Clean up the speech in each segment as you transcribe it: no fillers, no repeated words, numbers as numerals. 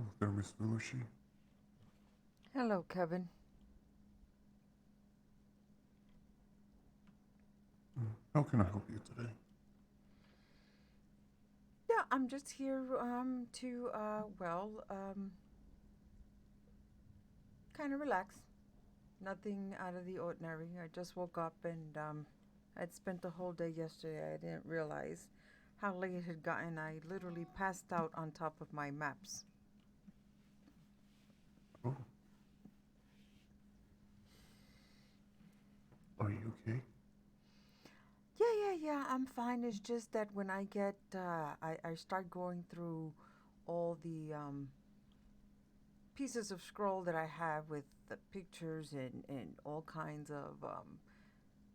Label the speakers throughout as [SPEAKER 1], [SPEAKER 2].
[SPEAKER 1] Hello there, Miss Veloshi.
[SPEAKER 2] Hello, Kevin.
[SPEAKER 1] How can I help you today?
[SPEAKER 2] Yeah, I'm just here to kind of relax. Nothing out of the ordinary. I just woke up and I'd spent the whole day yesterday. I didn't realize how late it had gotten. I literally passed out on top of my maps.
[SPEAKER 1] Oh, are you okay?
[SPEAKER 2] Yeah. I'm fine. It's just that when I get, I start going through all the pieces of scroll that I have with the pictures and all kinds of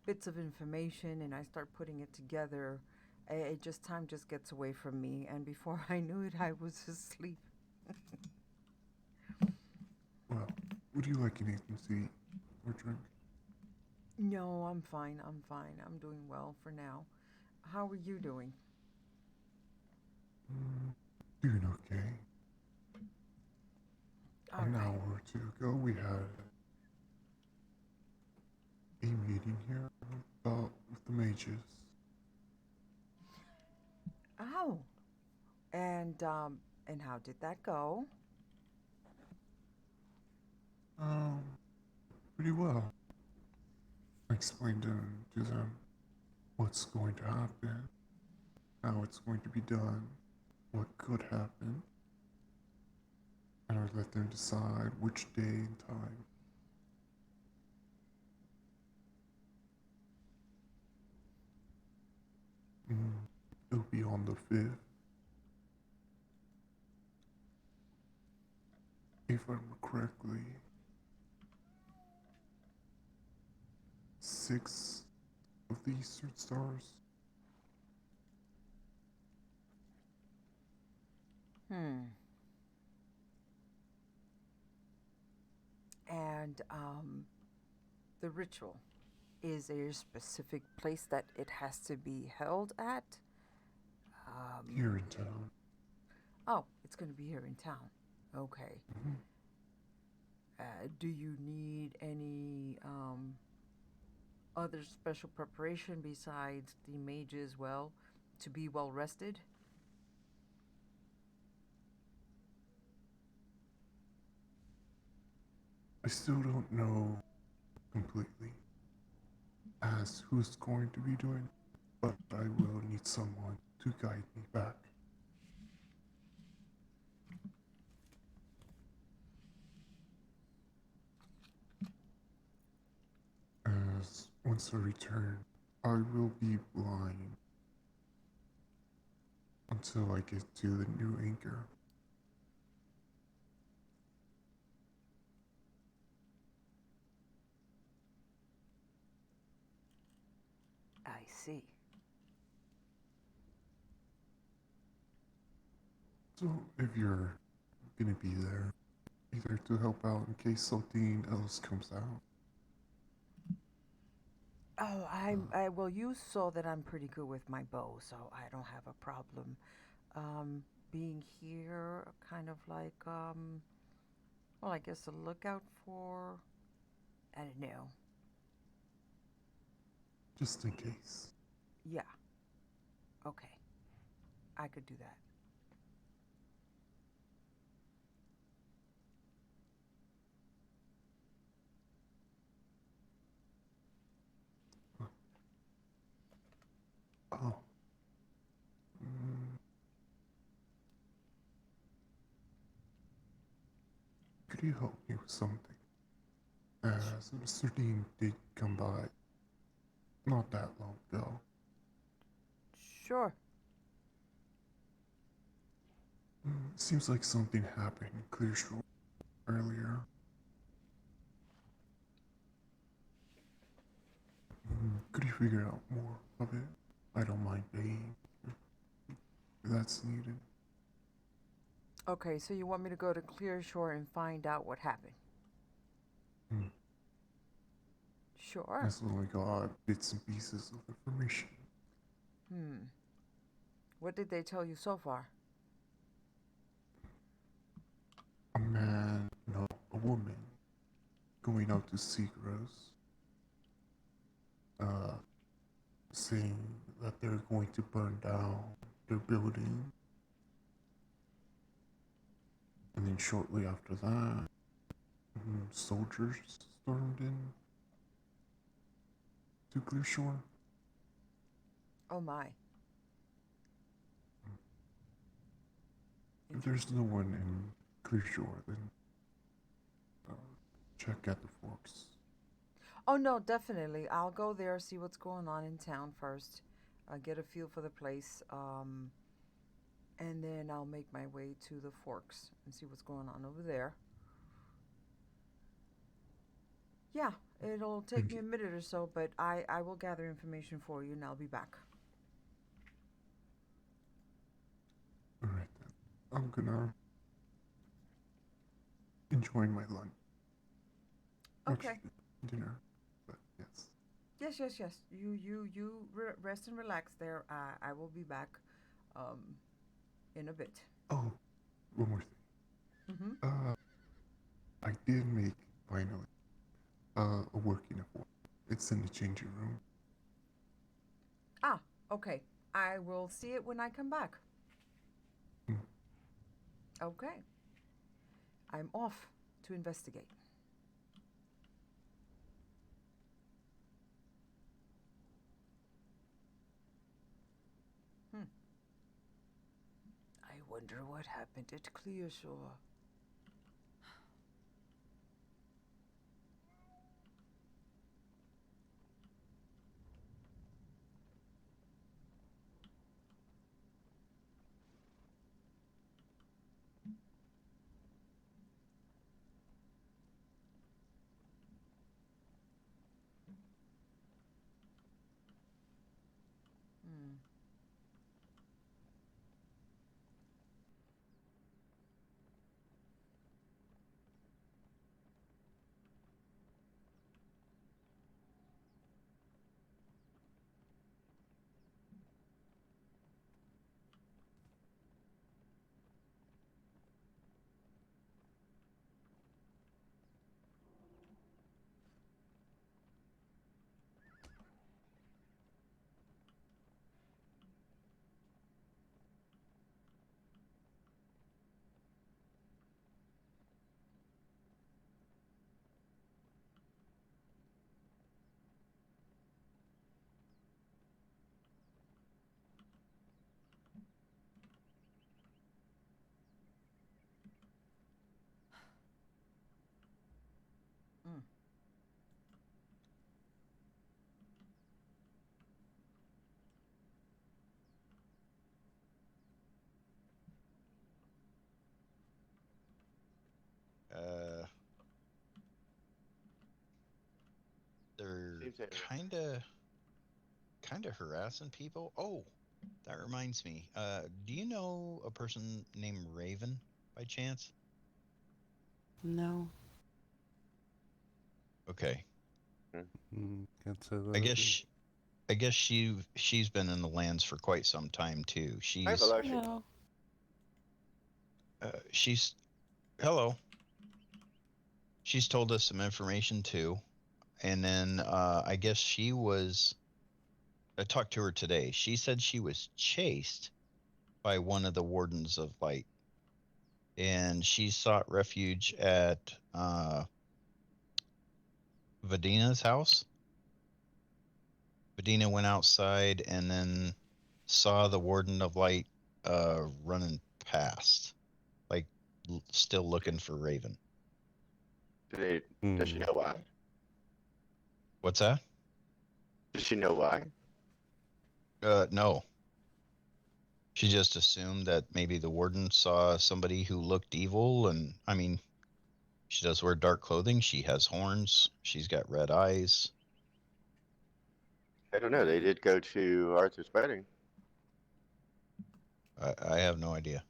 [SPEAKER 2] bits of information, and I start putting it together. It just time just gets away from me, and before I knew it, I was asleep.
[SPEAKER 1] Well, would you like anything to eat or drink?
[SPEAKER 2] No, I'm fine. I'm fine. I'm doing well for now. How are you doing?
[SPEAKER 1] Mm, doing okay.
[SPEAKER 2] All
[SPEAKER 1] An
[SPEAKER 2] right.
[SPEAKER 1] hour or two ago, we had a meeting here about with the mages.
[SPEAKER 2] Oh, and how did that go?
[SPEAKER 1] Um, pretty well. I explained to them what's going to happen, how it's going to be done, what could happen, and I let them decide which day and time. It'll be on the 5th, if I remember correctly. 6 of the Eastern Stars.
[SPEAKER 2] Hmm. And the ritual, is there a specific place that it has to be held at? Um,
[SPEAKER 1] Here in town.
[SPEAKER 2] oh, it's going to be here in town. Okay.
[SPEAKER 1] Mhm.
[SPEAKER 2] Do you need any other special preparation besides the mages, well, to be well rested?
[SPEAKER 1] I still don't know completely as who's going to be doing, but I will need someone to guide me back. As once I return, I will be blind until I get to the new anchor.
[SPEAKER 2] I see.
[SPEAKER 1] So if you're gonna be there, either to help out in case something else comes out.
[SPEAKER 2] Oh,
[SPEAKER 1] Uh,
[SPEAKER 2] well, you saw that I'm pretty good with my bow, so I don't have a problem. Um, Being here, kind of like, well, I guess a lookout for, I don't know.
[SPEAKER 1] just in case.
[SPEAKER 2] Yeah, okay. I could do that.
[SPEAKER 1] Oh, mm, could you help me with something? As Mr. Dean did come by not that long ago.
[SPEAKER 2] Sure.
[SPEAKER 1] Seems like something happened in Clearshore earlier. Could you figure out more of it? I don't mind paying if that's needed.
[SPEAKER 2] Okay, so you want me to go to Clearshore and find out what happened?
[SPEAKER 1] Hmm.
[SPEAKER 2] Sure.
[SPEAKER 1] That's only got bits and pieces of information.
[SPEAKER 2] Hmm. What did they tell you so far?
[SPEAKER 1] man, no, a woman going out to seek Rose, saying that they're going to burn down their building. And then shortly after that, soldiers stormed in to Clearshore.
[SPEAKER 2] Oh my.
[SPEAKER 1] If there's no one in Clearshore, then check at the Forks.
[SPEAKER 2] Oh no, definitely. I'll go there, see what's going on in town first, get a feel for the place, and then I'll make my way to the Forks and see what's going on over there. Yeah, it'll take me a minute or so, but I will gather information for you and I'll be back.
[SPEAKER 1] Alright then. I'm gonna enjoy my lunch.
[SPEAKER 2] Okay.
[SPEAKER 1] Actually, dinner, but yes.
[SPEAKER 2] Yes. You rest and relax there. I will be back, in a bit.
[SPEAKER 1] Oh, one more thing.
[SPEAKER 2] Mm-hmm.
[SPEAKER 1] I did make, finally, a working effort. It's in the changing room.
[SPEAKER 2] Ah, okay. I will see it when I come back.
[SPEAKER 1] Hmm.
[SPEAKER 2] Okay. I'm off to investigate. I wonder what happened at Clearshore. Hmm. Hmm.
[SPEAKER 3] They're
[SPEAKER 4] Seems that
[SPEAKER 3] kind of harassing people. Oh, that reminds me. Do you know a person named Raven by chance?
[SPEAKER 5] No.
[SPEAKER 3] Okay.
[SPEAKER 6] Can't say that
[SPEAKER 3] I
[SPEAKER 6] I
[SPEAKER 3] guess
[SPEAKER 6] do.
[SPEAKER 3] I guess she's been in the lands for quite some time too.
[SPEAKER 4] Hi,
[SPEAKER 3] She's
[SPEAKER 4] Veloshi.
[SPEAKER 5] No.
[SPEAKER 3] she's hello. She's told us some information too, and then I guess she was. I talked to her today. She said she was chased by one of the wardens of light, and she sought refuge at Vadina's house. Vadina went outside and then saw the warden of light running past, like still looking for Raven.
[SPEAKER 4] Does she know why?
[SPEAKER 3] What's that?
[SPEAKER 4] Does she know why?
[SPEAKER 3] No. She just assumed that maybe the warden saw somebody who looked evil, and I mean, she does wear dark clothing. She has horns. She's got red eyes.
[SPEAKER 4] I don't know. They did go to Arthur's wedding.
[SPEAKER 3] I have no idea.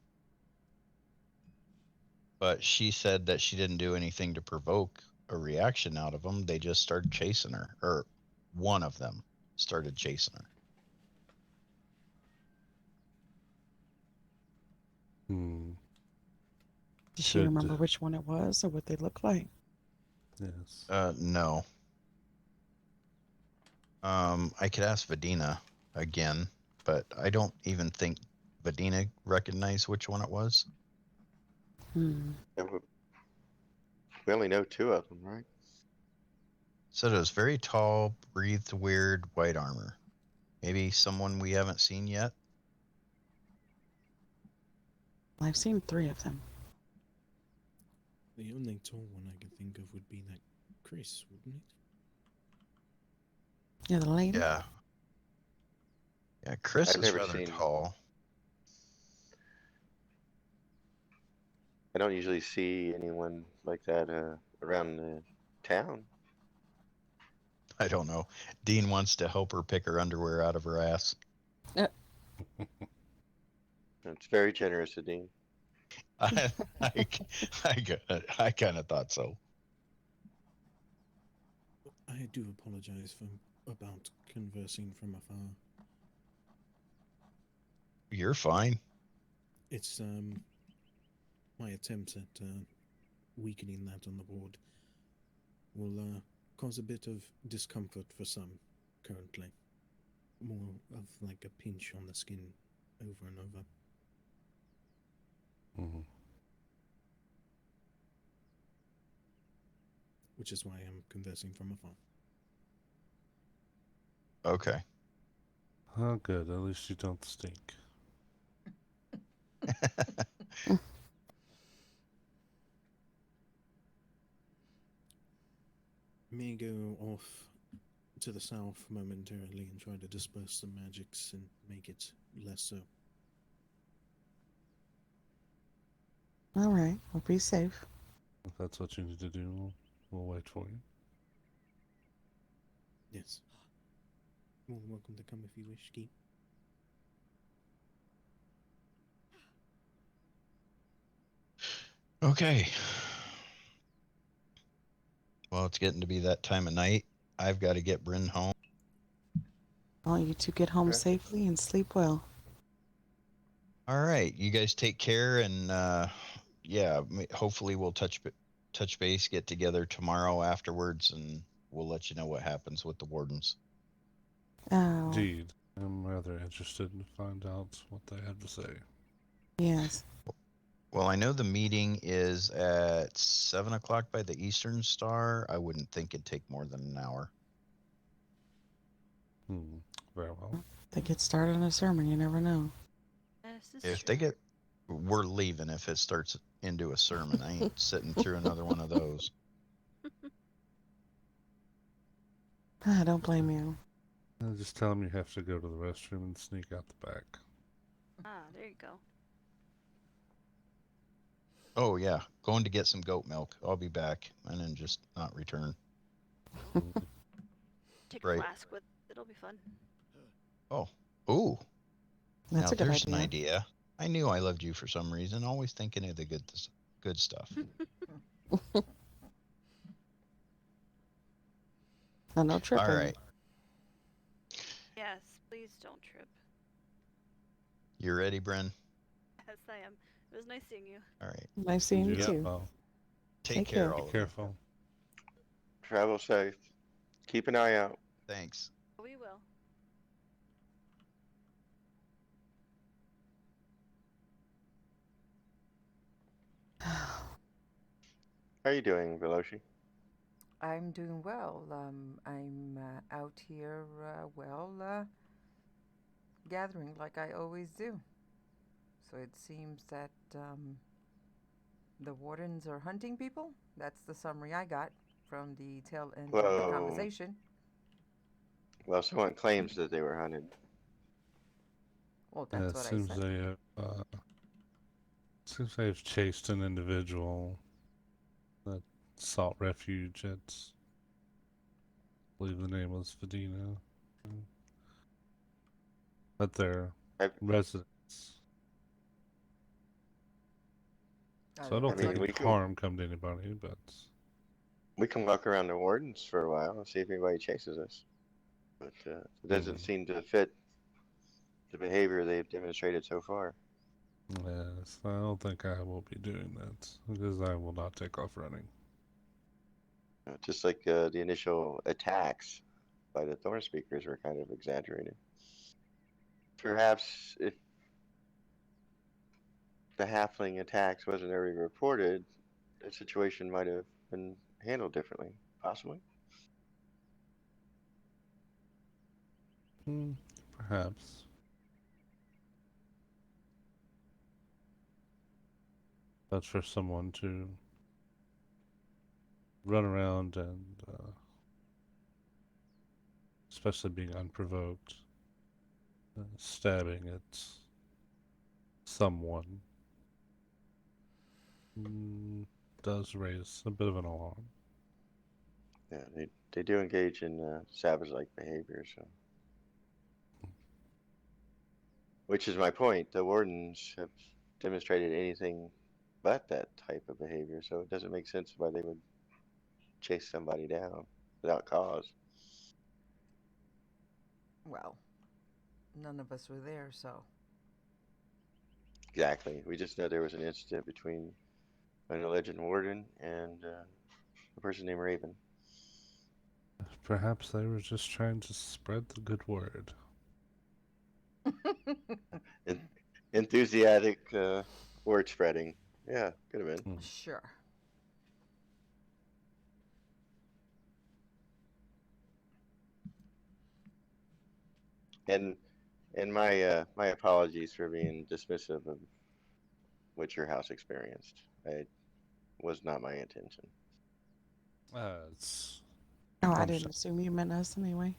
[SPEAKER 3] But she said that she didn't do anything to provoke a reaction out of them. They just started chasing her, or one of them started chasing her.
[SPEAKER 5] Does she remember which one it was or what they look like?
[SPEAKER 6] Yes.
[SPEAKER 3] No. I could ask Vadina again, but I don't even think Vadina recognized which one it was.
[SPEAKER 5] Hmm.
[SPEAKER 4] And we only know two of them, right?
[SPEAKER 3] Said it was very tall, breathed weird, white armor. Maybe someone we haven't seen yet?
[SPEAKER 5] I've seen 3 of them.
[SPEAKER 7] The only tall one I can think of would be that Chris, wouldn't it?
[SPEAKER 5] Yeah, the lady?
[SPEAKER 3] Yeah. Yeah, Chris
[SPEAKER 4] I've
[SPEAKER 3] is
[SPEAKER 4] never
[SPEAKER 3] rather
[SPEAKER 4] seen-
[SPEAKER 3] tall.
[SPEAKER 4] I don't usually see anyone like that around the town.
[SPEAKER 3] I don't know. Dean wants to help her pick her underwear out of her ass.
[SPEAKER 4] It's very generous of Dean.
[SPEAKER 3] I kind of thought so.
[SPEAKER 7] I do apologize about conversing from afar.
[SPEAKER 3] You're fine.
[SPEAKER 7] It's my attempt at weakening that on the board will cause a bit of discomfort for some currently. More of like a pinch on the skin over and over.
[SPEAKER 6] Mm-hmm.
[SPEAKER 7] Which is why I'm conversing from afar.
[SPEAKER 3] Okay.
[SPEAKER 6] Oh, good. At least you don't stink.
[SPEAKER 7] May go off to the south momentarily and try to disperse some magics and make it less so.
[SPEAKER 5] All right. Well, be safe.
[SPEAKER 6] If that's what you need to do, we'll wait for you.
[SPEAKER 7] Yes. More than welcome to come if you wish, Keep.
[SPEAKER 3] Okay. Well, it's getting to be that time of night. I've got to get Bryn home.
[SPEAKER 5] I want you to get home
[SPEAKER 4] Okay.
[SPEAKER 5] safely and sleep well.
[SPEAKER 3] All right. You guys take care, and yeah, hopefully we'll touch base, get together tomorrow afterwards, and we'll let you know what happens with the wardens.
[SPEAKER 5] Oh,
[SPEAKER 6] Indeed. I'm rather interested to find out what they had to say.
[SPEAKER 5] yes.
[SPEAKER 3] Well, I know the meeting is at 7 o'clock by the Eastern Star. I wouldn't think it'd take more than an hour.
[SPEAKER 6] Very well.
[SPEAKER 5] They get started on a sermon. You never know.
[SPEAKER 8] This is
[SPEAKER 3] If
[SPEAKER 8] true.
[SPEAKER 3] they get, we're leaving if it starts into a sermon. I ain't sitting through another one of those.
[SPEAKER 5] I don't blame you.
[SPEAKER 6] Just tell them you have to go to the restroom and sneak out the back.
[SPEAKER 8] Ah, there you go.
[SPEAKER 3] Oh, yeah. Going to get some goat milk. I'll be back and then just not return.
[SPEAKER 8] Take
[SPEAKER 3] Right.
[SPEAKER 8] a flask with it'll be fun.
[SPEAKER 3] Oh, ooh.
[SPEAKER 5] That's
[SPEAKER 3] Now
[SPEAKER 5] a good
[SPEAKER 3] there's
[SPEAKER 5] idea.
[SPEAKER 3] an idea. I knew I loved you for some reason. Always thinking of the good stuff.
[SPEAKER 5] No tripping.
[SPEAKER 3] All right.
[SPEAKER 8] Yes, please don't trip.
[SPEAKER 3] You ready, Bryn?
[SPEAKER 8] Yes, I am. It was nice seeing you.
[SPEAKER 3] All right.
[SPEAKER 5] Nice seeing you
[SPEAKER 6] Yeah,
[SPEAKER 5] too.
[SPEAKER 6] well,
[SPEAKER 3] Take
[SPEAKER 5] Take
[SPEAKER 3] care,
[SPEAKER 5] care.
[SPEAKER 3] all
[SPEAKER 6] be
[SPEAKER 3] of you.
[SPEAKER 6] careful.
[SPEAKER 4] Travel safe. Keep an eye out.
[SPEAKER 3] Thanks.
[SPEAKER 8] We will.
[SPEAKER 4] How are you doing, Veloshi?
[SPEAKER 2] I'm doing well. I'm out here, gathering like I always do. So it seems that the wardens are hunting people. That's the summary I got from the tail end of the
[SPEAKER 4] Whoa.
[SPEAKER 2] conversation.
[SPEAKER 4] Well, someone claims that they were hunted.
[SPEAKER 2] Well,
[SPEAKER 6] Yeah,
[SPEAKER 2] that's
[SPEAKER 6] it
[SPEAKER 2] what I
[SPEAKER 6] seems
[SPEAKER 2] said.
[SPEAKER 6] seems they've chased an individual that sought refuge at, I believe the name was Vadina, at their
[SPEAKER 4] I've-
[SPEAKER 6] residence. So I don't
[SPEAKER 2] That's
[SPEAKER 6] think
[SPEAKER 4] mean,
[SPEAKER 2] what-
[SPEAKER 6] any harm come to anybody, but
[SPEAKER 4] We can walk around the wardens for a while and see if anybody chases us. But it doesn't seem to fit the behavior they've demonstrated so far.
[SPEAKER 6] Yes, I don't think I will be doing that because I will not take off running.
[SPEAKER 4] Just like the initial attacks by the Thorn speakers were kind of exaggerated. Perhaps if the halfling attacks wasn't already reported, the situation might have been handled differently, possibly.
[SPEAKER 6] Perhaps. But for someone to run around and, especially being unprovoked, stabbing at someone does raise a bit of an alarm.
[SPEAKER 4] Yeah, they do engage in savage-like behavior, so. Which is my point. The wardens have demonstrated anything but that type of behavior, so it doesn't make sense why they would chase somebody down without cause.
[SPEAKER 2] Well, none of us were there, so.
[SPEAKER 4] Exactly. We just know there was an incident between an alleged warden and a person named Raven.
[SPEAKER 6] Perhaps they were just trying to spread the good word.
[SPEAKER 4] Enthusiastic word spreading. Yeah, could have been.
[SPEAKER 2] Sure.
[SPEAKER 4] And my apologies for being dismissive of what your house experienced. It was not my intention.
[SPEAKER 6] It's
[SPEAKER 5] Oh, I
[SPEAKER 6] I'm
[SPEAKER 5] didn't assume you meant us anyway.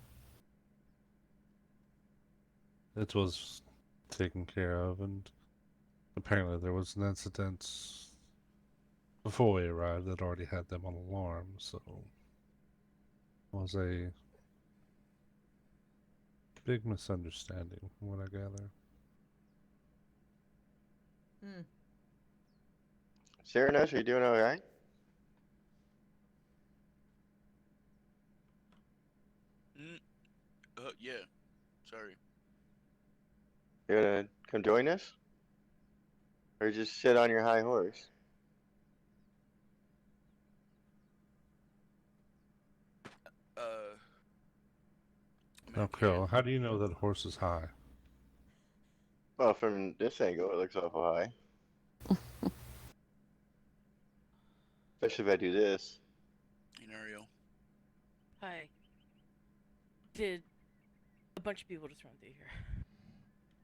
[SPEAKER 6] It was taken care of, and apparently there was an incident before we arrived that already had them on alarm, so it was a big misunderstanding from what I gather.
[SPEAKER 4] Serenos, are you doing all right?
[SPEAKER 9] Yeah. Sorry.
[SPEAKER 4] You gonna come join us? Or just sit on your high horse?
[SPEAKER 9] I mean,
[SPEAKER 6] Now,
[SPEAKER 9] I
[SPEAKER 6] Krill,
[SPEAKER 9] can.
[SPEAKER 6] how do you know that horse is high?
[SPEAKER 4] Well, from this angle, it looks awful high. Especially if I do this.
[SPEAKER 9] Hey, Ariel.
[SPEAKER 10] Hi. Did a bunch of people just run through here?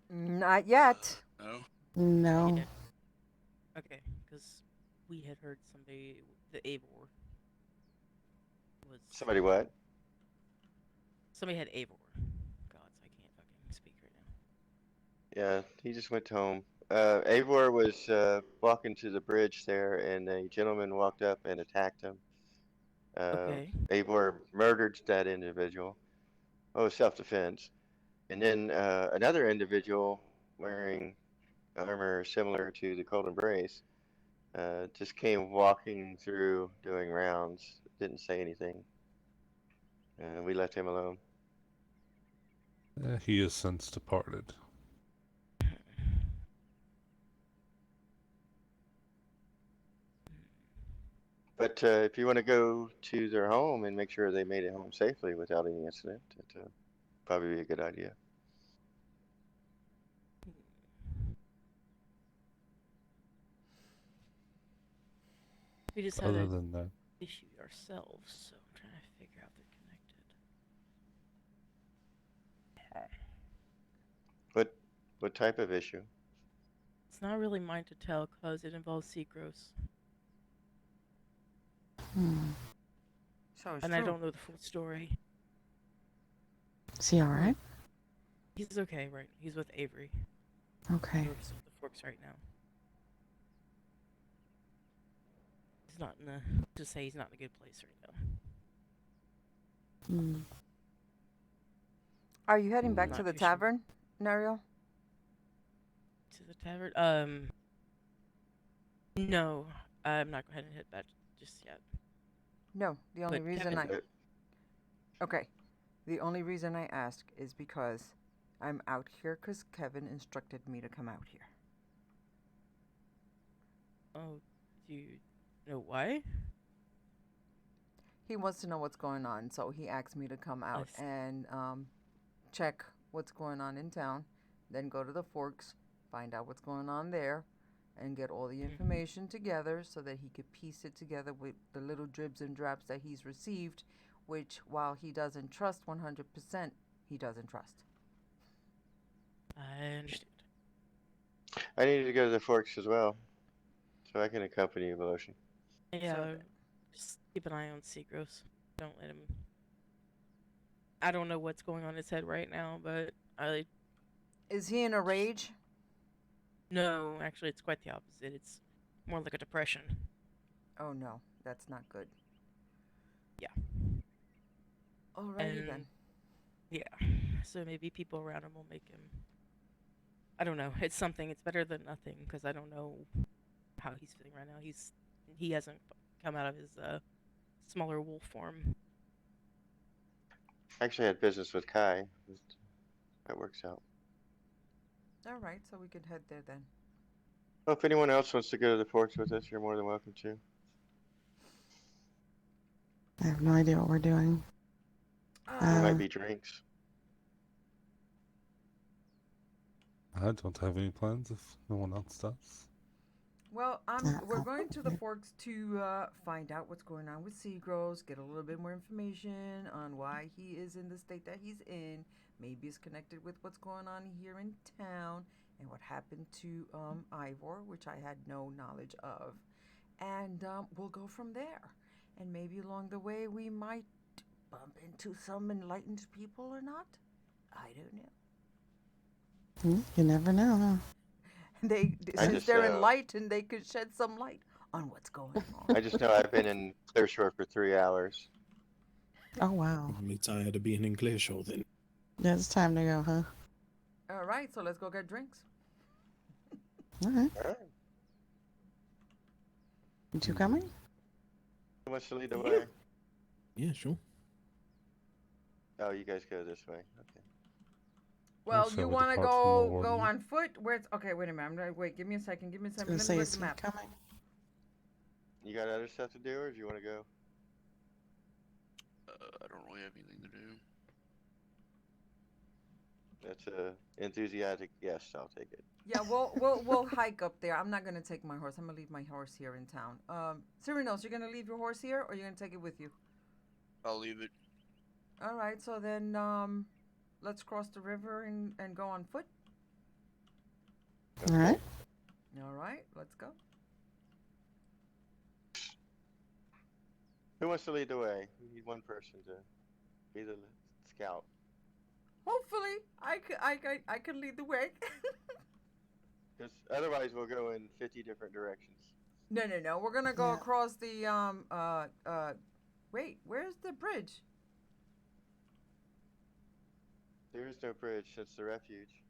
[SPEAKER 2] Not yet.
[SPEAKER 9] No.
[SPEAKER 5] No.
[SPEAKER 10] Yeah. Okay, because we had heard somebody, the Avor was.
[SPEAKER 4] Somebody what?
[SPEAKER 10] Somebody had Avor. Gods, I can't fucking speak right now.
[SPEAKER 4] Yeah, he just went home. Eivor was walking to the bridge there, and a gentleman walked up and attacked him.
[SPEAKER 10] Okay.
[SPEAKER 4] Eivor murdered that individual. Oh, self-defense. And then another individual wearing armor similar to the Cold Embrace just came walking through doing rounds. Didn't say anything. We left him alone.
[SPEAKER 6] He has since departed.
[SPEAKER 4] But if you want to go to their home and make sure they made it home safely without any incident, it'd probably be a good idea.
[SPEAKER 10] We just had
[SPEAKER 6] Other
[SPEAKER 10] an
[SPEAKER 6] than that,
[SPEAKER 10] issue ourselves, so I'm trying to figure out they're connected.
[SPEAKER 4] What type of issue?
[SPEAKER 10] It's not really mine to tell because it involves Seagross.
[SPEAKER 2] So it's
[SPEAKER 10] And
[SPEAKER 2] true.
[SPEAKER 10] I don't know the full story.
[SPEAKER 5] Is he alright?
[SPEAKER 10] He's okay, right? He's with Avery.
[SPEAKER 5] Okay.
[SPEAKER 10] He works with the Forks right now. He's not in a, to say he's not in a good place right now.
[SPEAKER 2] Are you heading back
[SPEAKER 10] Not
[SPEAKER 2] to the
[SPEAKER 10] too sure.
[SPEAKER 2] tavern, Nariel?
[SPEAKER 10] To the tavern? No, I'm not going to head back just yet.
[SPEAKER 2] No, the only
[SPEAKER 10] But
[SPEAKER 2] reason
[SPEAKER 10] Kevin-
[SPEAKER 2] Okay. The only reason I ask is because I'm out here because Kevin instructed me to come out here.
[SPEAKER 10] Oh, do you know why?
[SPEAKER 2] He wants to know what's going on, so he asked me to come out
[SPEAKER 10] see.
[SPEAKER 2] and check what's going on in town, then go to the Forks, find out what's going on there, and get all the information together so that he could piece it together with the little dribs and drops that he's received, which, while he doesn't trust 100%, he doesn't trust.
[SPEAKER 10] I understand.
[SPEAKER 4] I needed to go to the Forks as well, so I can accompany you, Veloshi.
[SPEAKER 10] Yeah, just keep an eye on Seagross. Don't let him. I don't know what's going on in his head right now, but I.
[SPEAKER 2] Is he in a rage?
[SPEAKER 10] No, actually, it's quite the opposite. It's more like a depression.
[SPEAKER 2] Oh no, that's not good.
[SPEAKER 10] Yeah.
[SPEAKER 2] Alrighty then.
[SPEAKER 10] Yeah. So maybe people around him will make him. I don't know. It's something. It's better than nothing because I don't know how he's feeling right now. He hasn't come out of his smaller wolf form.
[SPEAKER 4] I actually had business with Kai. That works out.
[SPEAKER 2] All right, so we could head there then.
[SPEAKER 4] Well, if anyone else wants to go to the Forks with us, you're more than welcome to.
[SPEAKER 5] I have no idea what we're doing.
[SPEAKER 4] There might be drinks.
[SPEAKER 6] I don't have any plans if no one else does.
[SPEAKER 2] Well, we're going to the Forks to find out what's going on with Seagross, get a little bit more information on why he is in the state that he's in. Maybe it's connected with what's going on here in town and what happened to Ivor, which I had no knowledge of. And we'll go from there. And maybe along the way we might bump into some enlightened people or not. I don't know.
[SPEAKER 5] You never know, huh?
[SPEAKER 2] Since they're enlightened, they could shed some light on what's going on.
[SPEAKER 4] I just know I've been in Clearshore for 3 hours.
[SPEAKER 5] Oh, wow.
[SPEAKER 7] Probably tired of being in Clearshore then.
[SPEAKER 5] Yeah, it's time to go, huh?
[SPEAKER 2] All right, so let's go get drinks.
[SPEAKER 5] All right.
[SPEAKER 4] All right.
[SPEAKER 5] You two coming?
[SPEAKER 4] Who wants to lead the way?
[SPEAKER 7] Yeah, sure.
[SPEAKER 4] Oh, you guys go this way. Okay.
[SPEAKER 2] Well, you want to go on foot? Okay, wait a minute. Wait, give me a second. Give me a second. Let me look at the map.
[SPEAKER 5] Coming?
[SPEAKER 4] You got other stuff to do, or do you want to go?
[SPEAKER 9] I don't really have anything to do.
[SPEAKER 4] That's a enthusiastic yes. I'll take it.
[SPEAKER 2] Yeah, we'll hike up there. I'm not gonna take my horse. I'm gonna leave my horse here in town. Cyrinos, you're gonna leave your horse here, or you're gonna take it with you?
[SPEAKER 9] I'll leave it.
[SPEAKER 2] All right. So then, let's cross the river and go on foot.
[SPEAKER 5] All right.
[SPEAKER 2] All right. Let's go.
[SPEAKER 4] Who wants to lead the way? We need one person to be the scout.
[SPEAKER 2] Hopefully, I can lead the way.
[SPEAKER 4] Because otherwise, we'll go in 50 different directions.
[SPEAKER 2] No. We're gonna go across the Wait, where's the bridge?
[SPEAKER 4] There is no bridge. It's the refuge.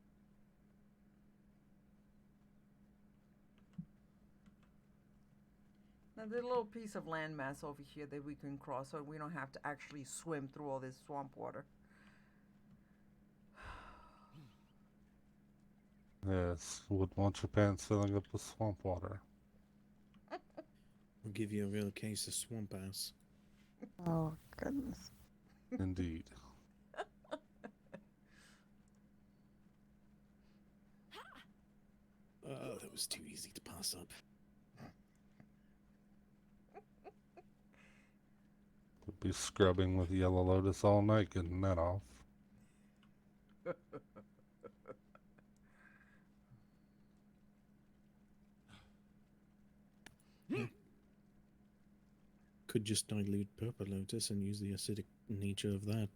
[SPEAKER 2] Now, there's a little piece of landmass over here that we can cross, so we don't have to actually swim through all this swamp water.
[SPEAKER 6] Yes, wouldn't want your pants filling up with swamp water.
[SPEAKER 7] I'll give you a real case of swamp ass.
[SPEAKER 5] Oh, goodness.
[SPEAKER 6] Indeed.
[SPEAKER 7] Oh, that was too easy to pass up.
[SPEAKER 6] We'll be scrubbing with Yellow Lotus all night getting that off.
[SPEAKER 7] Could just dilute Purple Lotus and use the acidic nature of that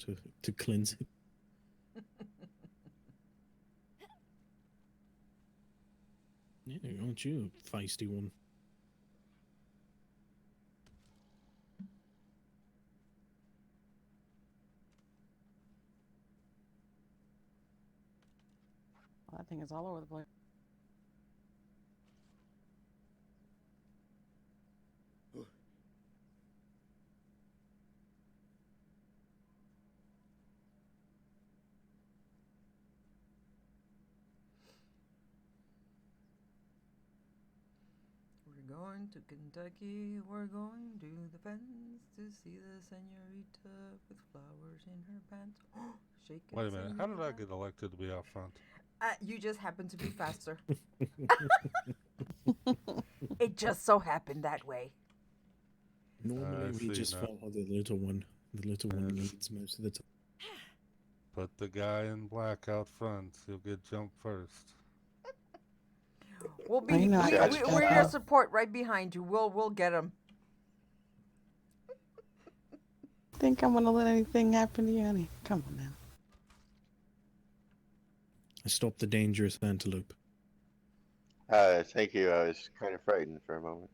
[SPEAKER 7] to cleanse it. Yeah, aren't you a feisty one?
[SPEAKER 5] Well, that thing is all over the place.
[SPEAKER 2] going to Kentucky. We're going to the fence to see the senorita with flowers in her pants. Shake it,
[SPEAKER 6] Wait a minute. How did I
[SPEAKER 2] senorita.
[SPEAKER 6] get elected to be out front?
[SPEAKER 2] You just happen to be faster. It just so happened that way.
[SPEAKER 7] Normally, we
[SPEAKER 6] see
[SPEAKER 7] just
[SPEAKER 6] now.
[SPEAKER 7] follow the little one. The little one
[SPEAKER 6] Yes.
[SPEAKER 7] leads most of the time.
[SPEAKER 6] Put the guy in black out front. He'll get jumped first.
[SPEAKER 2] We'll
[SPEAKER 5] Well, you
[SPEAKER 2] be
[SPEAKER 5] know, I got
[SPEAKER 4] Shots
[SPEAKER 5] your
[SPEAKER 2] we're
[SPEAKER 5] back,
[SPEAKER 2] your
[SPEAKER 5] huh?
[SPEAKER 2] support right behind you. We'll get him.
[SPEAKER 5] Think I'm gonna let anything happen to you, honey? Come on now.
[SPEAKER 7] I stopped the dangerous antelope.
[SPEAKER 4] Thank you. I was kind of frightened for a moment.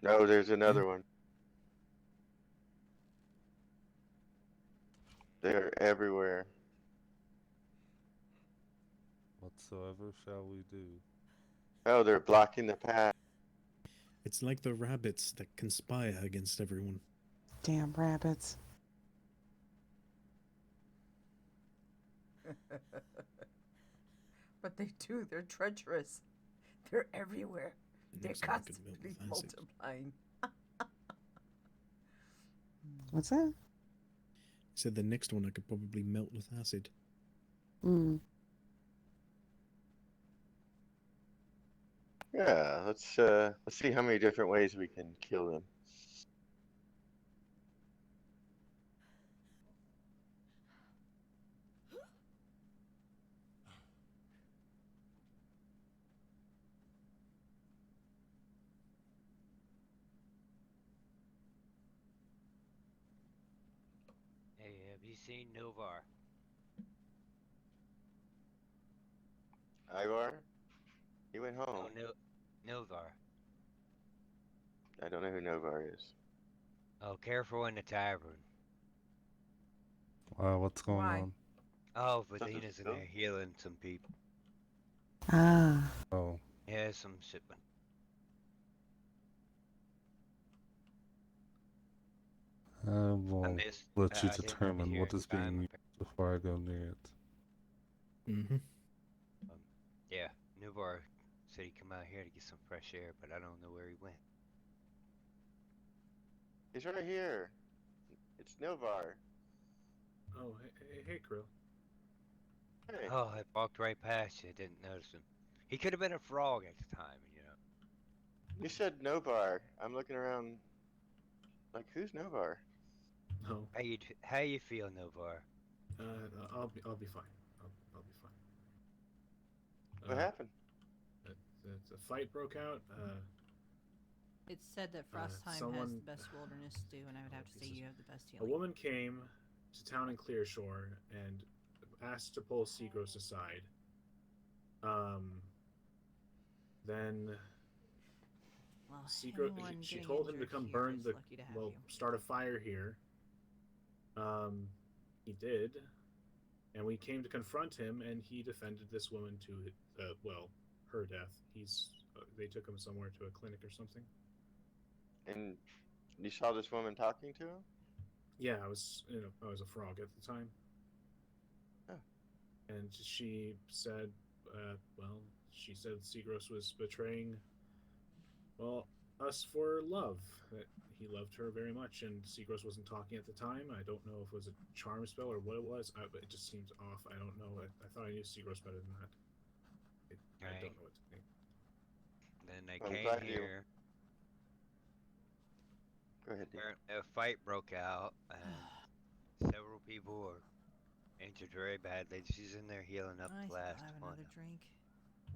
[SPEAKER 4] No, there's another one. They're everywhere.
[SPEAKER 6] Whatsoever shall we do?
[SPEAKER 4] Oh, they're blocking the path.
[SPEAKER 7] It's like the rabbits that conspire against everyone.
[SPEAKER 5] Damn rabbits.
[SPEAKER 2] But they do. They're treacherous. They're everywhere. They're
[SPEAKER 7] Looks like I could melt
[SPEAKER 2] constantly
[SPEAKER 7] with acid.
[SPEAKER 2] multiplying.
[SPEAKER 5] What's that?
[SPEAKER 7] He said the next one I could probably melt with acid.
[SPEAKER 5] Mm.
[SPEAKER 4] Yeah, let's see how many different ways we can kill them.
[SPEAKER 11] Hey, have you seen Novar?
[SPEAKER 4] Ivar? He went home.
[SPEAKER 11] Oh, Novar.
[SPEAKER 4] I don't know who Novar is.
[SPEAKER 11] Oh, careful in the tavern.
[SPEAKER 6] What's going
[SPEAKER 2] Why?
[SPEAKER 6] on?
[SPEAKER 11] Oh,
[SPEAKER 4] Something's
[SPEAKER 11] Vadina's in
[SPEAKER 4] spilled?
[SPEAKER 11] there healing some people.
[SPEAKER 5] Ah.
[SPEAKER 6] Oh,
[SPEAKER 11] Yeah, some shipment.
[SPEAKER 6] I
[SPEAKER 11] I
[SPEAKER 6] will
[SPEAKER 11] missed.
[SPEAKER 6] let you
[SPEAKER 11] I didn't
[SPEAKER 6] determine
[SPEAKER 11] hear
[SPEAKER 6] what
[SPEAKER 11] it
[SPEAKER 6] is
[SPEAKER 11] in time.
[SPEAKER 6] being used before I go near it.
[SPEAKER 7] Mm-hmm.
[SPEAKER 11] Yeah, Novar said he'd come out here to get some fresh air, but I don't know where he went.
[SPEAKER 4] He's right here. It's Novar.
[SPEAKER 12] Oh, hey, Krill.
[SPEAKER 4] Hey,
[SPEAKER 11] Oh, I walked right past you. Didn't notice him. He could have been a frog at the time, you know.
[SPEAKER 4] you said Novar. I'm looking around. Like, who's Novar?
[SPEAKER 12] Oh,
[SPEAKER 11] How you feel, Novar?
[SPEAKER 12] I'll be fine. I'll be fine.
[SPEAKER 4] What happened?
[SPEAKER 12] A fight broke out.
[SPEAKER 13] It's said that Frostheim has
[SPEAKER 12] someone-
[SPEAKER 13] the best wilderness stew, and I would have to say
[SPEAKER 12] Jesus.
[SPEAKER 13] you have the best
[SPEAKER 12] A
[SPEAKER 13] healing.
[SPEAKER 12] woman came to town in Clearshore and asked to pull Seagross aside. Then
[SPEAKER 13] Well,
[SPEAKER 12] Seagross,
[SPEAKER 13] anyone
[SPEAKER 12] she
[SPEAKER 13] getting
[SPEAKER 12] told him to
[SPEAKER 13] injured
[SPEAKER 12] come
[SPEAKER 13] here
[SPEAKER 12] burn
[SPEAKER 13] is
[SPEAKER 12] the,
[SPEAKER 13] lucky to have
[SPEAKER 12] well,
[SPEAKER 13] you.
[SPEAKER 12] start a fire here. He did, and we came to confront him, and he defended this woman to, well, her death. They took him somewhere to a clinic or something.
[SPEAKER 4] And you saw this woman talking to him?
[SPEAKER 12] Yeah, I was a frog at the time.
[SPEAKER 4] Oh.
[SPEAKER 12] And she said, she said Seagross was betraying, well, us for love. That he loved her very much, and Seagross wasn't talking at the time. I don't know if it was a charm spell or what it was. It just seems off. I don't know. I thought I knew Seagross better than that. I
[SPEAKER 11] Right.
[SPEAKER 12] don't know what to think.
[SPEAKER 11] Then they
[SPEAKER 4] I'm
[SPEAKER 11] came
[SPEAKER 4] glad you-
[SPEAKER 11] here.
[SPEAKER 4] Go ahead, Dave.
[SPEAKER 11] A fight broke out, and several people were injured very badly. She's in there healing up
[SPEAKER 13] I
[SPEAKER 11] the
[SPEAKER 13] still
[SPEAKER 11] last
[SPEAKER 13] have
[SPEAKER 11] one.
[SPEAKER 13] another drink.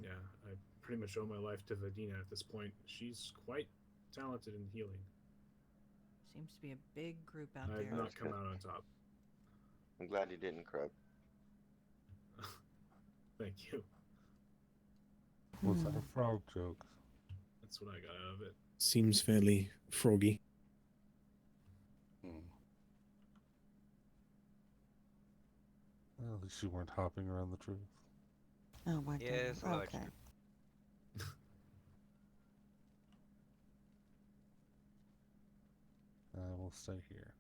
[SPEAKER 12] Yeah, I pretty much owe my life to Vadina at this point. She's quite talented in healing.
[SPEAKER 13] Seems to be a big group out
[SPEAKER 12] I've
[SPEAKER 13] there.
[SPEAKER 12] not come out on top.
[SPEAKER 4] I'm glad you didn't, Krug.
[SPEAKER 12] Thank you.
[SPEAKER 6] Was that a frog joke?
[SPEAKER 12] That's what I got out of it.
[SPEAKER 7] Seems fairly froggy.
[SPEAKER 6] Well, at least you weren't hopping around the truth.
[SPEAKER 5] Oh my
[SPEAKER 11] Yeah,
[SPEAKER 5] goodness.
[SPEAKER 11] it's a lot
[SPEAKER 5] Okay.
[SPEAKER 6] I will stay here.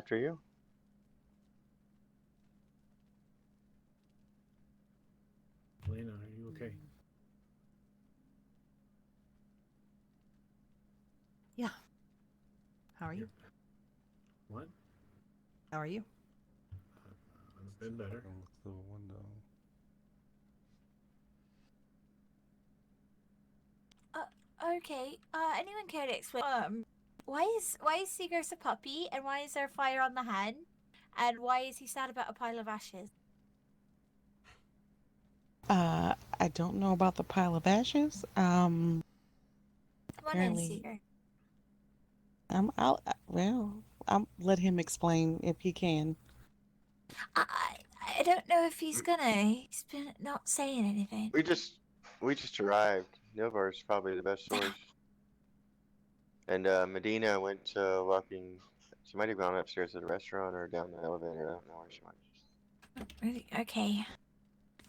[SPEAKER 4] After you.
[SPEAKER 12] Elena, are you okay?
[SPEAKER 13] Yeah. How are you?
[SPEAKER 12] What?
[SPEAKER 13] How are you?
[SPEAKER 12] I've been better.
[SPEAKER 6] Look through the window.
[SPEAKER 14] Okay. Anyone care to explain? Why is Seagrass a puppy, and why is there fire on the hand, and why is he sad about a pile of ashes?
[SPEAKER 5] I don't know about the pile of ashes.
[SPEAKER 14] Come on in,
[SPEAKER 5] Apparently,
[SPEAKER 14] Seeger.
[SPEAKER 5] I'll let him explain if he can.
[SPEAKER 14] I don't know if he's gonna. He's been not saying anything.
[SPEAKER 4] We just arrived. Novar's probably the best source. And Medina went walking. She might have gone upstairs to the restaurant or down the elevator. I don't know where she went.
[SPEAKER 14] Really? Okay.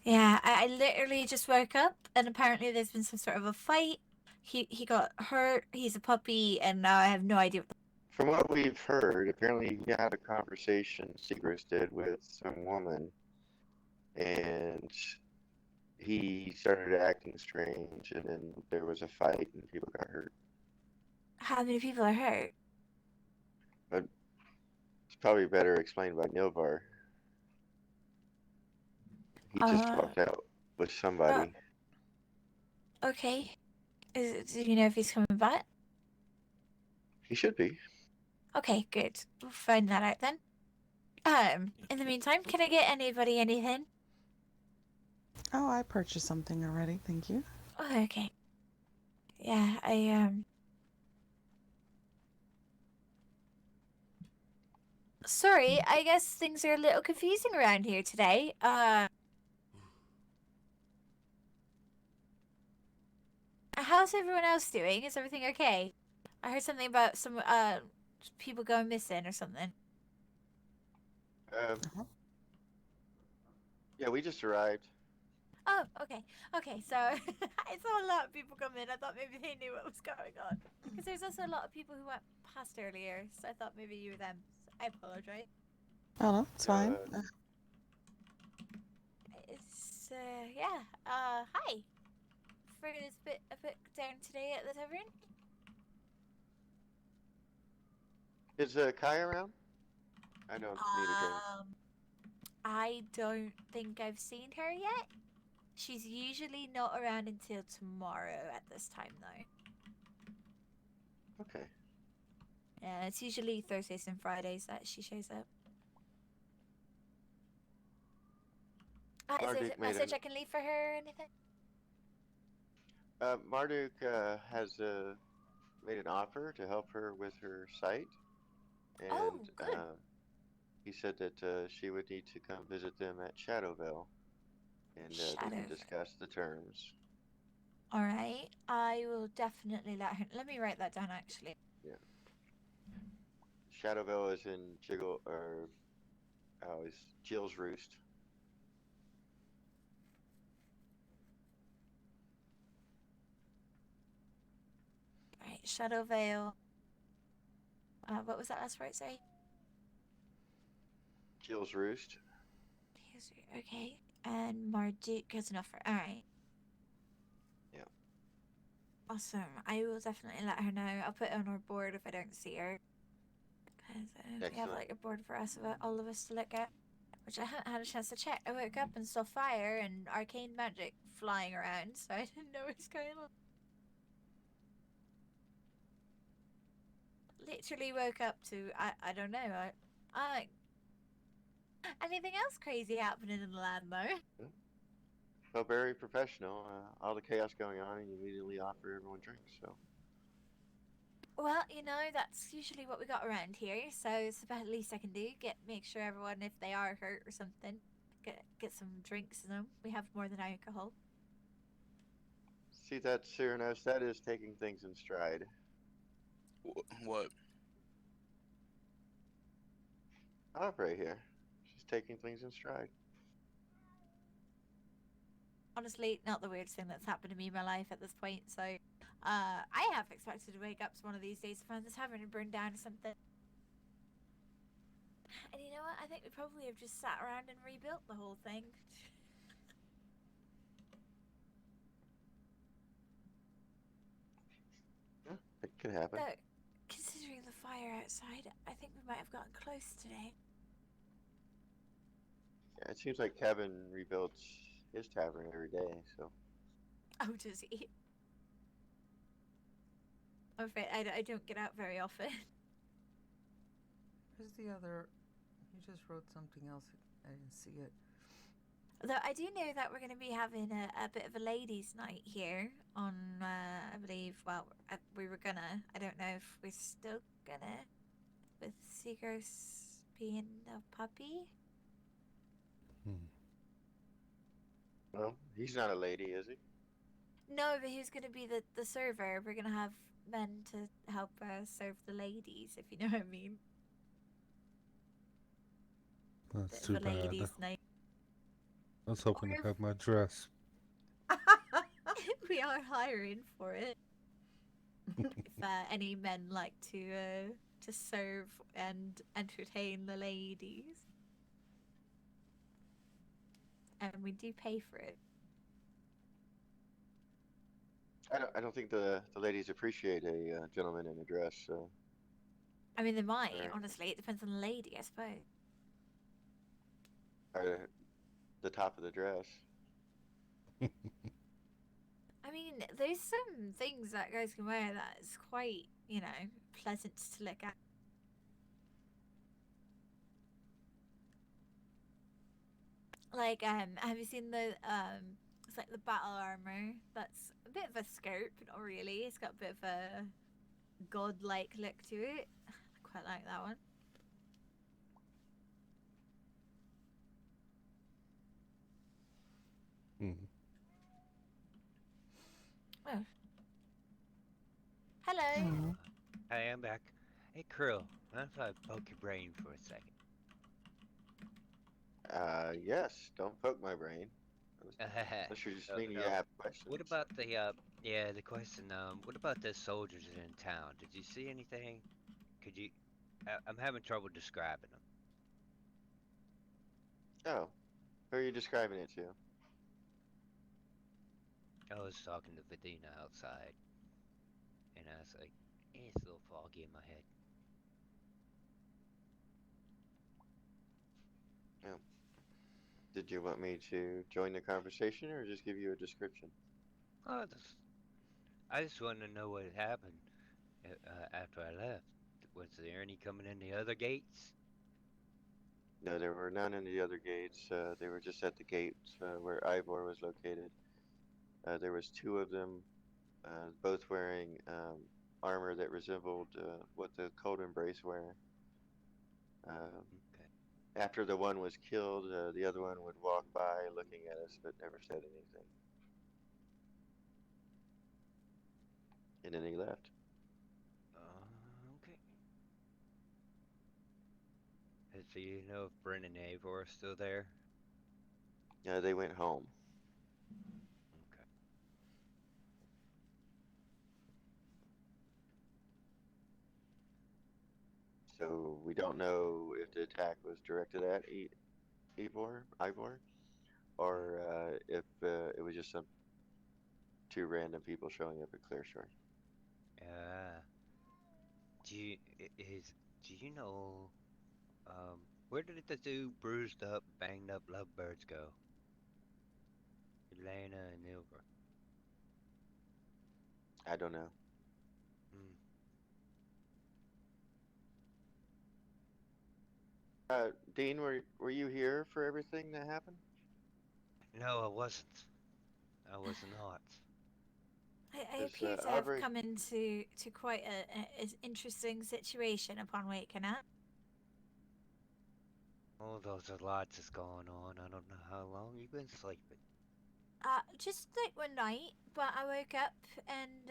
[SPEAKER 14] Yeah, I literally just woke up, and apparently there's been some sort of a fight. He got hurt. He's a puppy, and now I have no idea.
[SPEAKER 4] From what we've heard, apparently he had a conversation, Seagrass did, with some woman, and he started acting strange, and then there was a fight, and people got hurt.
[SPEAKER 14] How many people are hurt?
[SPEAKER 4] But it's probably better explained by Nilvar. He just walked out with somebody.
[SPEAKER 14] Okay. Do you know if he's coming back?
[SPEAKER 4] He should be.
[SPEAKER 14] Okay, good. We'll find that out then. In the meantime, can I get anybody anything?
[SPEAKER 5] Oh, I purchased something already. Thank you.
[SPEAKER 14] Oh, okay. Yeah, Sorry, I guess things are a little confusing around here today. How's everyone else doing? Is everything okay? I heard something about some people going missing or something.
[SPEAKER 4] Yeah, we just arrived.
[SPEAKER 14] Oh, okay. Okay, so I saw a lot of people come in. I thought maybe they knew what was going on. Because there's also a lot of people who went past earlier, so I thought maybe you were them. So I apologize.
[SPEAKER 5] Oh, no, it's fine.
[SPEAKER 14] It's, yeah. Hi. Figured it's a bit down today at the tavern.
[SPEAKER 4] Is Kai around? I don't need a drink.
[SPEAKER 14] I don't think I've seen her yet. She's usually not around until tomorrow at this time, though.
[SPEAKER 4] Okay.
[SPEAKER 14] Yeah, it's usually Thursdays and Fridays that she shows up. Is there a message I can leave for her or anything?
[SPEAKER 4] Marduk has made an offer to help her with her site. And
[SPEAKER 14] good.
[SPEAKER 4] he said that she would need to come visit them at Shadowville. And they can discuss the terms.
[SPEAKER 14] All right, I will definitely let her. Let me write that down, actually.
[SPEAKER 4] Yeah. Shadowville is in Jill's Roost.
[SPEAKER 14] All right, Shadowvale. What was that last part? Sorry.
[SPEAKER 4] Jill's Roost.
[SPEAKER 14] Okay. And Marduk has an offer. Alright.
[SPEAKER 4] Yeah.
[SPEAKER 14] Awesome. I will definitely let her know. I'll put it on our board if I don't see her. Because we have like a board for us, all of us to look at. Which I haven't had a chance to check. I woke up and saw fire and arcane magic flying around, so I didn't know what's going on. Literally woke up to, I don't know, I anything else crazy happening in the land, though?
[SPEAKER 4] Well, very professional. All the chaos going on, and you immediately offer everyone drinks. So.
[SPEAKER 14] Well, you know, that's usually what we got around here, so it's about the least I can do. Make sure everyone, if they are hurt or something, get some drinks in them. We have more than alcohol.
[SPEAKER 4] See that, Cyranos? That is taking things in stride.
[SPEAKER 9] What?
[SPEAKER 4] Opera here. She's taking things in stride.
[SPEAKER 14] Honestly, not the weirdest thing that's happened to me in my life at this point, so I have expected to wake up one of these days to find the tavern and burn down or something. And you know what? I think we probably have just sat around and rebuilt the whole thing.
[SPEAKER 4] Yeah, it could happen.
[SPEAKER 14] Though, considering the fire outside, I think we might have gotten close today.
[SPEAKER 4] Yeah, it seems like Kevin rebuilds his tavern every day, so.
[SPEAKER 14] Oh, does he? I'm afraid I don't get out very often.
[SPEAKER 2] Where's the other? You just wrote something else. I didn't see it.
[SPEAKER 14] Though I do know that we're going to be having a bit of a ladies' night here on, I believe, well, we were gonna. I don't know if we're still gonna, with Seagross being a puppy.
[SPEAKER 4] Well, he's not a lady, is he?
[SPEAKER 14] No, but who's going to be the server? We're going to have men to help serve the ladies, if you know what I mean.
[SPEAKER 6] That's
[SPEAKER 14] Bit
[SPEAKER 6] too
[SPEAKER 14] of a
[SPEAKER 6] bad.
[SPEAKER 14] ladies' night.
[SPEAKER 6] I was hoping to have my dress.
[SPEAKER 14] We are hiring for it. If any men like to serve and entertain the ladies, and we do pay for it.
[SPEAKER 4] I don't think the ladies appreciate a gentleman in a dress. So.
[SPEAKER 14] I mean, they might.
[SPEAKER 4] Right.
[SPEAKER 14] Honestly, it depends on the lady, I suppose.
[SPEAKER 4] Or the top of the dress.
[SPEAKER 14] I mean, there's some things that guys can wear that is quite, pleasant to look at. Like, have you seen the it's like the battle armor? That's a bit of a skirt, but not really. It's got a bit of a godlike look to it. I quite like that one. Oh. Hello.
[SPEAKER 11] Hey, I'm back. Hey, Krill, mind if I poke your brain for a second?
[SPEAKER 4] Yes. Don't poke my brain. Unless you're just meaning you have questions.
[SPEAKER 11] What about the the question? What about the soldiers in town? Did you see anything? Could you? I'm having trouble describing them.
[SPEAKER 4] Oh, who are you describing it to?
[SPEAKER 11] I was talking to Vidina outside, and I was like, it's a little foggy in my head.
[SPEAKER 4] Oh. Did you want me to join the conversation or just give you a description?
[SPEAKER 11] Oh, I just wanted to know what had happened after I left. Was there any coming in the other gates?
[SPEAKER 4] No, there were none in the other gates. They were just at the gate where Ivor was located. There was two of them, both wearing armor that resembled what the Cold Embrace wear. After the one was killed, the other one would walk by looking at us but never said anything. And then he left.
[SPEAKER 11] Okay. So you know if Brennan and Eivor are still there?
[SPEAKER 4] Yeah, they went home.
[SPEAKER 11] Okay.
[SPEAKER 4] So we don't know if the attack was directed at Ivor, or if it was just some two random people showing up at Clearshore.
[SPEAKER 11] Do you know where did the two bruised up, banged up lovebirds go? Elena and Ilver.
[SPEAKER 4] I don't know. Dean, were you here for everything that happened?
[SPEAKER 11] No, I wasn't. I was not.
[SPEAKER 14] I appear to have come into quite an interesting situation upon waking up.
[SPEAKER 11] Oh, there's a lot that's going on. I don't know how long you've been sleeping.
[SPEAKER 14] Just like one night, but I woke up and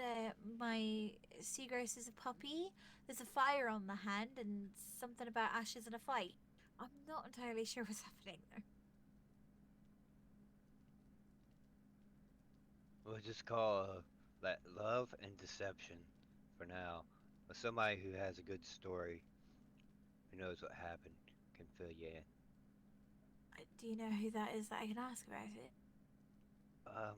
[SPEAKER 14] my Seagrass is a puppy. There's a fire on the hand and something about ashes in a fight. I'm not entirely sure what's happening there.
[SPEAKER 11] We'll just call that love and deception for now. But somebody who has a good story, who knows what happened, can fill you in.
[SPEAKER 14] Do you know who that is that I can ask about it?
[SPEAKER 11] I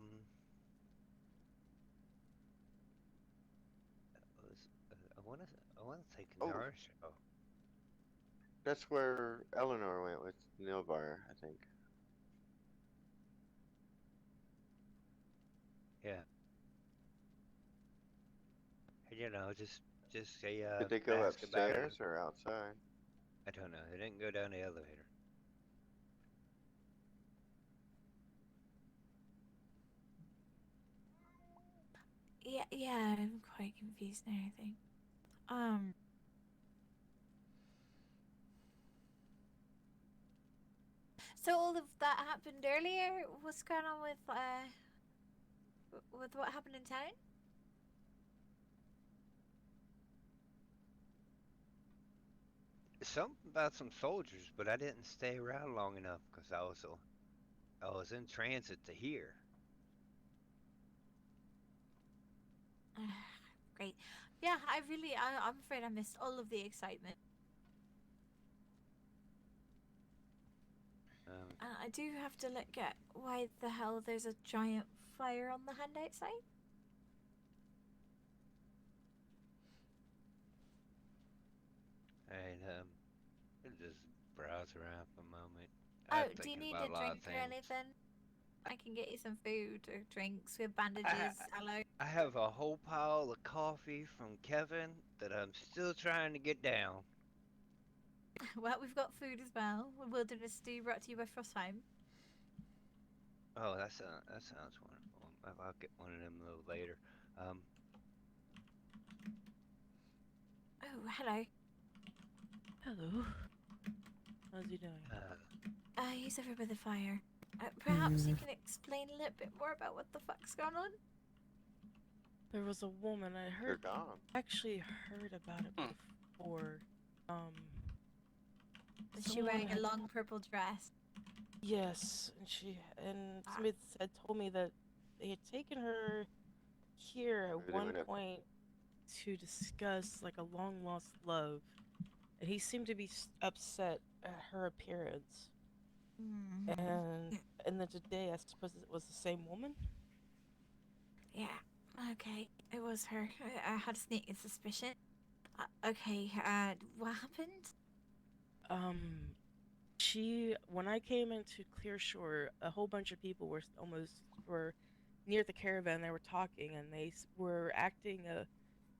[SPEAKER 11] want to say
[SPEAKER 4] Oh.
[SPEAKER 11] Clearshore.
[SPEAKER 4] That's where Eleanor went with Nilvar, I think.
[SPEAKER 11] Yeah. You know, just say
[SPEAKER 4] Did they go
[SPEAKER 11] ask about it.
[SPEAKER 4] upstairs or outside?
[SPEAKER 11] I don't know. They didn't go down the elevator.
[SPEAKER 14] Yeah, I'm quite confused and everything. So all of that happened earlier? What's going on with what happened in town?
[SPEAKER 11] Something about some soldiers, but I didn't stay around long enough because I was in transit to here.
[SPEAKER 14] Great. Yeah, I'm afraid I missed all of the excitement. I do have to look at why the hell there's a giant fire on the hand outside.
[SPEAKER 11] And just browse around for a moment.
[SPEAKER 14] Oh,
[SPEAKER 11] I'm
[SPEAKER 14] do you
[SPEAKER 11] thinking
[SPEAKER 14] need
[SPEAKER 11] about
[SPEAKER 14] a
[SPEAKER 11] a lot
[SPEAKER 14] drink
[SPEAKER 11] of
[SPEAKER 14] or
[SPEAKER 11] things.
[SPEAKER 14] anything? I can get you some food or drinks. We have bandages. Hello.
[SPEAKER 11] I have a whole pile of coffee from Kevin that I'm still trying to get down.
[SPEAKER 14] Well, we've got food as well. A wilderness stew brought to you by Frostheim.
[SPEAKER 11] Oh, that sounds wonderful. I'll get one of them a little later.
[SPEAKER 14] Oh, hello.
[SPEAKER 10] Hello. How's he doing?
[SPEAKER 14] He's over by the fire. Perhaps you can explain a little bit more about what the fuck's going on?
[SPEAKER 10] There was a woman I heard. Actually heard about it before.
[SPEAKER 14] Is she wearing a long purple dress?
[SPEAKER 10] Yes, and somebody told me that they had taken her here at one point to discuss like a long lost love, and he seemed to be upset at her appearance. And then today, I suppose it was the same woman.
[SPEAKER 14] Yeah. Okay, it was her. I had a sneaking suspicion. Okay. What happened?
[SPEAKER 10] When I came into Clearshore, a whole bunch of people were near the caravan. They were talking, and they were acting.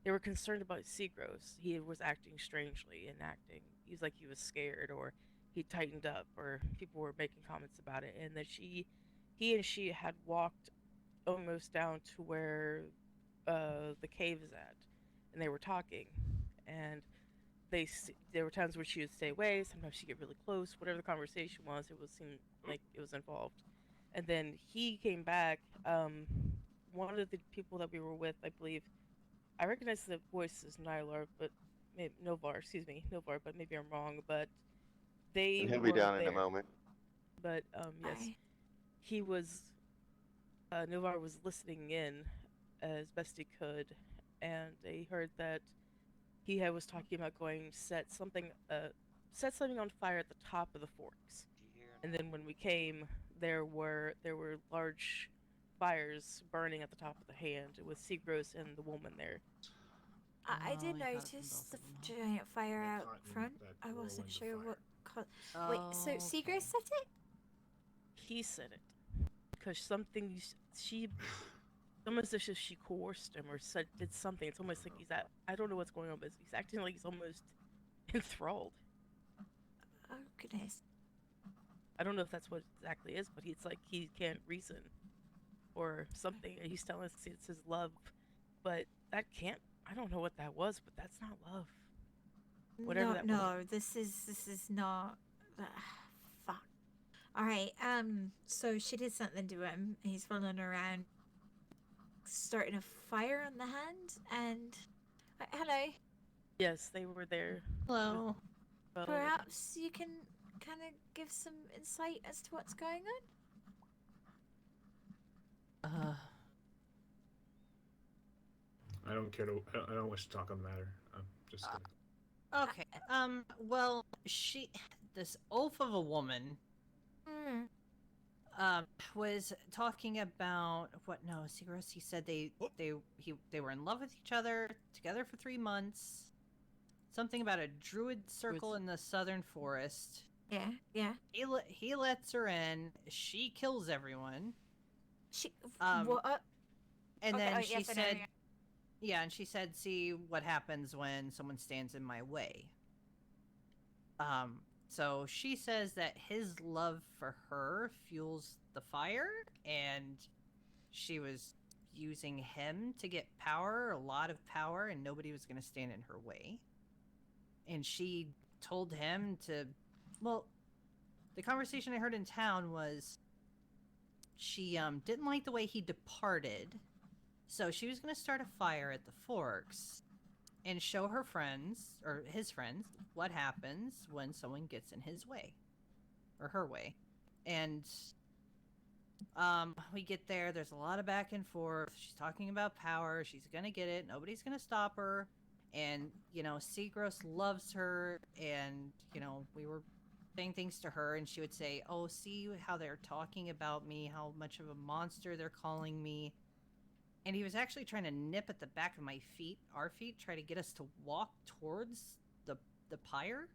[SPEAKER 10] They were concerned about Seagross. He was acting strangely and he was like he was scared, or he tightened up, or people were making comments about it. And that he and she had walked almost down to where the cave is at, and they were talking. And there were times where she would stay away. Sometimes she'd get really close. Whatever the conversation was, it would seem like it was involved. And then he came back. One of the people that we were with, I believe, I recognize the voice as Nylar, but Novar, but maybe I'm wrong. But they
[SPEAKER 4] He'll
[SPEAKER 10] were
[SPEAKER 4] be down
[SPEAKER 10] there.
[SPEAKER 4] in a moment.
[SPEAKER 10] But yes, he was. Novar was listening in as best he could, and they heard that he was talking about going set something on fire at the top of the forks. And then when we came, there were large fires burning at the top of the hand with Seagross and the woman there.
[SPEAKER 14] I did notice the giant fire out front. I wasn't sure what. Wait, so Seagrass set it?
[SPEAKER 10] He said it because something almost as if she coerced him or did something. It's almost like I don't know what's going on, but he's acting like he's almost enthralled.
[SPEAKER 14] Oh goodness.
[SPEAKER 10] I don't know if that's what it exactly is, but it's like he can't reason or something. And he's telling us it's his love, but that can't. I don't know what that was, but that's not love. Whatever that was.
[SPEAKER 14] This is not. Fuck. All right. So she did something to him. He's following around, starting a fire on the hand, and hello.
[SPEAKER 10] Yes, they were there.
[SPEAKER 14] Hello. Perhaps you can kind of give some insight as to what's going on.
[SPEAKER 12] I don't care to. I don't wish to talk on the matter. I'm just.
[SPEAKER 13] Okay. Well, this oaf of a woman
[SPEAKER 14] Mm.
[SPEAKER 13] was talking about what? No, Sigros. He said they were in love with each other, together for 3 months. Something about a druid circle in the southern forest.
[SPEAKER 14] Yeah, yeah.
[SPEAKER 13] He lets her in. She kills everyone.
[SPEAKER 14] She
[SPEAKER 13] what? And
[SPEAKER 14] Okay,
[SPEAKER 13] then
[SPEAKER 14] oh,
[SPEAKER 13] she
[SPEAKER 14] yes, I know,
[SPEAKER 13] said,
[SPEAKER 14] yeah.
[SPEAKER 13] yeah, and she said, "See what happens when someone stands in my way." So she says that his love for her fuels the fire, and she was using him to get power, a lot of power, and nobody was going to stand in her way. And she told him to, well, the conversation I heard in town was she didn't like the way he departed, so she was going to start a fire at the Forks and show her friends, or his friends, what happens when someone gets in his way, or her way. And we get there, there's a lot of back and forth. She's talking about power, she's gonna get it, nobody's gonna stop her. And, you know, Seagross loves her, and, you know, we were saying things to her, and she would say, "Oh, see how they're talking about me, how much of a monster they're calling me." And he was actually trying to nip at the back of my feet, our feet, try to get us to walk towards the pyre.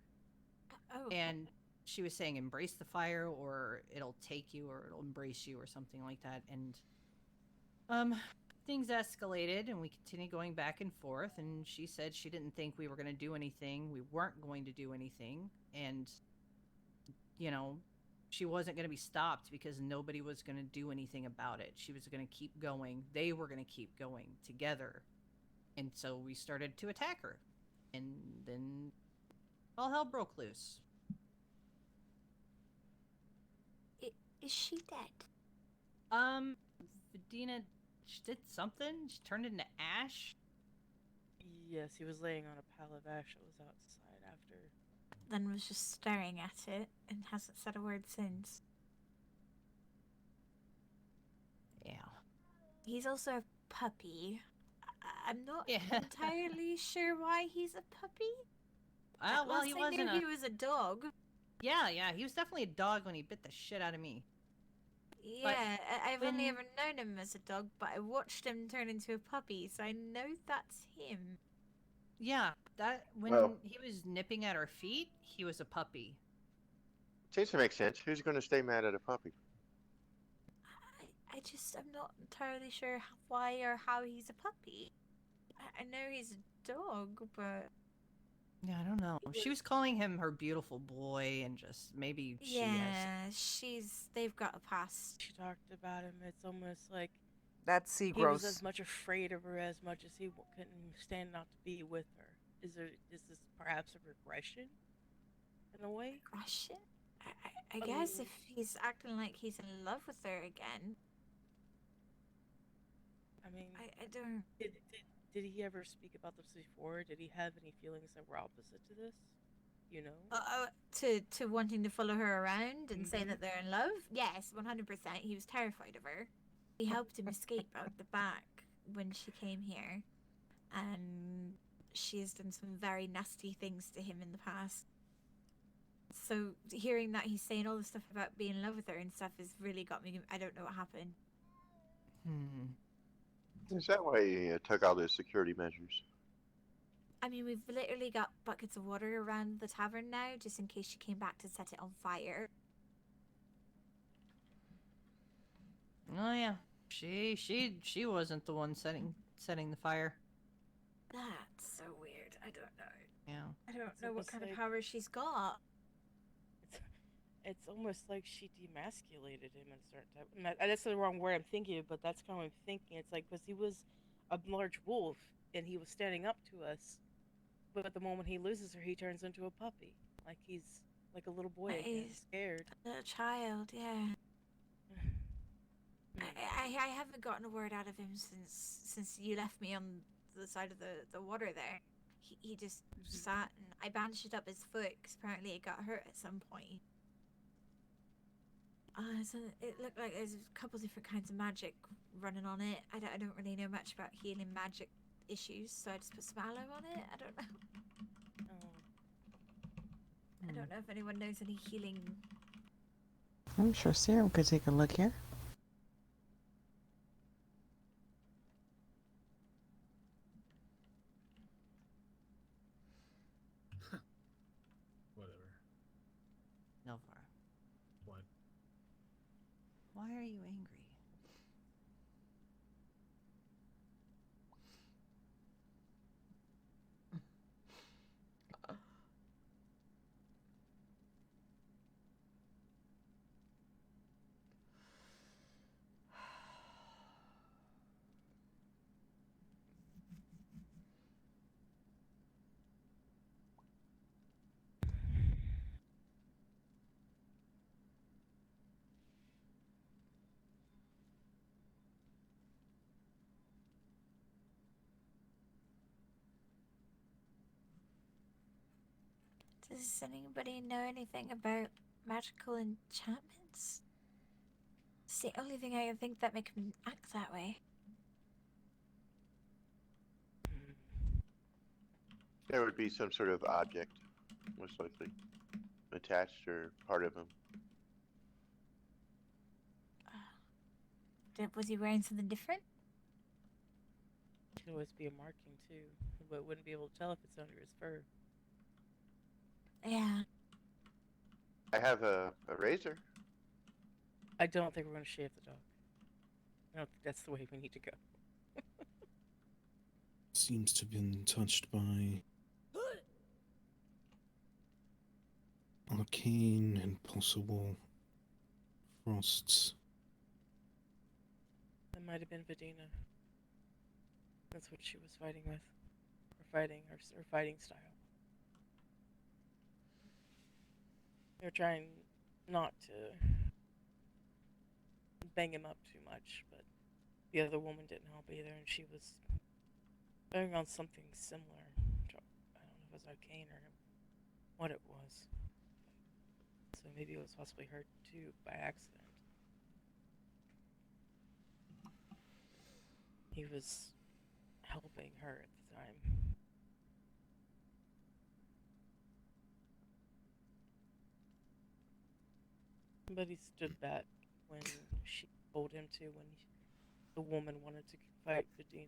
[SPEAKER 14] Oh.
[SPEAKER 13] And she was saying, "Embrace the fire, or it'll take you, or it'll embrace you," or something like that. And things escalated, and we continued going back and forth. And she said she didn't think we were going to do anything. We weren't going to do anything, and you know, she wasn't going to be stopped because nobody was going to do anything about it. She was going to keep going. They were going to keep going together. And so we started to attack her. And then all hell broke loose.
[SPEAKER 14] Is she dead?
[SPEAKER 13] Vedina did something? She turned into ash?
[SPEAKER 10] Yes, he was laying on a pile of ash that was outside after.
[SPEAKER 14] Then was just staring at it and hasn't said a word since.
[SPEAKER 13] Yeah.
[SPEAKER 14] He's also a puppy. I'm not entirely sure why he's a puppy.
[SPEAKER 13] Well, he wasn't
[SPEAKER 14] he was a dog.
[SPEAKER 13] Yeah, he was definitely a dog when he bit the shit out of me.
[SPEAKER 14] Yeah, I've only ever known him as a dog, but I watched him turn into a puppy, so I know that's him.
[SPEAKER 13] Yeah, that when
[SPEAKER 4] Well-
[SPEAKER 13] he was nipping at her feet, he was a puppy.
[SPEAKER 4] Seems to make sense. Who's going to stay mad at a puppy?
[SPEAKER 14] I'm not entirely sure why or how he's a puppy. I know he's a dog, but...
[SPEAKER 13] Yeah, I don't know. She was calling him her beautiful boy, and just maybe she has...
[SPEAKER 14] they've got a past.
[SPEAKER 10] She talked about him. It's almost like
[SPEAKER 2] that's
[SPEAKER 10] Seagross. He was as much afraid of her as much as he couldn't stand not to be with her. Is this perhaps a regression in a way?
[SPEAKER 14] Regression? I guess if he's acting like he's in love with her again.
[SPEAKER 10] I mean,
[SPEAKER 14] I don't...
[SPEAKER 10] Did he ever speak about this before? Did he have any feelings that were opposite to this? You know?
[SPEAKER 14] To wanting to follow her around and say that they're in love? Yes, 100%. He was terrified of her. He helped him escape out the back when she came here. And she has done some very nasty things to him in the past. So hearing that he's saying all this stuff about being in love with her and stuff has really got me... I don't know what happened.
[SPEAKER 4] Is that why he took all those security measures?
[SPEAKER 14] I mean, we've literally got buckets of water around the tavern now, just in case she came back to set it on fire.
[SPEAKER 13] Oh yeah, she wasn't the one setting the fire.
[SPEAKER 14] That's so weird. I don't know.
[SPEAKER 13] Yeah.
[SPEAKER 14] I don't know what kind of power she's got.
[SPEAKER 10] It's almost like she demasculated him in a certain type. That's the wrong word I'm thinking of, but that's kind of what I'm thinking. It's like, because he was a large wolf and he was standing up to us, but at the moment he loses her, he turns into a puppy. Like he's like a little boy again, scared.
[SPEAKER 14] A little child, yeah. I haven't gotten a word out of him since you left me on the side of the water there. He just sat, and I bandaged up his foot because apparently it got hurt at some point. So it looked like there's a couple different kinds of magic running on it. I don't really know much about healing magic issues, so I just put some aloe on it. I don't know. I don't know if anyone knows any healing.
[SPEAKER 5] I'm sure Serum could take a look here.
[SPEAKER 12] Whatever.
[SPEAKER 13] Nilvar,
[SPEAKER 12] What?
[SPEAKER 13] why are you angry?
[SPEAKER 14] Does anybody know anything about magical enchantments? It's the only thing I can think that make him act that way.
[SPEAKER 4] There would be some sort of object, most likely, attached or part of him.
[SPEAKER 14] Was he wearing something different?
[SPEAKER 10] Could always be a marking too, but wouldn't be able to tell if it's under his fur.
[SPEAKER 14] Yeah.
[SPEAKER 4] I have a razor.
[SPEAKER 10] I don't think we're going to shave the dog. I don't think that's the way we need to go.
[SPEAKER 7] Seems to have been touched by arcane and possible frosts.
[SPEAKER 10] That might have been Vidina. That's what she was fighting with. Or fighting, her fighting style. They're trying not to bang him up too much, but the other woman didn't help either, and she was going on something similar. I don't know if it was arcane or what it was. So maybe it was possibly hurt too by accident. He was helping her at the time. But he stood back when she told him to, when the woman wanted to fight Vidina.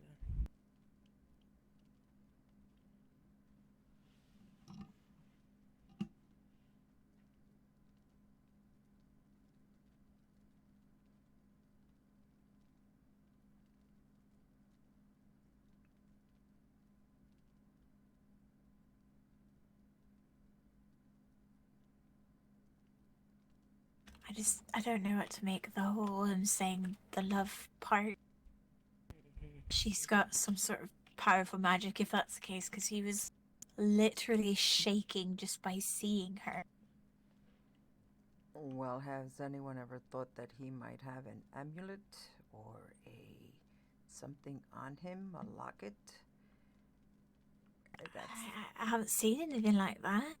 [SPEAKER 14] I don't know what to make of the whole him saying the love part. She's got some sort of powerful magic, if that's the case, because he was literally shaking just by seeing her.
[SPEAKER 2] Well, has anyone ever thought that he might have an amulet or something on him, a locket? That's
[SPEAKER 14] I haven't seen anything like that.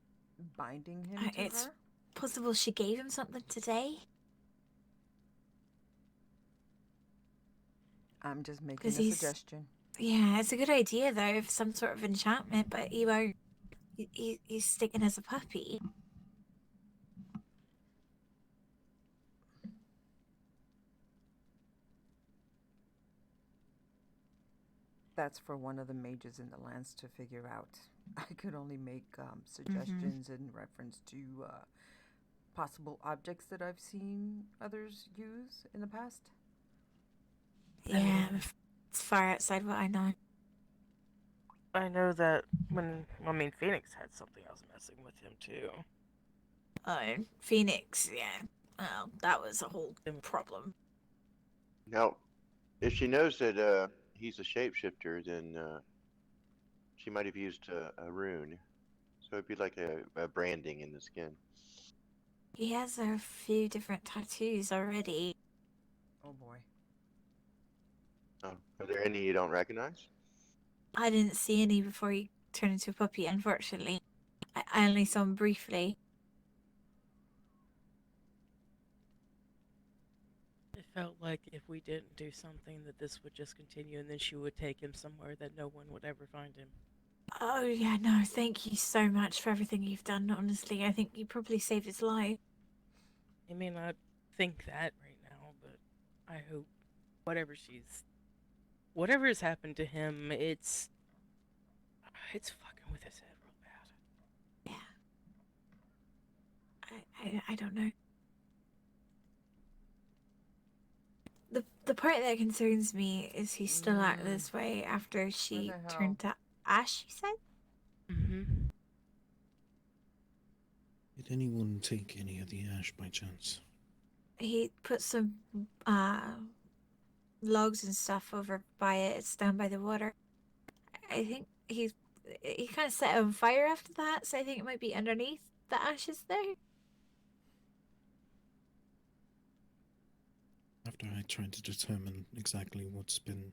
[SPEAKER 2] binding him to
[SPEAKER 14] It's
[SPEAKER 2] her?
[SPEAKER 14] possible she gave him something today.
[SPEAKER 2] I'm just making a
[SPEAKER 14] 'Cause he's-
[SPEAKER 2] suggestion.
[SPEAKER 14] Yeah, it's a good idea though, of some sort of enchantment, but he won't. He's sticking as a puppy.
[SPEAKER 2] That's for one of the mages in the lands to figure out. I could only make suggestions in reference to possible objects that I've seen others use in the past.
[SPEAKER 14] Yeah, it's far outside what I know.
[SPEAKER 10] I know that Phoenix had something else messing with him too.
[SPEAKER 14] Oh, Phoenix, yeah. Well, that was a whole problem.
[SPEAKER 4] Now, if she knows that he's a shapeshifter, then she might have used a rune. So it'd be like a branding in the skin.
[SPEAKER 14] He has a few different tattoos already.
[SPEAKER 2] Oh boy.
[SPEAKER 4] Oh, are there any you don't recognize?
[SPEAKER 14] I didn't see any before he turned into a puppy, unfortunately. I only saw him briefly.
[SPEAKER 10] It felt like if we didn't do something that this would just continue and then she would take him somewhere that no one would ever find him.
[SPEAKER 14] Oh, yeah, no, thank you so much for everything you've done, honestly. I think you probably saved his life.
[SPEAKER 10] I may not think that right now, but I hope whatever has happened to him, it's fucking with his head real bad.
[SPEAKER 14] I don't know. The part that concerns me is he still act this way after she
[SPEAKER 2] the hell?
[SPEAKER 14] turned to ash, you said?
[SPEAKER 10] Mm-hmm.
[SPEAKER 7] Did anyone take any of the ash by chance?
[SPEAKER 14] He put some logs and stuff over by it. It's down by the water. I think he kind of set it on fire after that, so I think it might be underneath the ashes there.
[SPEAKER 7] After I tried to determine exactly what's been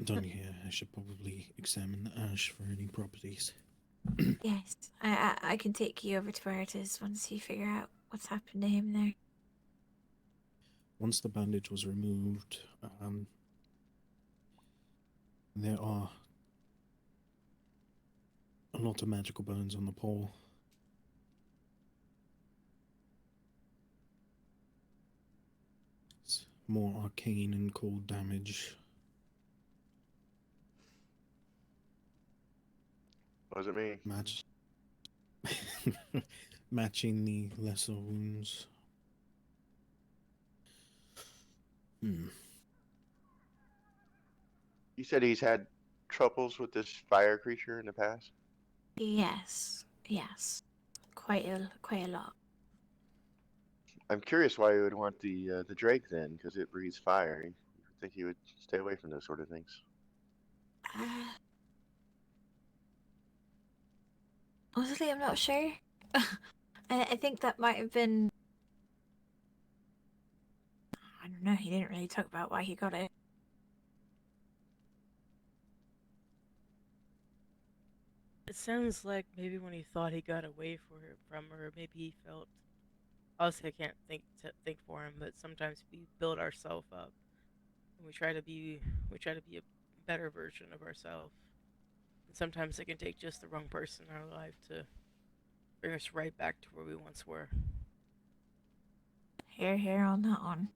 [SPEAKER 7] done here, I should probably examine the ash for any properties.
[SPEAKER 14] Yes, I can take you over to where it is once you figure out what's happened to him there.
[SPEAKER 7] Once the bandage was removed, there are a lot of magical bones on the pole. It's more arcane and cold damage.
[SPEAKER 4] What does it mean?
[SPEAKER 7] Matching the lesser wounds.
[SPEAKER 4] You said he's had troubles with this fire creature in the past?
[SPEAKER 14] Yes, quite a lot.
[SPEAKER 4] I'm curious why you would want the drake then, because it breathes fire. You would think he would stay away from those sort of things.
[SPEAKER 14] Honestly, I'm not sure. I think that might have been. I don't know. He didn't really talk about why he got it.
[SPEAKER 10] It sounds like maybe when he thought he got away from her, maybe he felt. Obviously, I can't think for him, but sometimes we build ourselves up, and we try to be a better version of ourselves. And sometimes it can take just the wrong person in our life to bring us right back to where we once were.
[SPEAKER 14] Here on that one.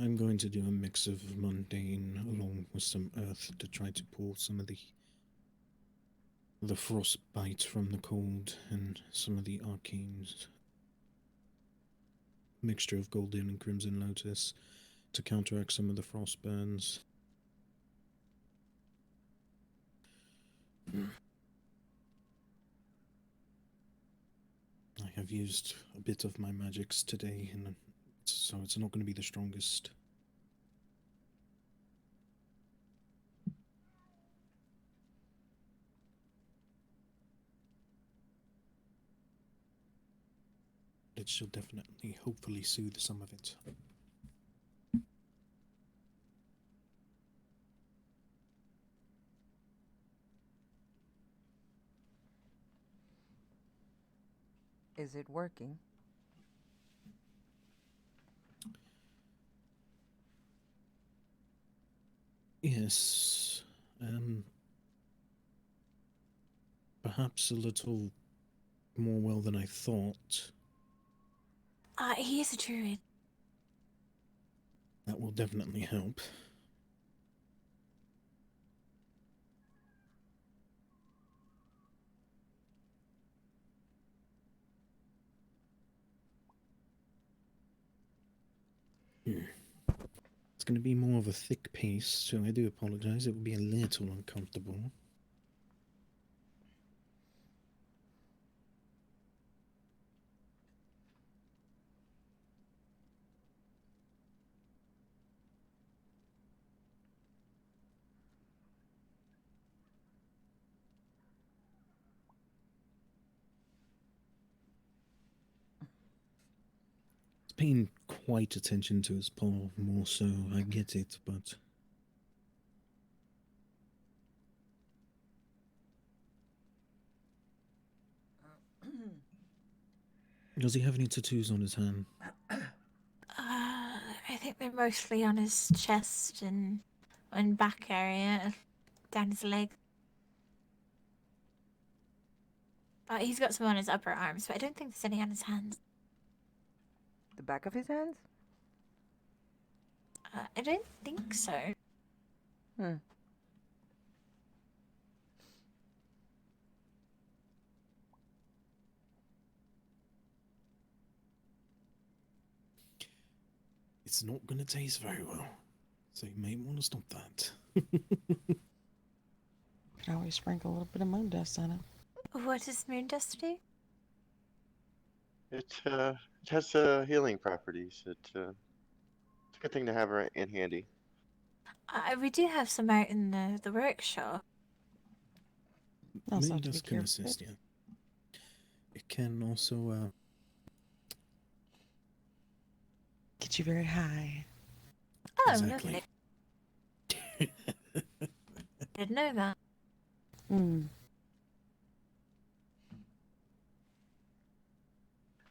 [SPEAKER 7] I'm going to do a mix of mundane along with some earth to try to pull some of the frostbite from the cold and some of the arcanes. Mixture of golden and crimson lotus to counteract some of the frost burns. I have used a bit of my magics today, and so it's not going to be the strongest. It should definitely, hopefully, soothe some of it.
[SPEAKER 2] Is it working?
[SPEAKER 7] Yes, perhaps a little more well than I thought.
[SPEAKER 14] He is a druid.
[SPEAKER 7] That will definitely help. It's going to be more of a thick piece, so I do apologize. It will be a little uncomfortable. It's paying quite attention to his paw, more so. I get it, but Does he have any tattoos on his hand?
[SPEAKER 14] I think they're mostly on his chest and back area, down his leg. He's got some on his upper arms, but I don't think there's any on his hands.
[SPEAKER 2] The back of his hands?
[SPEAKER 14] I don't think so.
[SPEAKER 2] Hmm.
[SPEAKER 7] It's not going to taste very well, so you may want to stop that.
[SPEAKER 5] Could always sprinkle a little bit of moon dust on it.
[SPEAKER 14] What does moon dust do?
[SPEAKER 4] It has healing properties. It's a good thing to have in handy.
[SPEAKER 14] We do have some out in the workshop.
[SPEAKER 5] Also
[SPEAKER 7] Moon
[SPEAKER 5] have to be
[SPEAKER 7] dust can
[SPEAKER 5] careful.
[SPEAKER 7] assist, yeah. It can also
[SPEAKER 5] Get you very high.
[SPEAKER 14] Oh,
[SPEAKER 7] exactly.
[SPEAKER 14] lovely. Didn't know that.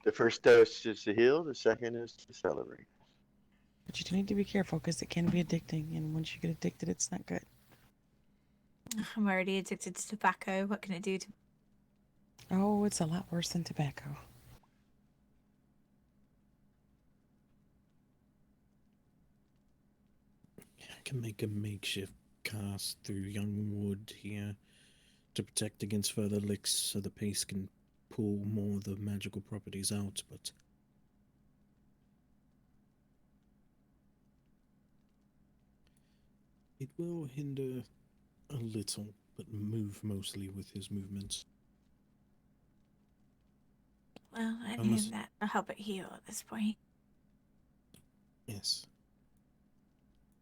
[SPEAKER 4] The first dose is to heal. The second is to celebrate.
[SPEAKER 5] But you do need to be careful because it can be addicting, and once you get addicted, it's not good.
[SPEAKER 14] I'm already addicted to tobacco. What can it do to...
[SPEAKER 5] Oh, it's a lot worse than tobacco.
[SPEAKER 7] I can make a makeshift cast through young wood here to protect against further licks so the paste can pull more of the magical properties out, but it will hinder a little, but move mostly with his movements.
[SPEAKER 14] Well, I
[SPEAKER 7] Unless-
[SPEAKER 14] mean that will help it heal at this point.
[SPEAKER 7] Yes.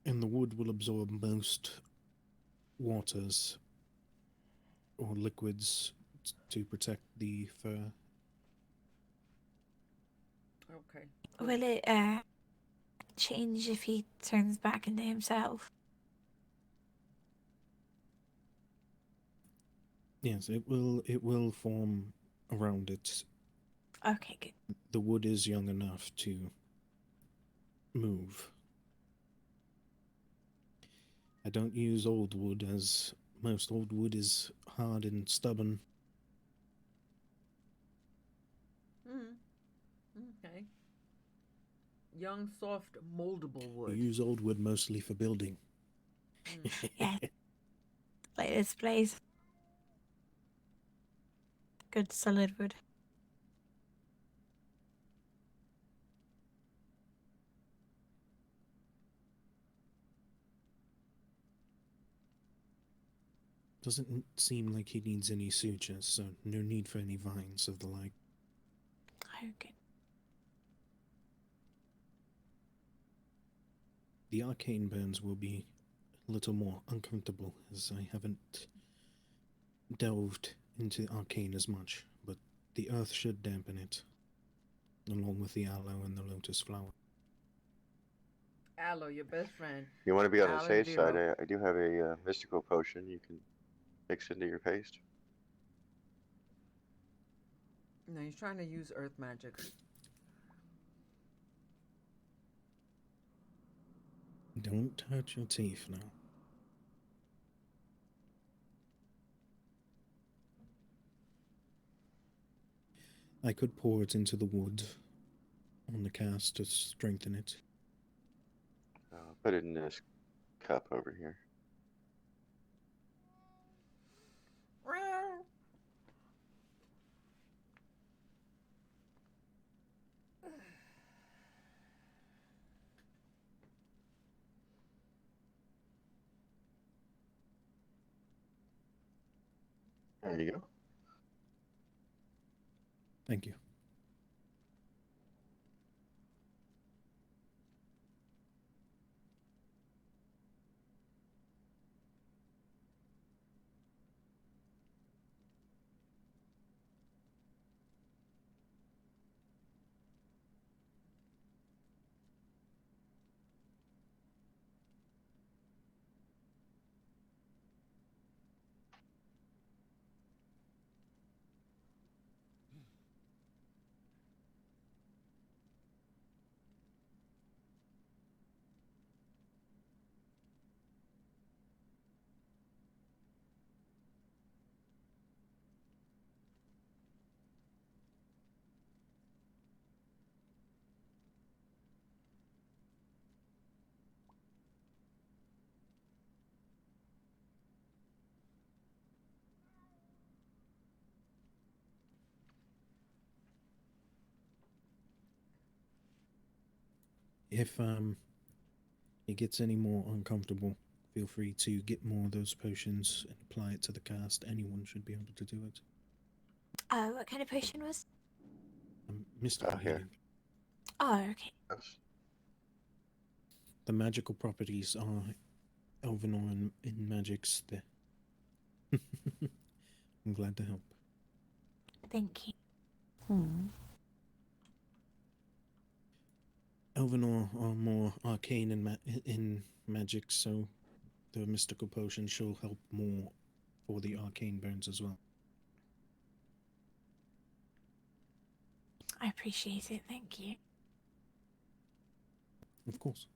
[SPEAKER 7] And the wood will absorb most waters or liquids to protect the fur.
[SPEAKER 2] Okay.
[SPEAKER 14] Will it change if he turns back into himself?
[SPEAKER 7] Yes, it will form around it.
[SPEAKER 14] Okay, good.
[SPEAKER 7] The wood is young enough to move. I don't use old wood, as most old wood is hard and stubborn.
[SPEAKER 2] Okay. Young, soft, moldable
[SPEAKER 7] I
[SPEAKER 2] wood.
[SPEAKER 7] use old wood mostly for building.
[SPEAKER 14] Yeah. Like this place. Good solid wood.
[SPEAKER 7] Doesn't seem like he needs any sutures, so no need for any vines of the like.
[SPEAKER 14] Okay.
[SPEAKER 7] The arcane burns will be a little more uncomfortable, as I haven't delved into arcane as much, but the earth should dampen it, along with the aloe and the lotus flower.
[SPEAKER 2] Aloe, your best friend.
[SPEAKER 4] If you want to be on the
[SPEAKER 2] Aloe
[SPEAKER 4] safe
[SPEAKER 2] Zero.
[SPEAKER 4] side, I do have a mystical potion you can mix into your paste.
[SPEAKER 2] No, he's trying to use earth magic.
[SPEAKER 7] Don't hurt your teeth now. I could pour it into the wood on the cast to strengthen it.
[SPEAKER 4] I'll put it in this cup over here. There you go.
[SPEAKER 7] Thank you. if it gets any more uncomfortable, feel free to get more of those potions and apply it to the cast. Anyone should be able to do it.
[SPEAKER 14] What kind of potion was?
[SPEAKER 7] Mystical
[SPEAKER 4] here.
[SPEAKER 7] healing.
[SPEAKER 14] Oh, okay.
[SPEAKER 7] The magical properties are Elvenor in magics there. I'm glad to help.
[SPEAKER 14] Thank you.
[SPEAKER 7] Elvenor are more arcane in magic, so the mystical potion shall help more for the arcane burns as well.
[SPEAKER 14] I appreciate it. Thank you.
[SPEAKER 7] Of course.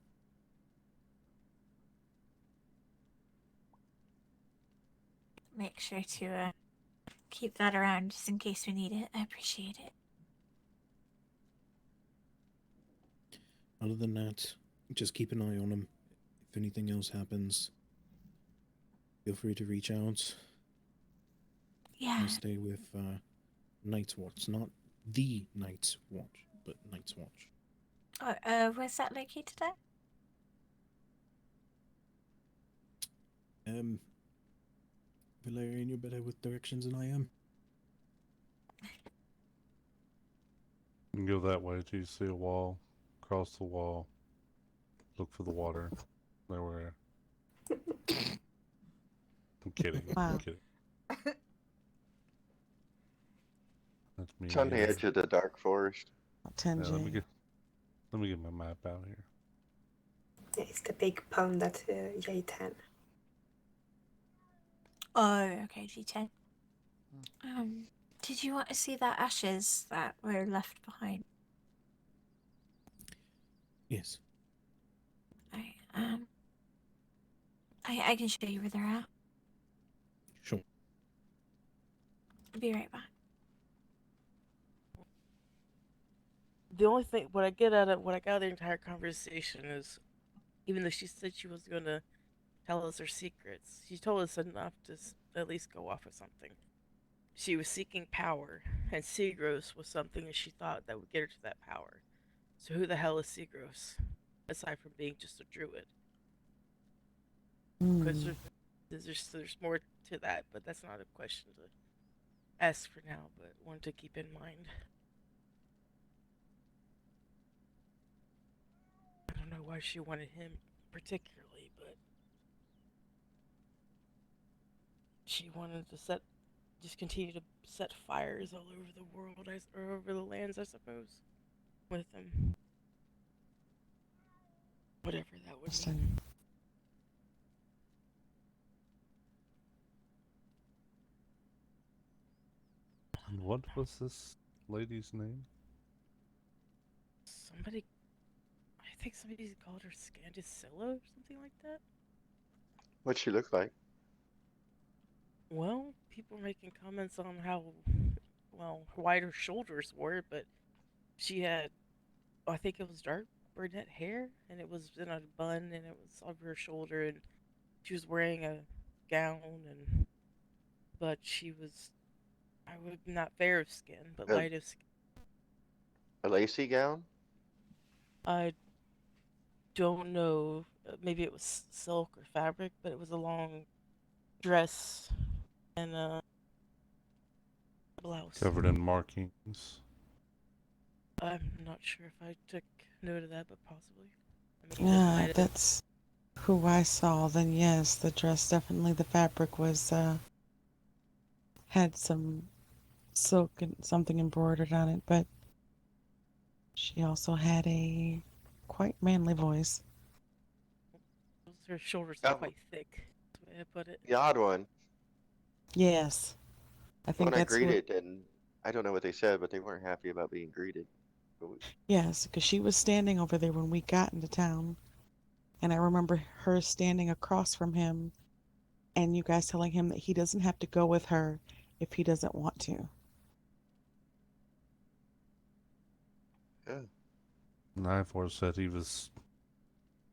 [SPEAKER 14] Make sure to keep that around just in case we need it. I appreciate it.
[SPEAKER 7] Other than that, just keep an eye on them. If anything else happens, feel free to reach out.
[SPEAKER 14] Yeah.
[SPEAKER 7] I stay with Night's Watch, not the Night's Watch, but Night's Watch.
[SPEAKER 14] Oh, where's that located at?
[SPEAKER 7] Valerian, you're better with directions than I am.
[SPEAKER 6] You can go that way till you see a wall. Cross the wall. Look for the water. There we are. I'm kidding.
[SPEAKER 5] Wow.
[SPEAKER 6] I'm kidding. That's me.
[SPEAKER 4] It's on the edge of the dark forest.
[SPEAKER 5] 10
[SPEAKER 6] Yeah, let me get my map out here.
[SPEAKER 15] It's the big pond at J10.
[SPEAKER 14] Oh, okay, G10. Did you want to see that ashes that were left behind?
[SPEAKER 7] Yes.
[SPEAKER 14] I can show you where they're at.
[SPEAKER 7] Sure.
[SPEAKER 14] I'll be right back.
[SPEAKER 10] The only thing, what I got out of the entire conversation is, even though she said she was going to tell us her secrets, she told us enough to at least go off of something. She was seeking power, and Sigros was something that she thought that would get her to that power. So who the hell is Sigros, aside from being just a druid? Because there's more to that, but that's not a question to ask for now, but one to keep in mind. I don't know why she wanted him particularly, but she wanted to just continue to set fires all over the world, or over the lands, I suppose, with him. Whatever that would be.
[SPEAKER 6] And what was this lady's name?
[SPEAKER 10] I think somebody called her Scandicilla or something like that.
[SPEAKER 4] What'd she look like?
[SPEAKER 10] Well, people were making comments on how, wide her shoulders were, but she had, I think it was dark brunette hair, and it was in a bun, and it was over her shoulder, and she was wearing a gown, but she was, not fair of skin, but light of skin.
[SPEAKER 4] A lacy gown?
[SPEAKER 10] I don't know. Maybe it was silk or fabric, but it was a long dress and a blouse.
[SPEAKER 6] Covered in markings.
[SPEAKER 10] I'm not sure if I took note of that, but possibly.
[SPEAKER 5] Yeah, that's who I saw. Then yes, the dress, definitely the fabric was had some silk and something embroidered on it, but she also had a quite manly voice.
[SPEAKER 10] Her shoulders are quite thick. That's the way I put it.
[SPEAKER 4] The odd one.
[SPEAKER 5] Yes, I think
[SPEAKER 4] When I
[SPEAKER 5] that's
[SPEAKER 4] greeted, and I don't know what they said, but they weren't happy about being greeted.
[SPEAKER 5] Yes, because she was standing over there when we got into town, and I remember her standing across from him, and you guys telling him that he doesn't have to go with her if he doesn't want to.
[SPEAKER 4] Yeah.
[SPEAKER 6] And Ivor said he was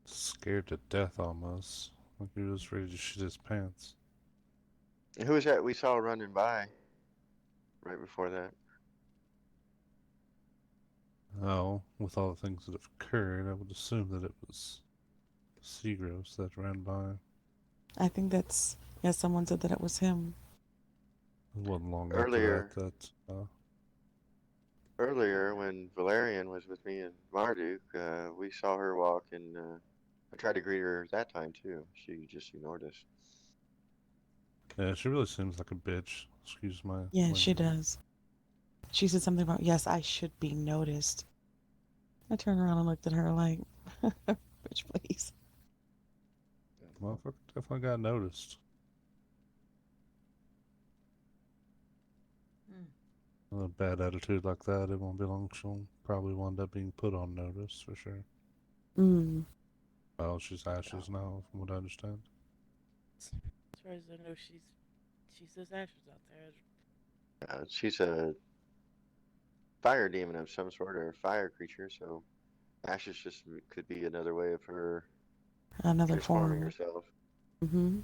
[SPEAKER 6] scared to death almost. Like he was ready to shit his pants.
[SPEAKER 4] And who was that we saw running by right before that?
[SPEAKER 6] Well, with all the things that have occurred, I would assume that it was Seagross that ran by.
[SPEAKER 5] I think that's, yeah, someone said that it was him.
[SPEAKER 6] It wasn't long
[SPEAKER 4] Earlier,
[SPEAKER 6] after that.
[SPEAKER 4] earlier when Valerian was with me and Marduk, we saw her walk, and I tried to greet her at that time too. She just ignored us.
[SPEAKER 6] Yeah, she really seems like a bitch. Excuse my
[SPEAKER 5] Yeah, she
[SPEAKER 6] language.
[SPEAKER 5] does. She said something about, yes, I should be noticed. I turned around and looked at her like, bitch, please.
[SPEAKER 6] Motherfucker definitely got noticed.
[SPEAKER 2] Mm.
[SPEAKER 6] A bad attitude like that, it won't be long. She'll probably wind up being put on notice for sure.
[SPEAKER 5] Mm.
[SPEAKER 6] Well, she's ashes now, from what I understand.
[SPEAKER 10] As far as I know, she says ashes out there.
[SPEAKER 4] She's a fire demon of some sort, or a fire creature, so ashes just could be another way of her
[SPEAKER 5] Another
[SPEAKER 4] transforming
[SPEAKER 5] form.
[SPEAKER 4] herself.
[SPEAKER 5] Mm-hmm.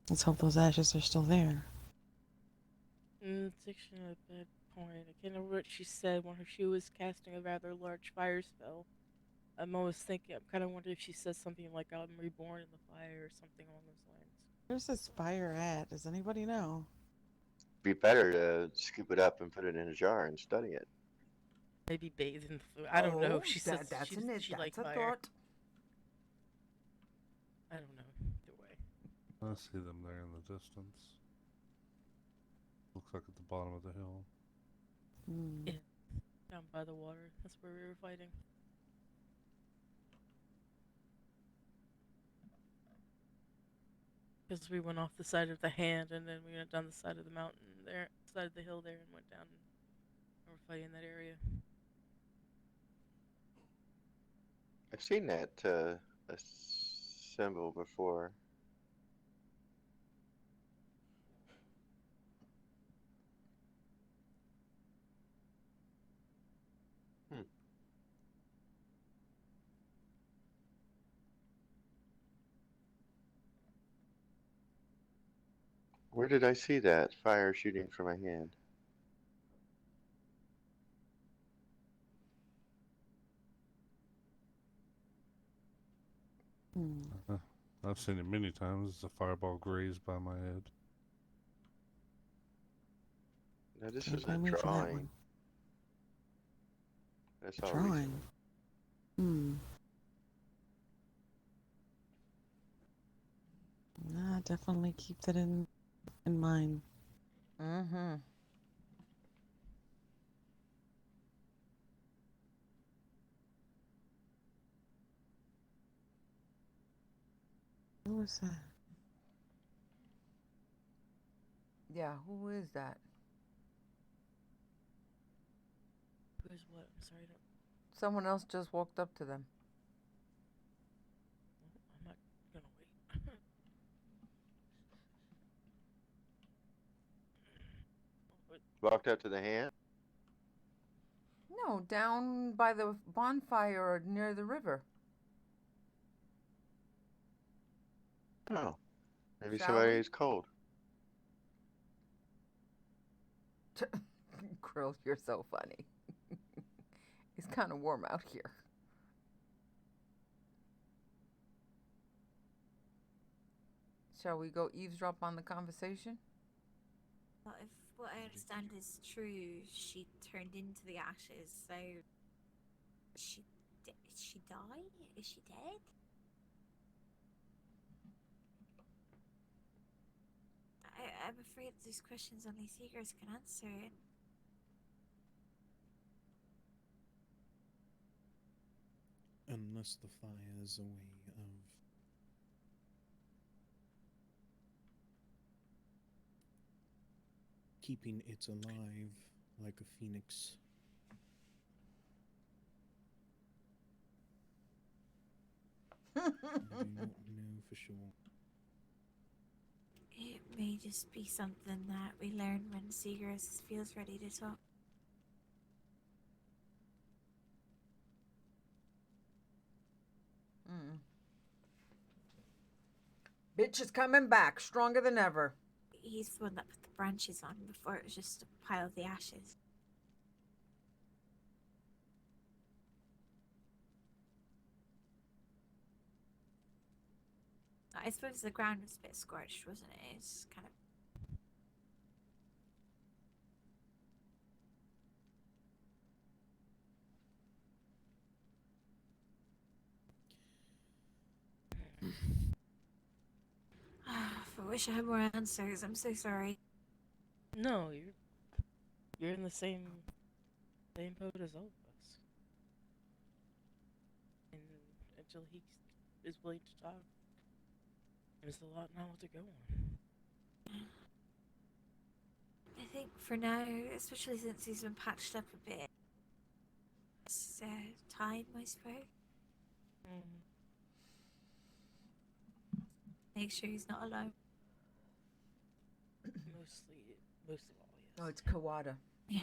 [SPEAKER 5] Let's hope those ashes are still there.
[SPEAKER 10] It's actually a bad point. I can't remember what she said when she was casting a rather large fire spell. I'm always thinking, I'm kind of wondering if she says something like, I'm reborn in the fire or something along those lines.
[SPEAKER 5] Where's this fire at? Does anybody know?
[SPEAKER 4] Be better to scoop it up and put it in a jar and study it.
[SPEAKER 10] Maybe bathe in the food. I don't know.
[SPEAKER 2] Oh,
[SPEAKER 10] She says
[SPEAKER 2] that's
[SPEAKER 10] she,
[SPEAKER 2] an it.
[SPEAKER 10] she like
[SPEAKER 2] That's a
[SPEAKER 10] fire.
[SPEAKER 2] thought.
[SPEAKER 10] I don't know. Either way.
[SPEAKER 6] I see them there in the distance. Looks like at the bottom of the hill.
[SPEAKER 10] Yeah, down by the water. That's where we were fighting. Because we went off the side of the hand, and then we went down the side of the mountain there, side of the hill there, and went down. And we're fighting that area.
[SPEAKER 4] I've seen that a symbol before. Where did I see that? Fire shooting from my hand.
[SPEAKER 6] I've seen it many times. It's a fireball grazed by my head.
[SPEAKER 4] No, this
[SPEAKER 5] Can't
[SPEAKER 4] is a
[SPEAKER 5] blame me for that
[SPEAKER 4] drawing.
[SPEAKER 5] one.
[SPEAKER 4] That's
[SPEAKER 5] A
[SPEAKER 4] all
[SPEAKER 5] drawing.
[SPEAKER 4] recent.
[SPEAKER 5] Nah, definitely keep that in mind.
[SPEAKER 2] Mm-hmm.
[SPEAKER 5] Who was that?
[SPEAKER 2] Yeah, who is that?
[SPEAKER 10] Who's what? I'm sorry, I don't.
[SPEAKER 2] Someone else just walked up to them.
[SPEAKER 10] I'm not gonna wait.
[SPEAKER 4] Walked up to the hand.
[SPEAKER 2] No, down by the bonfire near the river.
[SPEAKER 4] Oh, maybe
[SPEAKER 2] Shall
[SPEAKER 4] somebody
[SPEAKER 2] we?
[SPEAKER 4] is cold.
[SPEAKER 2] Krill, you're so funny. It's kind of warm out here. Shall we go eavesdrop on the conversation?
[SPEAKER 14] Well, if what I understand is true, she turned into the ashes, so did she die? Is she dead? I'm afraid these questions only Seekers can answer.
[SPEAKER 7] Unless the fire's a way of keeping it alive like a phoenix. I do not know for sure.
[SPEAKER 14] It may just be something that we learn when Seegers feels ready to talk.
[SPEAKER 2] Bitch is coming back, stronger than ever.
[SPEAKER 14] he's the one that put the branches on before it was just a pile of the ashes. I suppose the ground was a bit scorched, wasn't it? It's kind of. I wish I had more answers. I'm so sorry.
[SPEAKER 10] No, you're in the same boat as all of us. And until he is willing to talk, there's a lot now to go on.
[SPEAKER 14] I think for now, especially since he's been patched up a bit, it's time, I suppose. Make sure he's not alone.
[SPEAKER 10] Most of all, yes.
[SPEAKER 2] Oh, it's Kawada.
[SPEAKER 14] Yeah.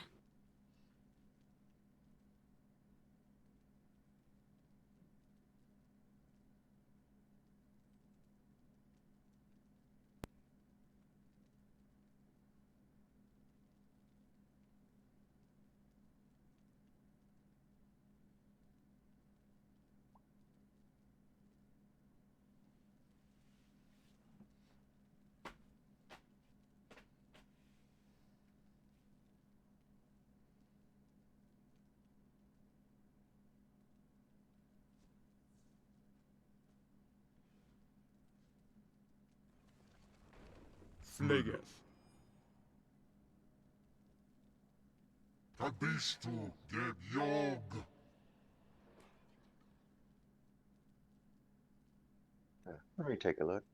[SPEAKER 1] Flegeth. Tabistu geb yog.
[SPEAKER 4] Let me take a look.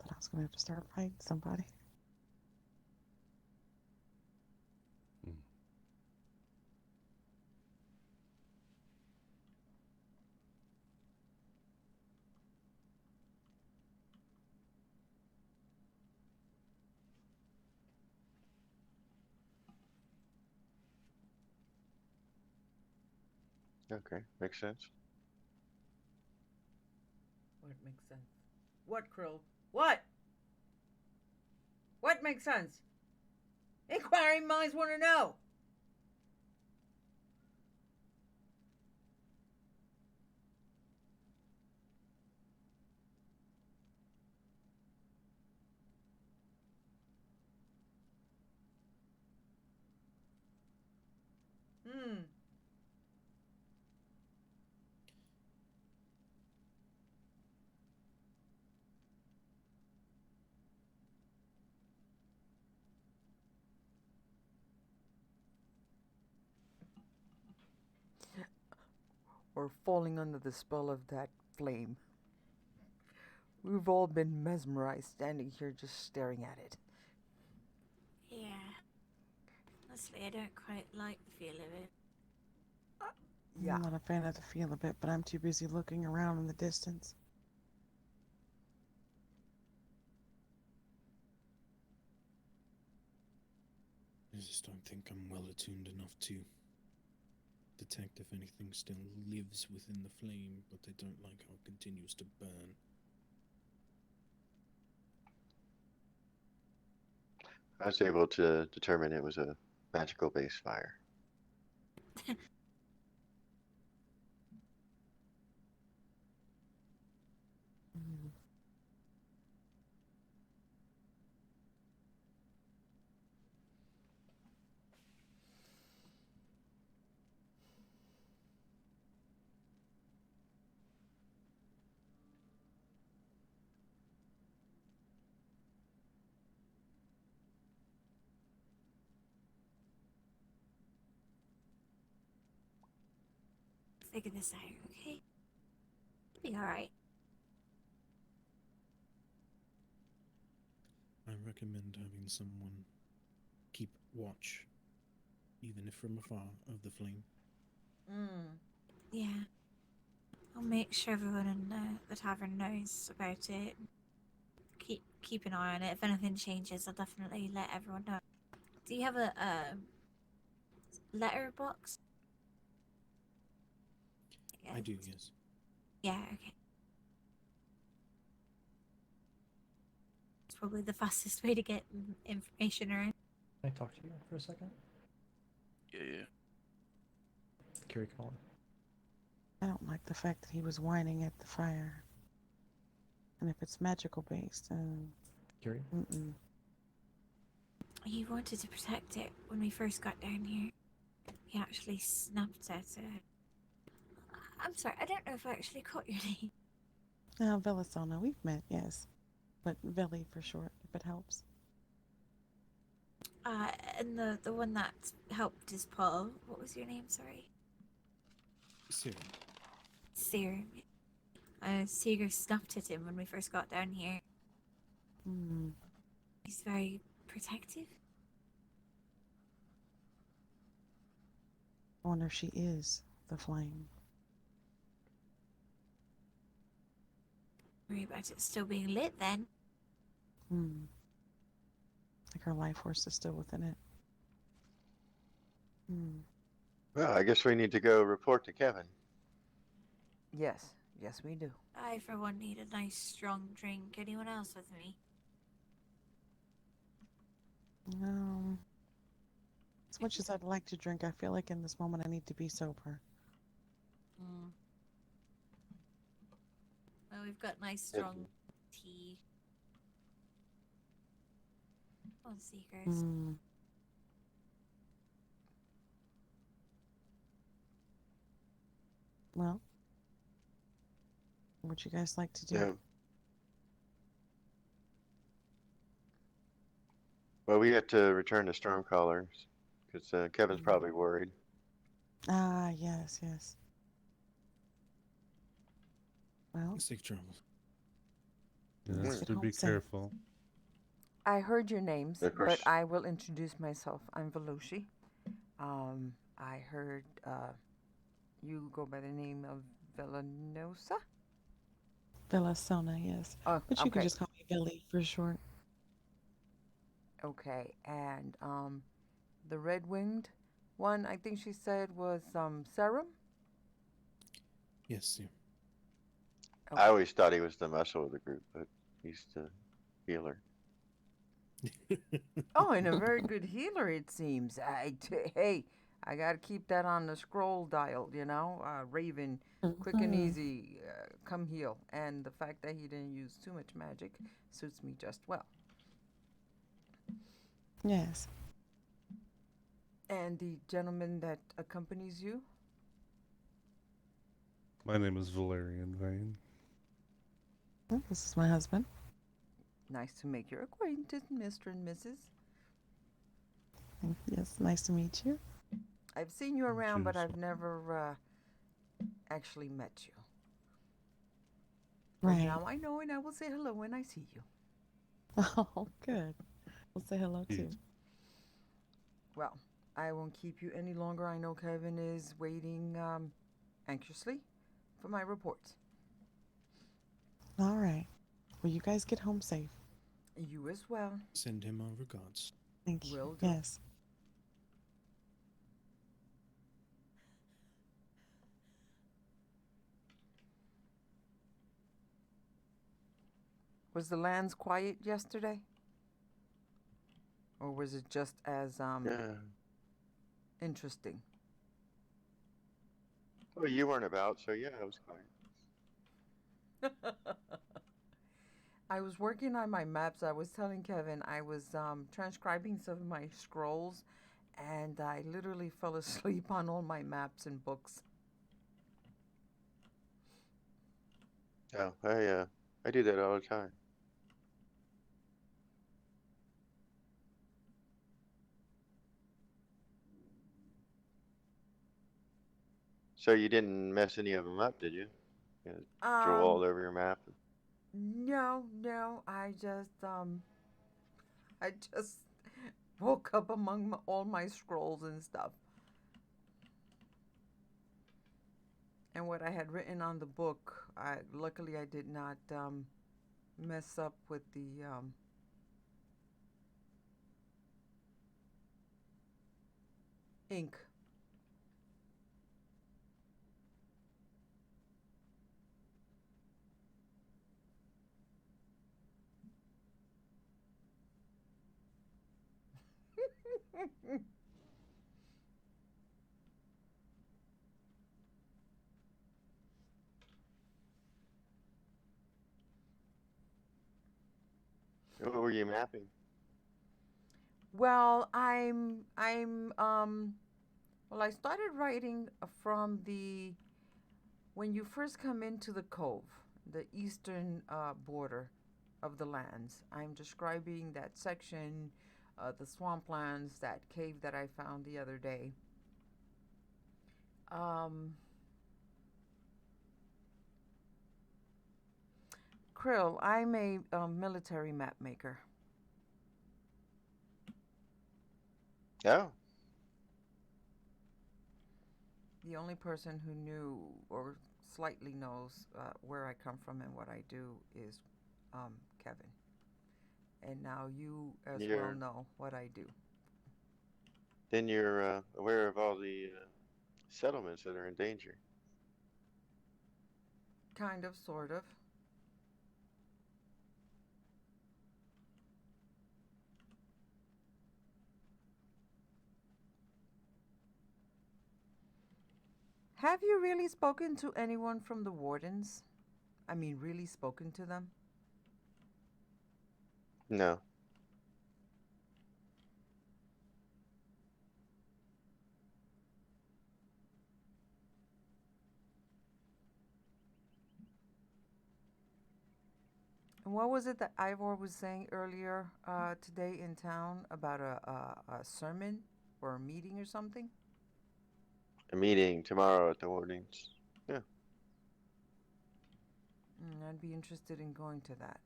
[SPEAKER 5] Thought I was gonna have to start fighting somebody.
[SPEAKER 4] Okay, makes sense.
[SPEAKER 2] What makes sense? What, Krill? What? What makes sense? Inquiring minds want to know. Or falling under the spell of that flame. We've all been mesmerized standing here just staring at it.
[SPEAKER 14] Yeah. Honestly, I don't quite like the feel of it.
[SPEAKER 2] Yeah.
[SPEAKER 5] I'm not a fan of the feel of it, but I'm too busy looking around in the distance.
[SPEAKER 7] I just don't think I'm well attuned enough to detect if anything still lives within the flame, but I don't like how it continues to burn.
[SPEAKER 4] I was able to determine it was a magical base fire.
[SPEAKER 14] Figure this out, okay? You'll be alright.
[SPEAKER 7] I recommend having someone keep watch, even if from afar, of the flame.
[SPEAKER 14] Yeah. I'll make sure everyone in the tavern knows about it. Keep an eye on it. If anything changes, I'll definitely let everyone know. Do you have a letterbox?
[SPEAKER 7] I do, yes.
[SPEAKER 14] Yeah, okay. It's probably the fastest way to get information around.
[SPEAKER 16] Can I talk to you for a second?
[SPEAKER 9] Yeah.
[SPEAKER 16] Carrie calling.
[SPEAKER 5] I don't like the fact that he was whining at the fire. And if it's magical based,
[SPEAKER 16] Carrie?
[SPEAKER 14] He wanted to protect it when we first got down here. He actually snapped at it. I'm sorry, I don't know if I actually caught your name.
[SPEAKER 5] Velasona, we've met, yes. But Veli for short, if it helps.
[SPEAKER 14] And the one that helped is Paul. What was your name, sorry?
[SPEAKER 7] Serum.
[SPEAKER 14] Serum. Seeger snapped at him when we first got down here. He's very protective.
[SPEAKER 5] I wonder if she is the flame.
[SPEAKER 14] Worry about it still being lit then.
[SPEAKER 5] Like her life force is still within it.
[SPEAKER 4] Well, I guess we need to go report to Kevin.
[SPEAKER 2] Yes, yes, we do.
[SPEAKER 14] I, for one, need a nice strong drink. Anyone else with me?
[SPEAKER 5] As much as I'd like to drink, I feel like in this moment I need to be sober.
[SPEAKER 14] Well, we've got nice strong tea. Oh, Seekers.
[SPEAKER 5] Well, what would you guys like to do?
[SPEAKER 4] Yeah. Well, we have to return to Stormcaller because Kevin's probably worried.
[SPEAKER 5] Yes. Well,
[SPEAKER 7] safe travels.
[SPEAKER 6] Yes, do be careful.
[SPEAKER 2] I heard your names,
[SPEAKER 4] Of course.
[SPEAKER 2] but I will introduce myself. I'm Veloshi. I heard you go by the name of Villanosa.
[SPEAKER 5] Velasona, yes.
[SPEAKER 2] Oh,
[SPEAKER 5] But you can
[SPEAKER 2] okay.
[SPEAKER 5] just call me Veli for short.
[SPEAKER 2] Okay, and the red-winged one, I think she said was Serum.
[SPEAKER 7] Yes, sir.
[SPEAKER 4] I always thought he was the muscle of the group, but he's the healer.
[SPEAKER 2] Oh, and a very good healer, it seems. Hey, I gotta keep that on the scroll dial, you know? Raven, quick and easy, come heal. And the fact that he didn't use too much magic suits me just well.
[SPEAKER 5] Yes.
[SPEAKER 2] And the gentleman that accompanies you?
[SPEAKER 6] My name is Valerian Vane.
[SPEAKER 5] Well, this is my husband.
[SPEAKER 2] Nice to make your acquaintance, Mr. and Mrs.
[SPEAKER 5] Yes, nice to meet you.
[SPEAKER 2] I've seen you around, but
[SPEAKER 6] Cheers.
[SPEAKER 2] I've never actually met you.
[SPEAKER 5] Right.
[SPEAKER 2] But now I know, and I will say hello when I see you.
[SPEAKER 5] Oh, good. We'll say hello too.
[SPEAKER 2] Well, I won't keep you any longer. I know Kevin is waiting anxiously for my report.
[SPEAKER 5] All right. Well, you guys get home safe.
[SPEAKER 2] You as well.
[SPEAKER 7] Send him our regards.
[SPEAKER 5] Thank you.
[SPEAKER 2] Will do.
[SPEAKER 5] Yes.
[SPEAKER 2] Was the lands quiet yesterday? Or was it just as interesting?
[SPEAKER 4] Well, you weren't about, so yeah, it was quiet.
[SPEAKER 2] I was working on my maps. I was telling Kevin I was transcribing some of my scrolls, and I literally fell asleep on all my maps and books.
[SPEAKER 4] Oh, I do that all the time. So you didn't mess any of them up, did you? Draw all over your map.
[SPEAKER 2] No, I just woke up among all my scrolls and stuff. And what I had written on the book, luckily I did not mess up with the ink.
[SPEAKER 4] What were you mapping?
[SPEAKER 2] Well, well, I started writing from when you first come into the cove, the eastern border of the lands. I'm describing that section, the swamplands, that cave that I found the other day. Krill, I'm a military map maker.
[SPEAKER 4] Oh.
[SPEAKER 2] The only person who knew or slightly knows where I come from and what I do is Kevin. And now you as well know what I do.
[SPEAKER 4] Then you're aware of all the settlements that are in danger.
[SPEAKER 2] Kind of, sort of. Have you really spoken to anyone from the wardens? I mean, really spoken to them?
[SPEAKER 4] No.
[SPEAKER 2] And what was it that Ivor was saying earlier today in town about a sermon or a meeting or something?
[SPEAKER 4] A meeting tomorrow at the Wardings. Yeah.
[SPEAKER 2] I'd be interested in going to that.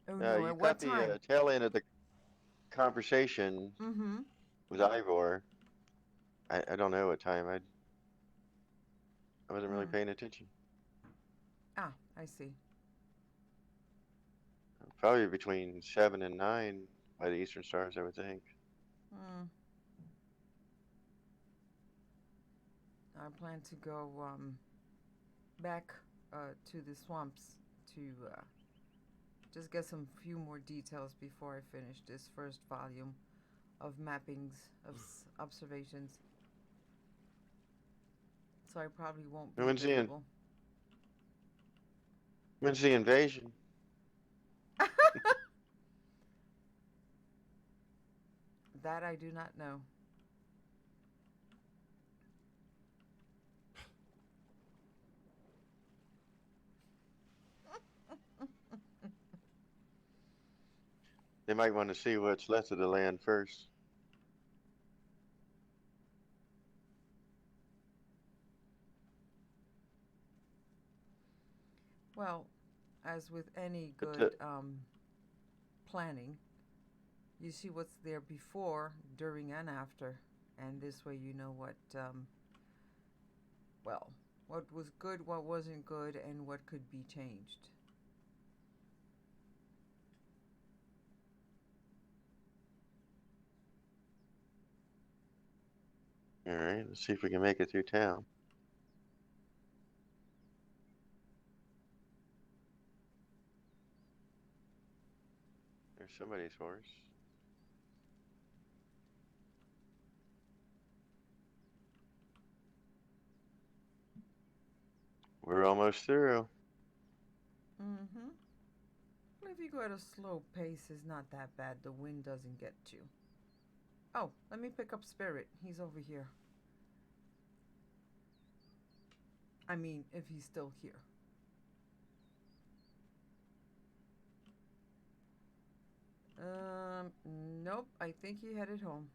[SPEAKER 2] Oh
[SPEAKER 4] You
[SPEAKER 2] no, at what
[SPEAKER 4] caught
[SPEAKER 2] time?
[SPEAKER 4] the tail end of the conversation with Ivor. I don't know what time. I wasn't really paying attention.
[SPEAKER 2] Ah, I see.
[SPEAKER 4] Probably between 7 and 9 by the Eastern Stars, I would think.
[SPEAKER 2] I plan to go back to the swamps to just get some few more details before I finish this first volume of mappings, of observations. So I probably won't be available.
[SPEAKER 4] When's the invasion?
[SPEAKER 2] That I do not know.
[SPEAKER 4] They might want to see what's left of the land first.
[SPEAKER 2] Well, as with any good planning, you see what's there before, during, and after, and this way you know what, well, what was good, what wasn't good, and what could be changed.
[SPEAKER 4] All right, let's see if we can make it through town. There's somebody's horse. We're almost through.
[SPEAKER 2] Well, if you go at a slow pace, it's not that bad. The wind doesn't get you. Oh, let me pick up Spirit. He's over here. I mean, if he's still here. Nope. I think he headed home.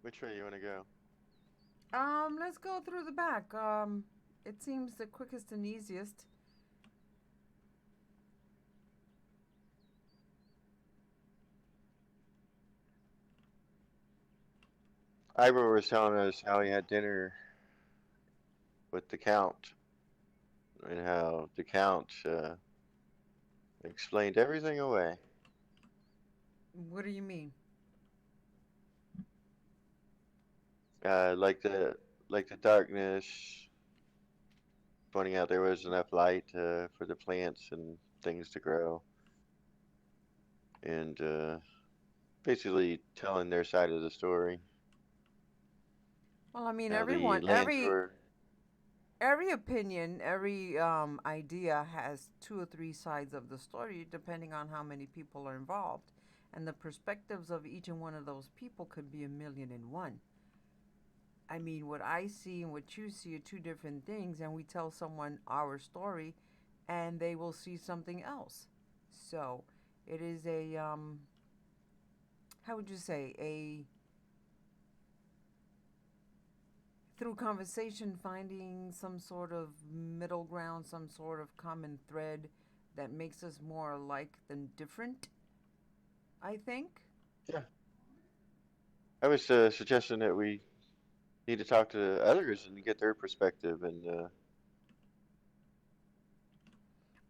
[SPEAKER 4] Which way you want to go?
[SPEAKER 2] Let's go through the back. It seems the quickest and easiest.
[SPEAKER 4] Ivor was telling us how he had dinner with the Count, and how the Count explained everything away.
[SPEAKER 2] What do you mean?
[SPEAKER 4] Like the darkness, pointing out there was enough light for the plants and things to grow, and basically telling their side of the story.
[SPEAKER 2] Well, I mean,
[SPEAKER 4] How the
[SPEAKER 2] everyone,
[SPEAKER 4] lands were.
[SPEAKER 2] every opinion, every idea has two or three sides of the story, depending on how many people are involved, and the perspectives of each and one of those people could be a million and one. I mean, what I see and what you see are two different things, and we tell someone our story, and they will see something else. So, it is a how would you say, a through conversation finding some sort of middle ground, some sort of common thread that makes us more alike than different, I think.
[SPEAKER 4] Yeah. I was suggesting that we need to talk to others and get their perspective, and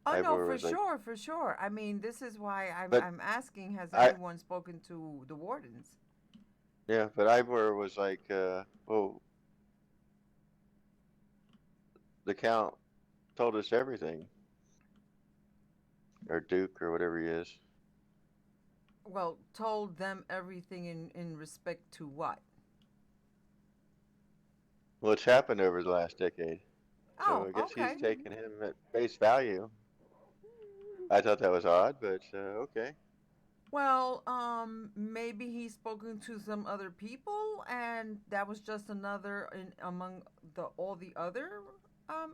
[SPEAKER 2] Oh no,
[SPEAKER 4] Ivor
[SPEAKER 2] for
[SPEAKER 4] was like,
[SPEAKER 2] sure, for sure. I mean, this is why
[SPEAKER 4] but
[SPEAKER 2] I'm asking, has
[SPEAKER 4] I,
[SPEAKER 2] anyone spoken to the wardens?
[SPEAKER 4] yeah, but Ivor was like, well, the Count told us everything, or Duke, or whatever he is.
[SPEAKER 2] Well, told them everything in respect to what?
[SPEAKER 4] Well, it's happened over the last decade, so
[SPEAKER 2] Oh,
[SPEAKER 4] I guess he's
[SPEAKER 2] okay.
[SPEAKER 4] taking him at face value. I thought that was odd, but okay.
[SPEAKER 2] Well, maybe he's spoken to some other people, and that was just another in among the all the other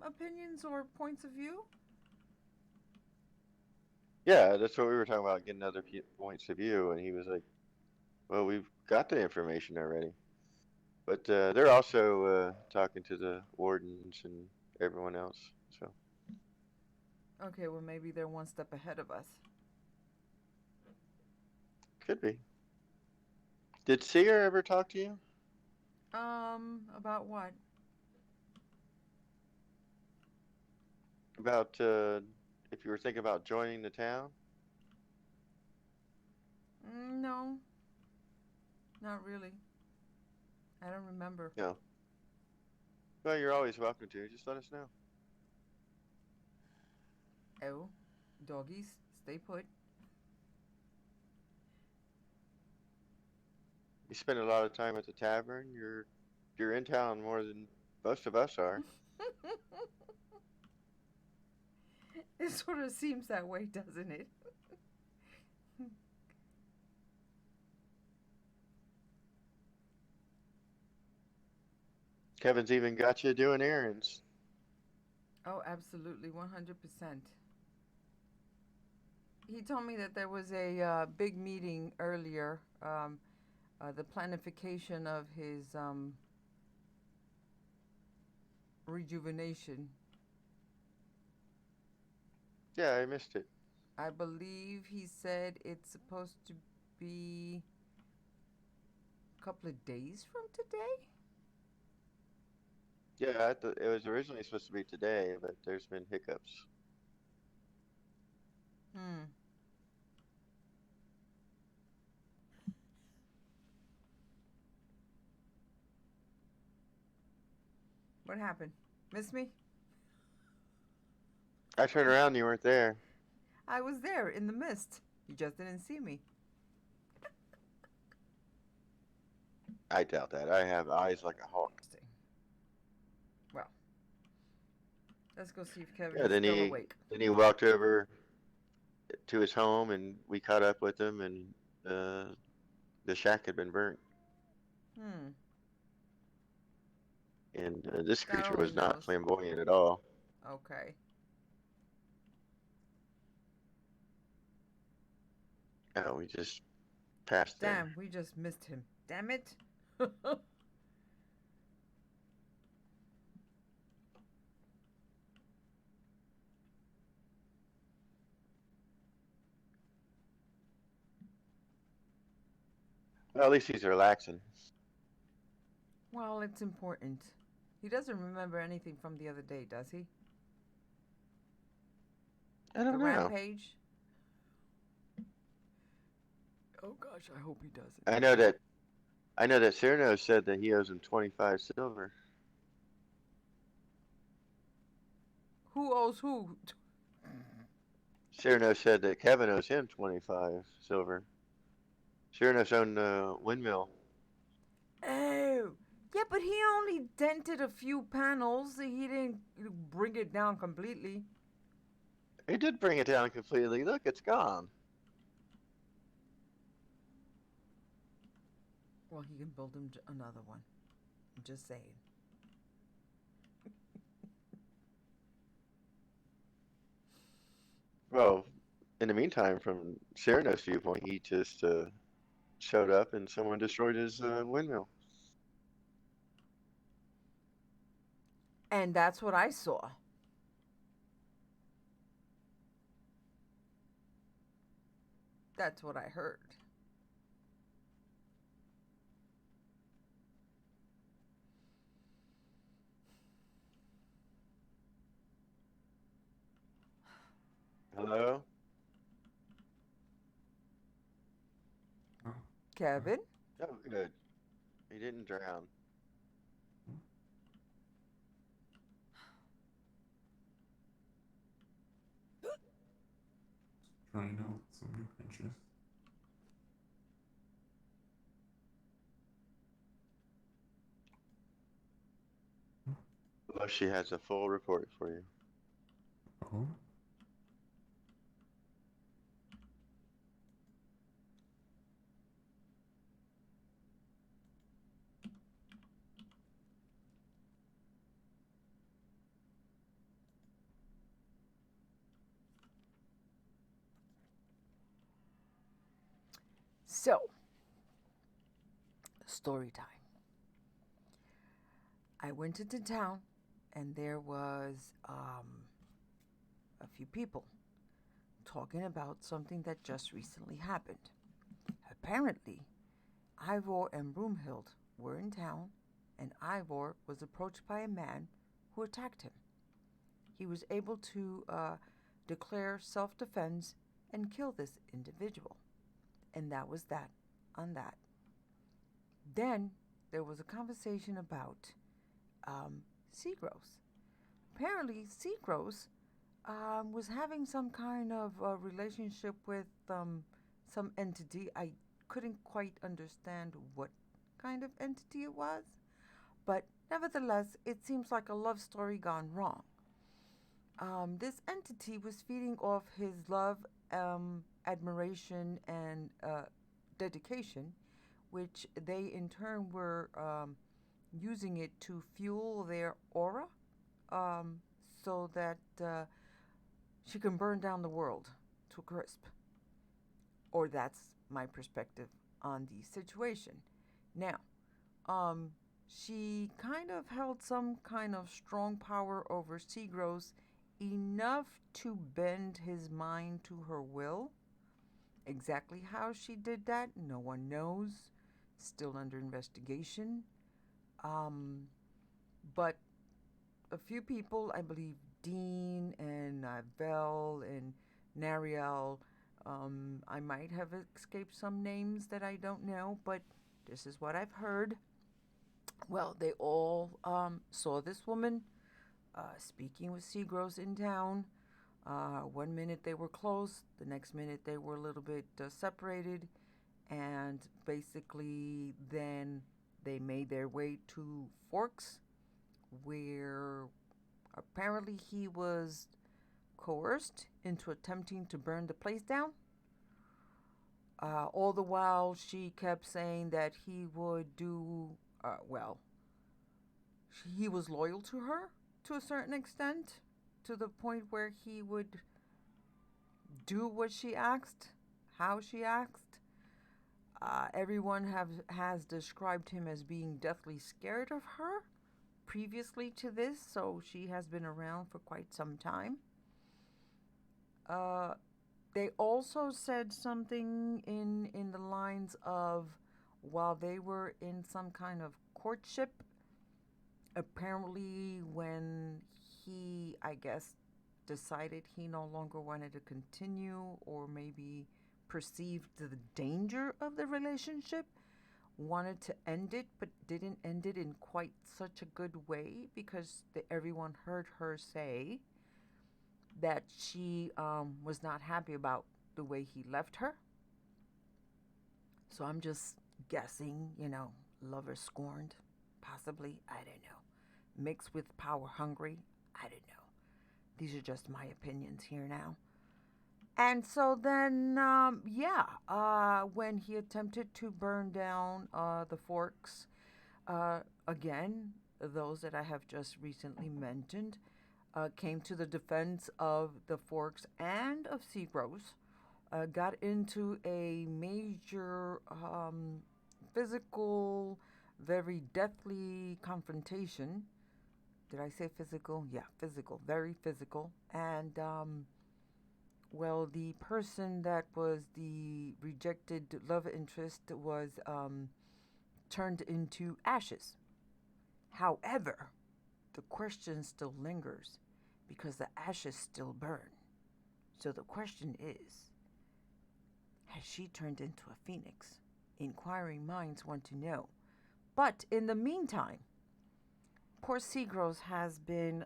[SPEAKER 2] opinions or points of view.
[SPEAKER 4] Yeah, that's what we were talking about, getting other points of view, and he was like, well, we've got the information already. But they're also talking to the wardens and everyone else, so.
[SPEAKER 2] Okay, well maybe they're one step ahead of us.
[SPEAKER 4] Could be. Did Seer ever talk to you?
[SPEAKER 2] About what?
[SPEAKER 4] About if you were thinking about joining the town?
[SPEAKER 2] No, not really. I don't remember.
[SPEAKER 4] No. Well, you're always welcome to. Just let us know.
[SPEAKER 2] Oh, doggies, stay put.
[SPEAKER 4] You spend a lot of time at the tavern. You're in town more than most of us are.
[SPEAKER 2] It sort of seems that way, doesn't it?
[SPEAKER 4] Kevin's even got you doing errands.
[SPEAKER 2] Oh, absolutely, 100%. He told me that there was a big meeting earlier, the planification of his rejuvenation.
[SPEAKER 4] Yeah, I missed it.
[SPEAKER 2] I believe he said it's supposed to be a couple of days from today.
[SPEAKER 4] Yeah, it was originally supposed to be today, but there's been hiccups.
[SPEAKER 2] What happened? Miss me?
[SPEAKER 4] I turned around and you weren't there.
[SPEAKER 2] I was there in the mist. You just didn't see me.
[SPEAKER 4] I doubt that. I have eyes like a hawk.
[SPEAKER 2] Well, let's go see if Kevin
[SPEAKER 4] Yeah,
[SPEAKER 2] is still awake.
[SPEAKER 4] then he walked over to his home and we caught up with him, and the shack had been burnt. And this
[SPEAKER 2] God
[SPEAKER 4] creature
[SPEAKER 2] only
[SPEAKER 4] was not
[SPEAKER 2] knows.
[SPEAKER 4] flamboyant at all.
[SPEAKER 2] Okay.
[SPEAKER 4] Oh, we just passed there.
[SPEAKER 2] Damn, we just missed him. Damn it.
[SPEAKER 4] Well, at least he's relaxing.
[SPEAKER 2] Well, it's important. He doesn't remember anything from the other day, does he?
[SPEAKER 4] I don't
[SPEAKER 2] the
[SPEAKER 4] know.
[SPEAKER 2] rampage? Oh gosh, I hope he doesn't.
[SPEAKER 4] I know that Cyrano said that he owes him 25 silver.
[SPEAKER 2] Who owes who?
[SPEAKER 4] Cyrano said that Kevin owes him 25 silver. Cyrano's own windmill.
[SPEAKER 2] Oh, yeah, but he only dented a few panels. He didn't bring it down completely.
[SPEAKER 4] He did bring it down completely. Look, it's gone.
[SPEAKER 2] Well, he can build him another one. I'm just saying.
[SPEAKER 4] Well, in the meantime, from Cyrano's viewpoint, he just showed up and someone destroyed his windmill.
[SPEAKER 2] And that's what I saw. That's what I heard.
[SPEAKER 4] Hello?
[SPEAKER 2] Kevin?
[SPEAKER 4] Oh, good. He didn't drown.
[SPEAKER 1] Trying out some new pinches.
[SPEAKER 4] Well, she has a full report for you.
[SPEAKER 1] Oh?
[SPEAKER 2] So, story time. I went into town, and there was a few people talking about something that just recently happened. Apparently, Ivor and Broomhild were in town, and Ivor was approached by a man who attacked him. He was able to declare self-defense and kill this individual. And that was that on that. Then there was a conversation about Seagross. Apparently, Seagross was having some kind of relationship with some entity. I couldn't quite understand what kind of entity it was, but nevertheless, it seems like a love story gone wrong. This entity was feeding off his love, admiration, and dedication, which they in turn were using it to fuel their aura, so that she can burn down the world to a crisp. Or that's my perspective on the situation. Now, she kind of held some kind of strong power over Seagross, enough to bend his mind to her will. Exactly how she did that, no one knows. Still under investigation. But a few people, I believe Dean and Vel and Nariel, I might have escaped some names that I don't know, but this is what I've heard. Well, they all saw this woman speaking with Seagross in town. One minute they were close, the next minute they were a little bit separated, and basically then they made their way to Forks, where apparently he was coerced into attempting to burn the place down. All the while, she kept saying that he would do, he was loyal to her to a certain extent, to the point where he would do what she asked, how she asked. Everyone has described him as being deathly scared of her previously to this, so she has been around for quite some time. They also said something in the lines of, while they were in some kind of courtship, apparently when he, I guess, decided he no longer wanted to continue, or maybe perceived the danger of the relationship, wanted to end it, but didn't end it in quite such a good way, because everyone heard her say, that she was not happy about the way he left her. So I'm just guessing, lover scorned, possibly, I don't know. Mixed with power hungry, I don't know. These are just my opinions here now. And so then, when he attempted to burn down the forks, again, those that I have just recently mentioned, came to the defense of the forks and of Seagross, got into a major physical, very deathly confrontation. Did I say physical? Yeah, physical, very physical. And, the person that was the rejected love interest was turned into ashes. However, the question still lingers because the ashes still burn. So the question is, has she turned into a phoenix? Inquiring minds want to know. But in the meantime, poor Seagross has been,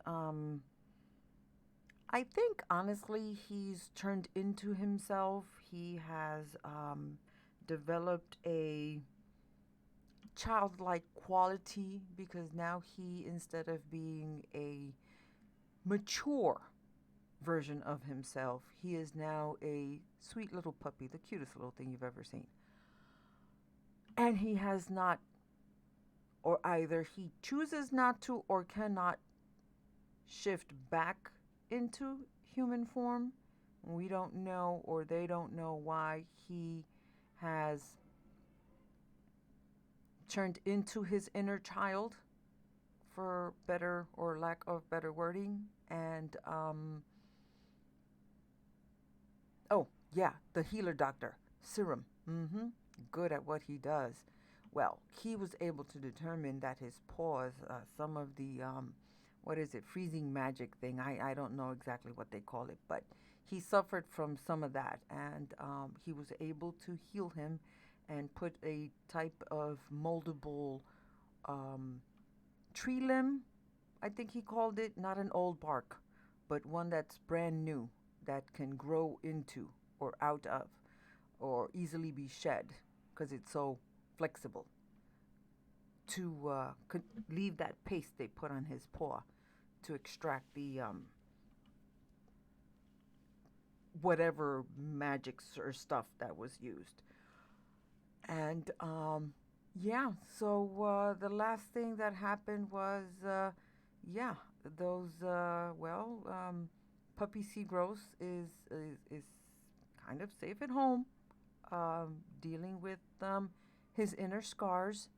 [SPEAKER 2] I think honestly, he's turned into himself. He has developed a childlike quality because now he, instead of being a mature version of himself, he is now a sweet little puppy, the cutest little thing you've ever seen. And he has not, or either he chooses not to or cannot shift back into human form. We don't know, or they don't know why he has turned into his inner child, for better or lack of better wording. And the healer doctor, Serum, good at what he does. Well, he was able to determine that his paws, some of the freezing magic thing, I don't know exactly what they call it, but he suffered from some of that, and he was able to heal him and put a type of moldable tree limb, I think he called it, not an old bark, but one that's brand new, that can grow into or out of or easily be shed because it's so flexible, to leave that paste they put on his paw to extract the whatever magics or stuff that was used. And so the last thing that happened was those puppy Seagross is kind of safe at home, dealing with his inner scars.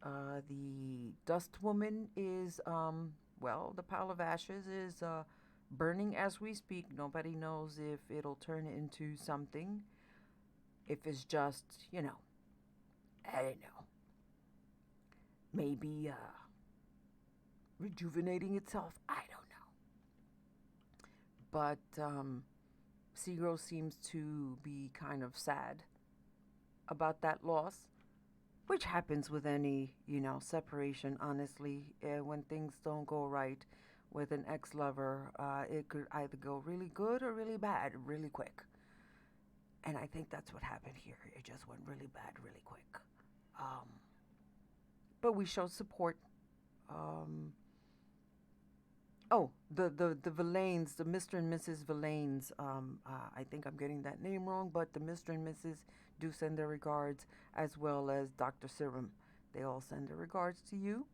[SPEAKER 2] The dust woman is the pile of ashes is burning as we speak. Nobody knows if it'll turn into something, if it's just, I don't know, maybe rejuvenating itself. I don't know. But Seagross seems to be kind of sad about that loss, which happens with any, separation, honestly. When things don't go right with an ex-lover, it could either go really good or really bad really quick. And I think that's what happened here. It just went really bad really quick. But we showed support. The Villains, the Mr. and Mrs. Villains, I think I'm getting that name wrong, but the Mr. and Mrs. do send their regards, as well as Dr. Serum. They all send their regards to you.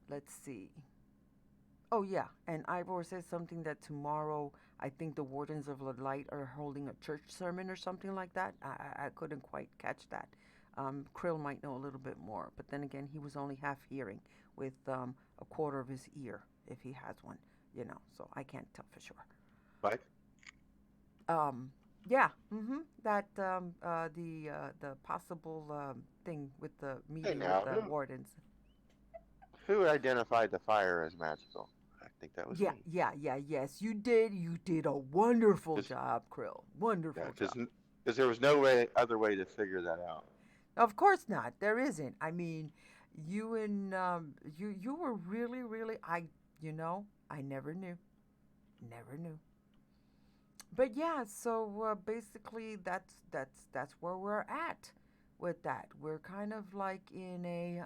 [SPEAKER 2] Let's see. Oh, yeah, and Ivor says something that tomorrow, I think the Wardens of the Light are holding a church sermon or something like that. I couldn't quite catch that. Krill might know a little bit more, but then again, he was only half hearing with a quarter of his ear, if he has one, so I can't tell for sure.
[SPEAKER 4] What?
[SPEAKER 2] That the possible thing with the meeting
[SPEAKER 4] now,
[SPEAKER 2] with the Wardens.
[SPEAKER 4] Who identified the fire as magical? I think that was me.
[SPEAKER 2] Yes, you did. You did a wonderful job, Krill. Wonderful job.
[SPEAKER 4] Because there was no other way to figure that out.
[SPEAKER 2] Of course not. There isn't. I mean, you and you were really, really. you know, I never knew. Never knew. But yeah, so basically that's where we're at with that. We're kind of like in a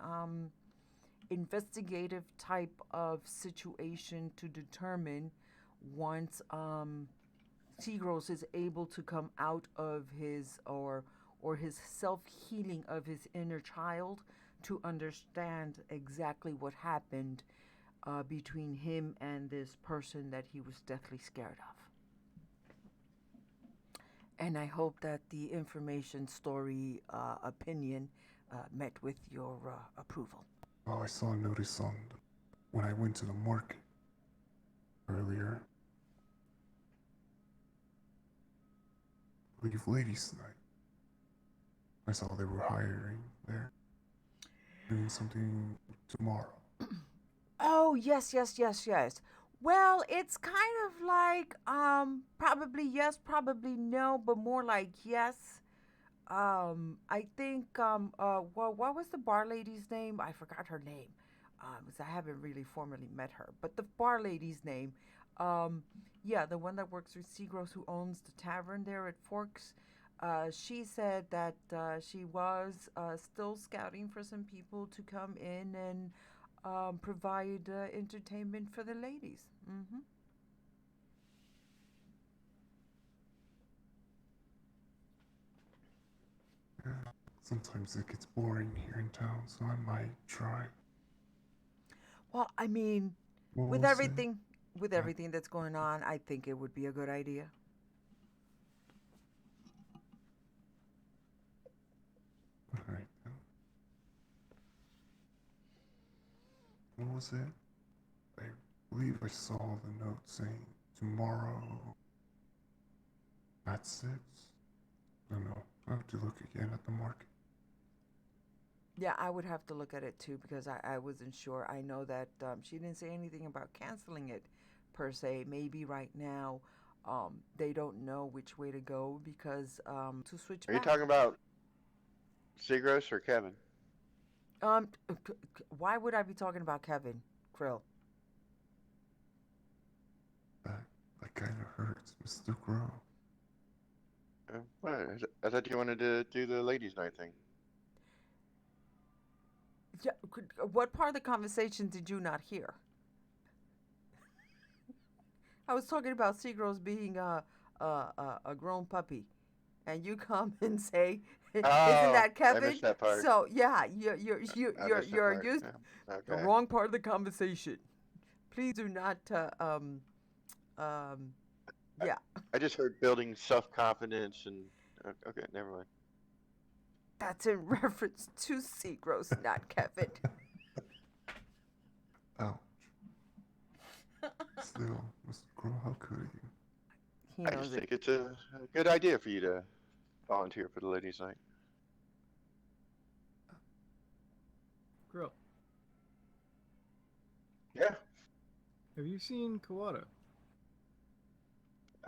[SPEAKER 2] investigative type of situation to determine once Tigros is able to come out of his or his self-healing of his inner child to understand exactly what happened between him and this person that he was deathly scared of. And I hope that the information story opinion met with your approval.
[SPEAKER 1] Oh, I saw a notice when I went to the market earlier. I believe Ladies' Night. I saw they were hiring there. Doing something tomorrow.
[SPEAKER 2] Oh, yes, yes, yes, yes. Well, it's kind of like probably yes, probably no, but more like yes. I think well, what was the bar lady's name? I forgot her name. 'Cause I haven't really formally met her. But the bar lady's name, yeah, the one that works with Seagross who owns the tavern there at Forks. She said that she was still scouting for some people to come in and provide entertainment for the ladies. Mm-hmm.
[SPEAKER 1] Yeah, sometimes it gets boring here in town, so I might try.
[SPEAKER 2] Well, I mean,
[SPEAKER 1] What
[SPEAKER 2] with
[SPEAKER 1] was
[SPEAKER 2] everything that's going on, I think it would be a good idea.
[SPEAKER 1] Alright then. What was it? I believe I saw the note saying tomorrow at 6. I don't know. I'll have to look again at the market.
[SPEAKER 2] Yeah, I would have to look at it too because I wasn't sure. I know that she didn't say anything about canceling it per se. Maybe right now they don't know which way to go because to switch
[SPEAKER 4] Are you
[SPEAKER 2] back.
[SPEAKER 4] talking about Seagross or Kevin?
[SPEAKER 2] Why would I be talking about Kevin Krill?
[SPEAKER 1] That kind of hurts, Mr. Crow.
[SPEAKER 4] What? I thought you wanted to do the ladies' night thing.
[SPEAKER 2] Yeah, what part of the conversation did you not hear? I was talking about Seagross being a grown puppy, and you come and say, "Isn't that Kevin?"
[SPEAKER 4] I missed that part.
[SPEAKER 2] So yeah, you're used
[SPEAKER 4] Okay.
[SPEAKER 2] the wrong part of the conversation. Please do not. Yeah.
[SPEAKER 4] I just heard building self-confidence and okay, never mind.
[SPEAKER 2] That's in reference to Seagross, not Kevin.
[SPEAKER 1] Ouch. Still, Mr. Crow, how could you?
[SPEAKER 4] I just think it's a good idea for you to volunteer for the ladies' night.
[SPEAKER 17] Grill.
[SPEAKER 4] Yeah,
[SPEAKER 17] Have you seen Kawada?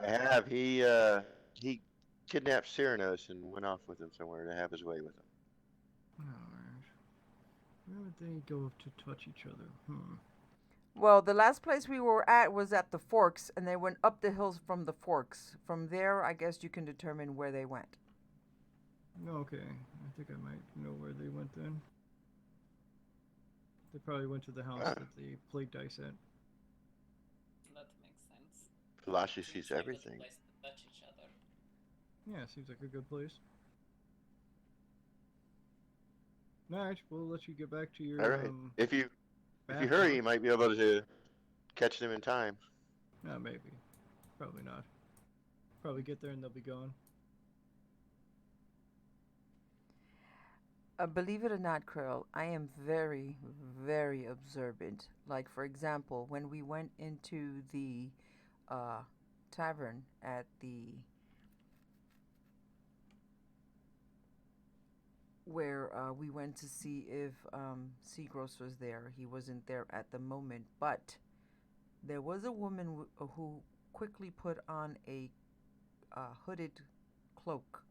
[SPEAKER 4] I have. He kidnapped Cyrano and went off with him somewhere to have his way with him.
[SPEAKER 17] Alright. Where would they go to touch each other?
[SPEAKER 2] Well, the last place we were at was at the Forks, and they went up the hills from the Forks. From there, I guess you can determine where they went.
[SPEAKER 17] Okay, I think I might know where they went then. They probably went to the house that they played dice at.
[SPEAKER 18] That makes sense.
[SPEAKER 4] Veloshi
[SPEAKER 18] Seems
[SPEAKER 4] sees
[SPEAKER 18] like a
[SPEAKER 4] everything.
[SPEAKER 18] place to touch each other.
[SPEAKER 17] Yeah, seems like a good place. Alright, we'll let you get back to your
[SPEAKER 4] All right. If you
[SPEAKER 17] bath
[SPEAKER 4] hurry,
[SPEAKER 17] talk.
[SPEAKER 4] you might be able to catch them in time.
[SPEAKER 17] No, maybe. Probably not. Probably get there and they'll be gone.
[SPEAKER 2] Believe it or not, Krill, I am very, very observant. Like, for example, when we went into the tavern at the where we went to see if Seagross was there. He wasn't there at the moment, but there was a woman who quickly put on a hooded cloak,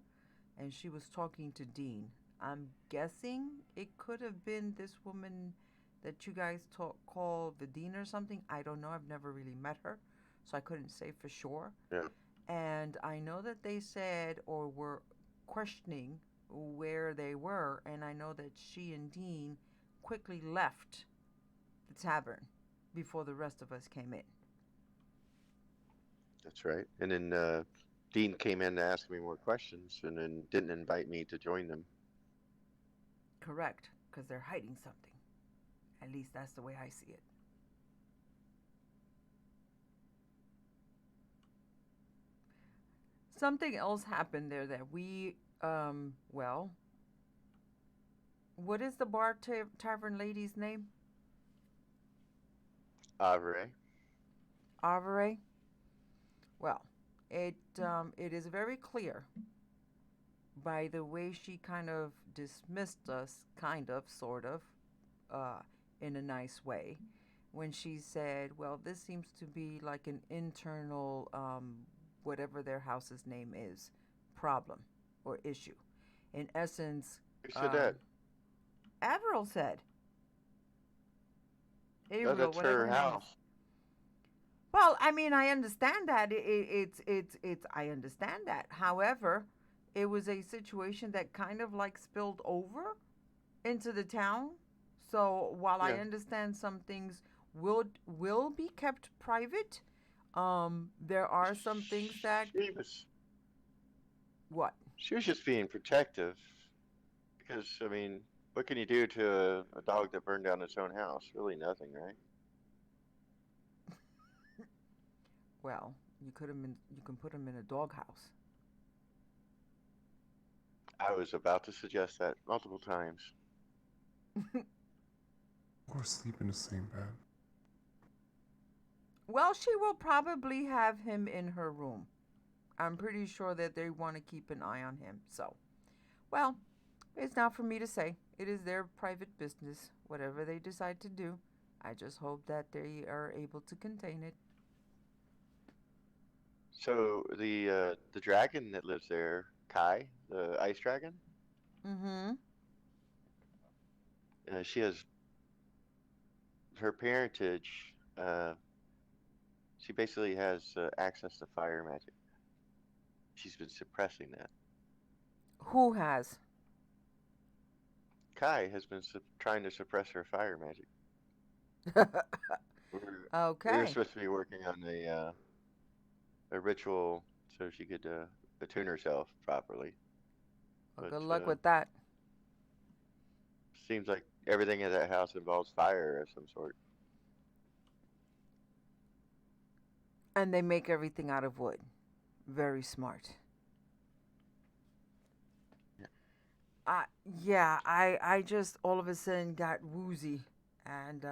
[SPEAKER 2] and she was talking to Dean. I'm guessing it could have been this woman that you guys call Vidine or something. I don't know. I've never really met her, so I couldn't say for sure.
[SPEAKER 4] Yeah.
[SPEAKER 2] And I know that they said or were questioning where they were, and I know that she and Dean quickly left the tavern before the rest of us came in.
[SPEAKER 4] That's right. And then Dean came in to ask me more questions and then didn't invite me to join them.
[SPEAKER 2] Correct, because they're hiding something. At least that's the way I see it. Something else happened there that we, well, what is the tavern lady's name?
[SPEAKER 4] Avre.
[SPEAKER 2] Avre? Well, it is very clear by the way she kind of dismissed us, kind of, sort of, in a nice way, when she said, well, this seems to be like an internal, whatever their house's name is, problem or issue. In essence,
[SPEAKER 4] Who said that?
[SPEAKER 2] Avril said.
[SPEAKER 4] No,
[SPEAKER 2] Avril,
[SPEAKER 4] that's
[SPEAKER 2] whatever
[SPEAKER 4] her
[SPEAKER 2] her name is.
[SPEAKER 4] house.
[SPEAKER 2] Well, I mean, I understand that. I understand that. However, it was a situation that kind of like spilled over into the town. So while I
[SPEAKER 4] Yeah.
[SPEAKER 2] understand some things will be kept private, there are some things that
[SPEAKER 4] She was
[SPEAKER 2] what?
[SPEAKER 4] She was just being protective because, I mean, what can you do to a dog that burned down its own house? Really nothing, right?
[SPEAKER 2] Well, you can put him in a doghouse.
[SPEAKER 4] I was about to suggest that multiple times.
[SPEAKER 1] Or sleep in the same bed.
[SPEAKER 2] Well, she will probably have him in her room. I'm pretty sure that they want to keep an eye on him. So, well, it's not for me to say. It is their private business. Whatever they decide to do, I just hope that they are able to contain it.
[SPEAKER 4] So the dragon that lives there, Kai, the ice dragon,
[SPEAKER 2] Mm-hmm.
[SPEAKER 4] she has her parentage. She basically has access to fire magic. She's been suppressing that.
[SPEAKER 2] Who has?
[SPEAKER 4] Kai has been trying to suppress her fire magic. We
[SPEAKER 2] Okay.
[SPEAKER 4] were supposed to be working on a ritual so she could attune herself properly.
[SPEAKER 2] Well,
[SPEAKER 4] But
[SPEAKER 2] good luck with that.
[SPEAKER 4] seems like everything in that house involves fire of some sort.
[SPEAKER 2] And they make everything out of wood. Very smart. Yeah, I just all of a sudden got woozy and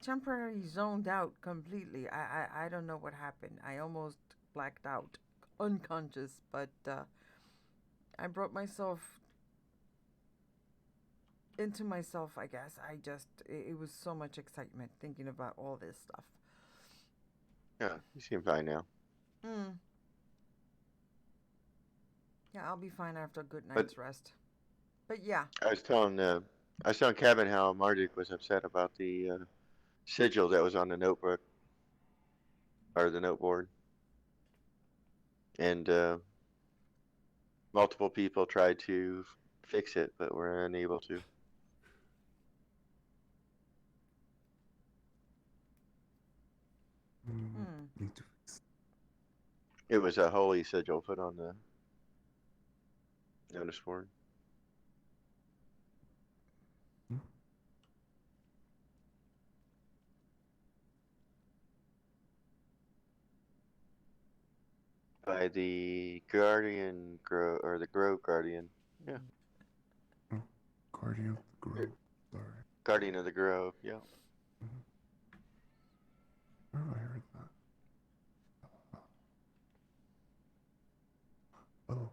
[SPEAKER 2] temporarily zoned out completely. I don't know what happened. I almost blacked out, unconscious, but I brought myself into myself, I guess. It was so much excitement thinking about all this stuff.
[SPEAKER 4] Yeah, you seem fine now.
[SPEAKER 2] Yeah, I'll be fine after a good night's rest. But yeah.
[SPEAKER 4] I was telling Kevin how Marduk was upset about the sigil that was on the notebook or the noteboard, and multiple people tried to fix it, but were unable to.
[SPEAKER 1] Need to fix.
[SPEAKER 4] It was a holy sigil put on the notice board. By the Guardian Grove, or the Grove Guardian. Yeah.
[SPEAKER 1] Oh, Guardian of the Grove. Sorry.
[SPEAKER 4] Guardian of the Grove, yeah.
[SPEAKER 1] Where have I heard that? Oh.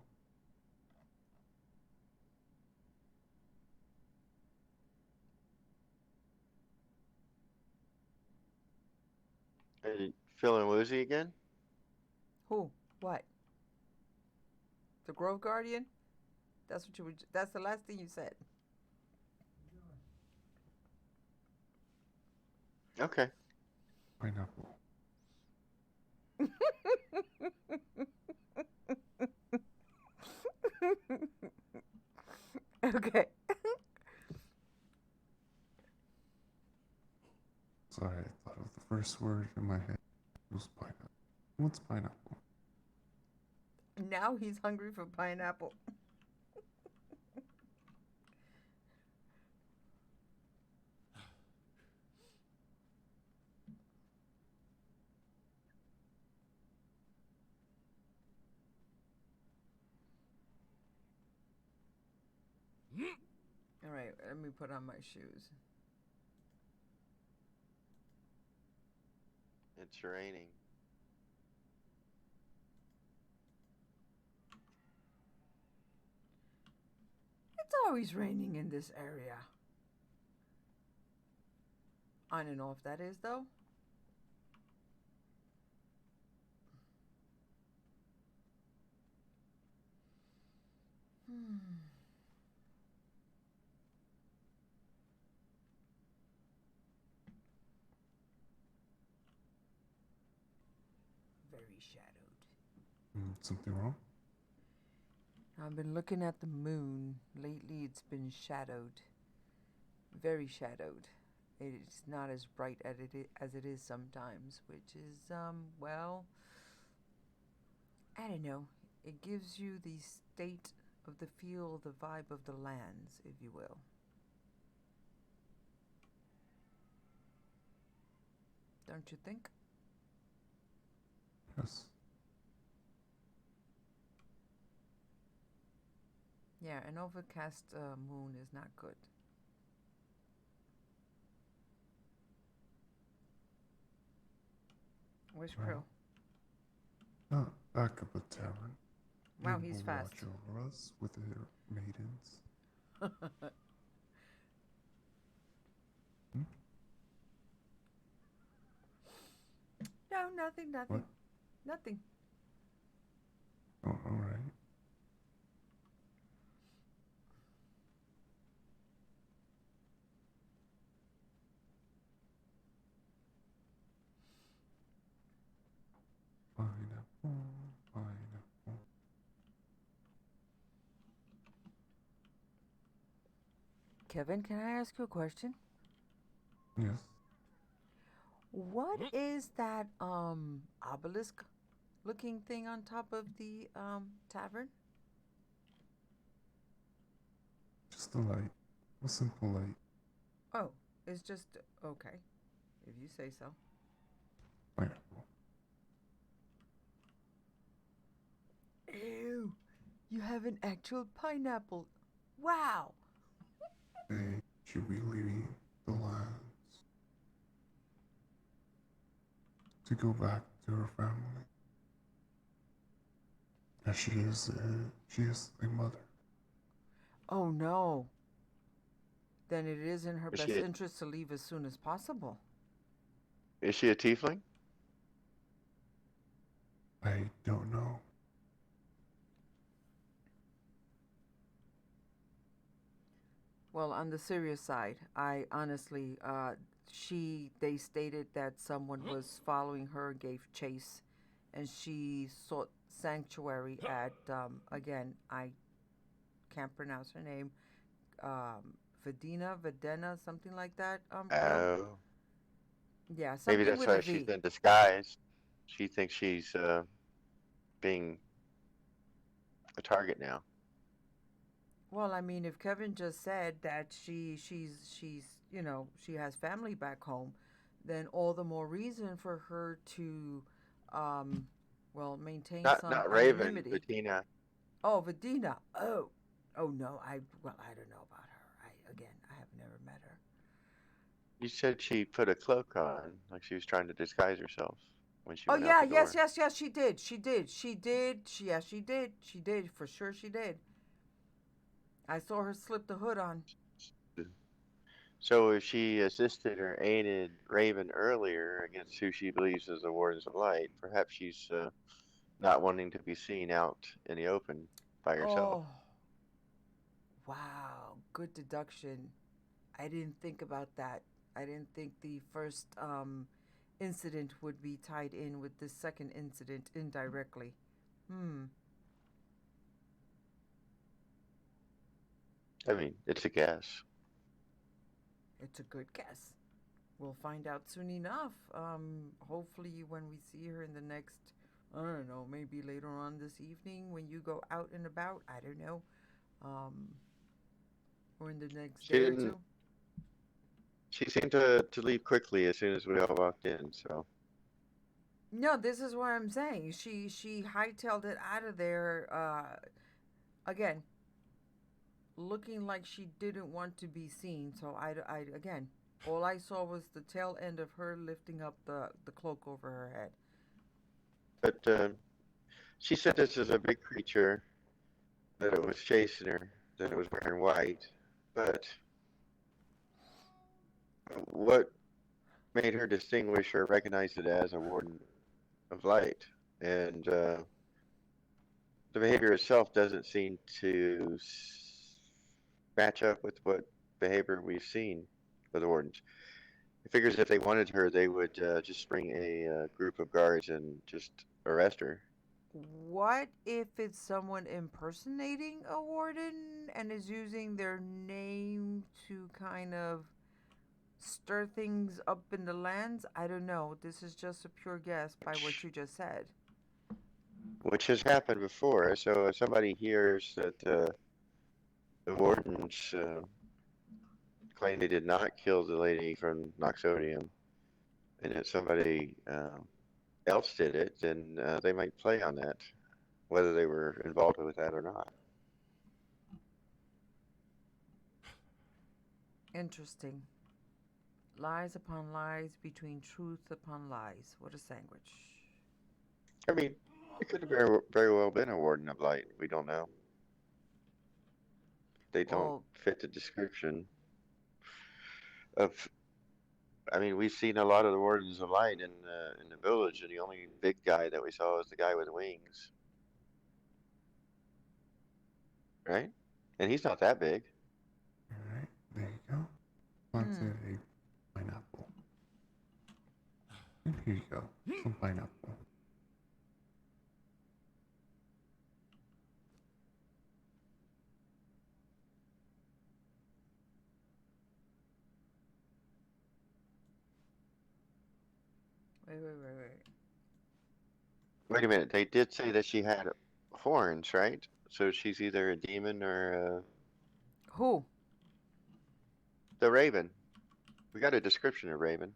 [SPEAKER 4] Are you feeling woozy again?
[SPEAKER 2] Who? What? The Grove Guardian? That's what you were. That's the last thing you said.
[SPEAKER 4] Okay.
[SPEAKER 1] Pineapple.
[SPEAKER 2] Okay.
[SPEAKER 1] Sorry, I thought of the first word in my head. It was pineapple. What's pineapple?
[SPEAKER 2] Now he's hungry for pineapple. All right, let me put on my shoes.
[SPEAKER 4] It's raining.
[SPEAKER 2] It's always raining in this area. On and off, that is, though. Very shadowed.
[SPEAKER 1] Something wrong?
[SPEAKER 2] I've been looking at the moon. Lately, it's been shadowed. Very shadowed. It's not as bright as it is sometimes, which is, well, I don't know. It gives you the state of the feel, the vibe of the lands, if you will. Don't you think?
[SPEAKER 1] Yes.
[SPEAKER 2] Yeah, an overcast moon is not good. Where's Krill?
[SPEAKER 1] Back up at Tavern.
[SPEAKER 2] Wow,
[SPEAKER 1] They
[SPEAKER 2] he's
[SPEAKER 1] will
[SPEAKER 2] fast.
[SPEAKER 1] watch over us with their maidens.
[SPEAKER 2] No, nothing.
[SPEAKER 1] What?
[SPEAKER 2] Nothing.
[SPEAKER 1] Oh, all right. Pineapple, pineapple.
[SPEAKER 2] Kevin, can I ask you a question?
[SPEAKER 1] Yes.
[SPEAKER 2] What is that obelisk looking thing on top of the tavern?
[SPEAKER 1] Just a light. A simple light.
[SPEAKER 2] Oh, it's just okay. If you say so.
[SPEAKER 1] Pineapple.
[SPEAKER 2] Ew. You have an actual pineapple. Wow.
[SPEAKER 1] Hey, should we leave the lands to go back to her family? As she is a mother.
[SPEAKER 2] Oh no. Then it is in her
[SPEAKER 4] Is
[SPEAKER 2] best
[SPEAKER 4] she a-
[SPEAKER 2] interest to leave as soon as possible.
[SPEAKER 4] Is she a tiefling?
[SPEAKER 1] I don't know.
[SPEAKER 2] Well, on the serious side, I honestly, they stated that someone was following her, gave chase, and she sought sanctuary at, again, I can't pronounce her name, Videna, something like that. Krill?
[SPEAKER 4] Oh.
[SPEAKER 2] Yeah,
[SPEAKER 4] Maybe
[SPEAKER 2] something
[SPEAKER 4] that's
[SPEAKER 2] with a
[SPEAKER 4] why she's
[SPEAKER 2] V.
[SPEAKER 4] in disguise. She thinks she's being a target now.
[SPEAKER 2] Well, I mean, if Kevin just said that she's she has family back home, then all the more reason for her to, well, maintain some
[SPEAKER 4] Not Raven,
[SPEAKER 2] anonymity.
[SPEAKER 4] Bettina.
[SPEAKER 2] Oh, Vidina. Oh no, I don't know about her. I have never met her.
[SPEAKER 4] You said she put a cloak on, like she was trying to disguise herself when she
[SPEAKER 2] Oh
[SPEAKER 4] went out
[SPEAKER 2] yeah,
[SPEAKER 4] the door.
[SPEAKER 2] yes, she did. She did. Yes, she did. For sure, she did. I saw her slip the hood on.
[SPEAKER 4] So if she assisted or aided Raven earlier against who she believes is the Wardens of Light, perhaps she's not wanting to be seen out in the open by herself.
[SPEAKER 2] Oh, wow, good deduction. I didn't think about that. I didn't think the first incident would be tied in with the second incident indirectly.
[SPEAKER 4] I mean, it's a guess.
[SPEAKER 2] It's a good guess. We'll find out soon enough. Hopefully, when we see her in the next, I don't know, maybe later on this evening when you go out and about. I don't know. Or in the next
[SPEAKER 4] She
[SPEAKER 2] day or
[SPEAKER 4] didn't.
[SPEAKER 2] two.
[SPEAKER 4] She seemed to leave quickly as soon as we all walked in. So
[SPEAKER 2] No, this is what I'm saying. She hightailed it out of there. Again, looking like she didn't want to be seen. So I again, all I saw was the tail end of her lifting up the cloak over her head.
[SPEAKER 4] but she said this is a big creature, that it was chasing her, that it was wearing white. But what made her distinguish or recognize it as a warden of light? And the behavior itself doesn't seem to match up with what behavior we've seen with the wardens. It figures if they wanted her, they would just bring a group of guards and just arrest her.
[SPEAKER 2] What if it's someone impersonating a warden and is using their name to kind of stir things up in the lands? I don't know. This is just a pure guess by what you just said.
[SPEAKER 4] Which has happened before. So if somebody hears that the wardens claim they did not kill the lady from Noxodium, and that somebody else did it, then they might play on that, whether they were involved with that or not.
[SPEAKER 2] Interesting. Lies upon lies between truth upon lies. What a sandwich.
[SPEAKER 4] I mean, it could have very well been a warden of light. We don't know. They don't fit the description of. I mean, we've seen a lot of the wardens of light in the village, and the only big guy that we saw was the guy with wings, right? And he's not that big.
[SPEAKER 1] Alright, there you go. That's a pineapple. And here you go, some pineapple.
[SPEAKER 2] Wait.
[SPEAKER 4] Wait a minute. They did say that she had horns, right? So she's either a demon or
[SPEAKER 2] who?
[SPEAKER 4] The Raven. We got a description of Raven.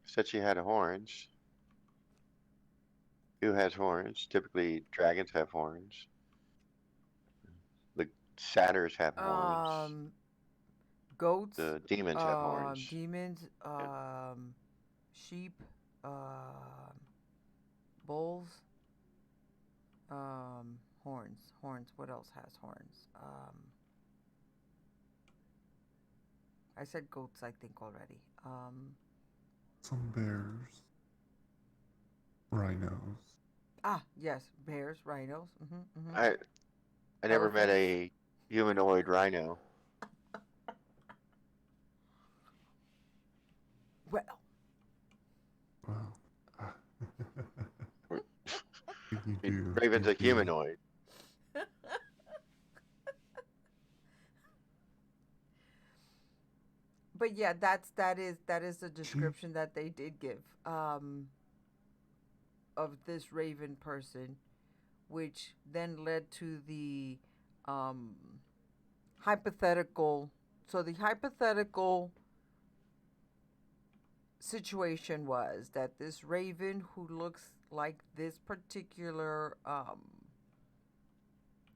[SPEAKER 4] Said she had horns. Who has horns? Typically, dragons have horns. The satyrs have horns.
[SPEAKER 2] Goats.
[SPEAKER 4] The demons have horns.
[SPEAKER 2] Demons. Sheep. Bulls. Horns. What else has horns? I said goats, I think, already.
[SPEAKER 1] Some bears. Rhinos.
[SPEAKER 2] Yes, bears, rhinos.
[SPEAKER 4] I never met a humanoid rhino.
[SPEAKER 2] Well.
[SPEAKER 1] You do.
[SPEAKER 4] Raven's a humanoid.
[SPEAKER 2] But yeah, that is the description that they did give of this Raven person, which then led to the hypothetical. So the hypothetical situation was that this Raven who looks like this particular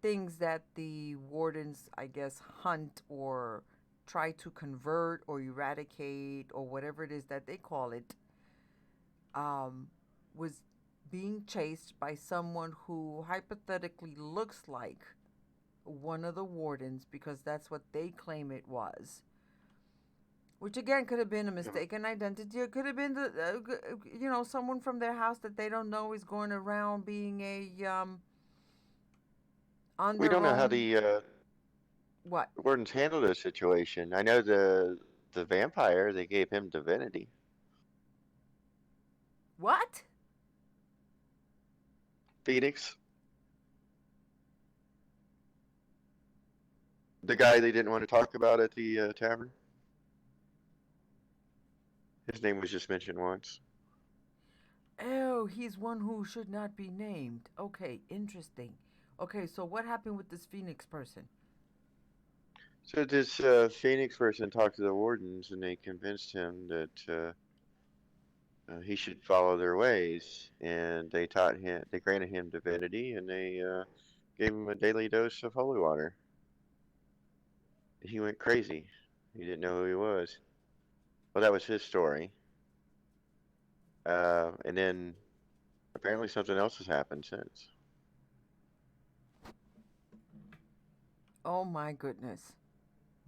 [SPEAKER 2] things that the wardens, I guess, hunt or try to convert or eradicate or whatever it is that they call it, was being chased by someone who hypothetically looks like one of the wardens, because that's what they claim it was. Which again could have been a mistaken identity. It could have been someone from their house that they don't know is going around being a on
[SPEAKER 4] We
[SPEAKER 2] their
[SPEAKER 4] don't know how
[SPEAKER 2] own.
[SPEAKER 4] the
[SPEAKER 2] What?
[SPEAKER 4] wardens handled the situation. I know the vampire, they gave him divinity.
[SPEAKER 2] What?
[SPEAKER 4] Phoenix. The guy they didn't want to talk about at the tavern. His name was just mentioned once.
[SPEAKER 2] Oh, he's one who should not be named. Okay, interesting. Okay, so what happened with this Phoenix person?
[SPEAKER 4] So this Phoenix person talked to the wardens, and they convinced him that he should follow their ways, and they granted him divinity, and they gave him a daily dose of holy water. He went crazy. He didn't know who he was. Well, that was his story. And then apparently something else has happened since.
[SPEAKER 2] Oh my goodness.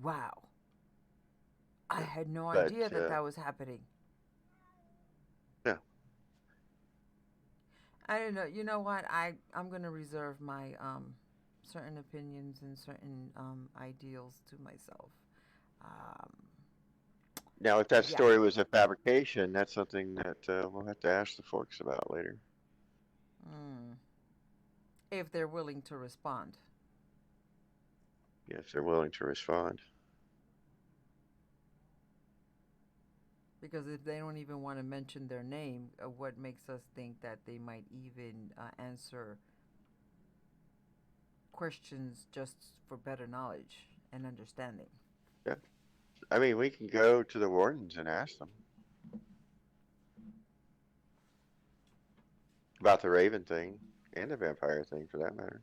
[SPEAKER 2] Wow. I had no
[SPEAKER 4] But,
[SPEAKER 2] idea that that was happening.
[SPEAKER 4] Yeah.
[SPEAKER 2] I don't know. You know what? I'm going to reserve my certain opinions and certain ideals to myself.
[SPEAKER 4] Now, if that
[SPEAKER 2] Yeah.
[SPEAKER 4] story was a fabrication, that's something that we'll have to ask the Forks about later.
[SPEAKER 2] If they're willing to respond.
[SPEAKER 4] Yeah, if they're willing to respond.
[SPEAKER 2] Because if they don't even want to mention their name, what makes us think that they might even answer questions just for better knowledge and understanding?
[SPEAKER 4] Yeah. I mean, we can go to the wardens and ask them about the Raven thing and the vampire thing, for that matter.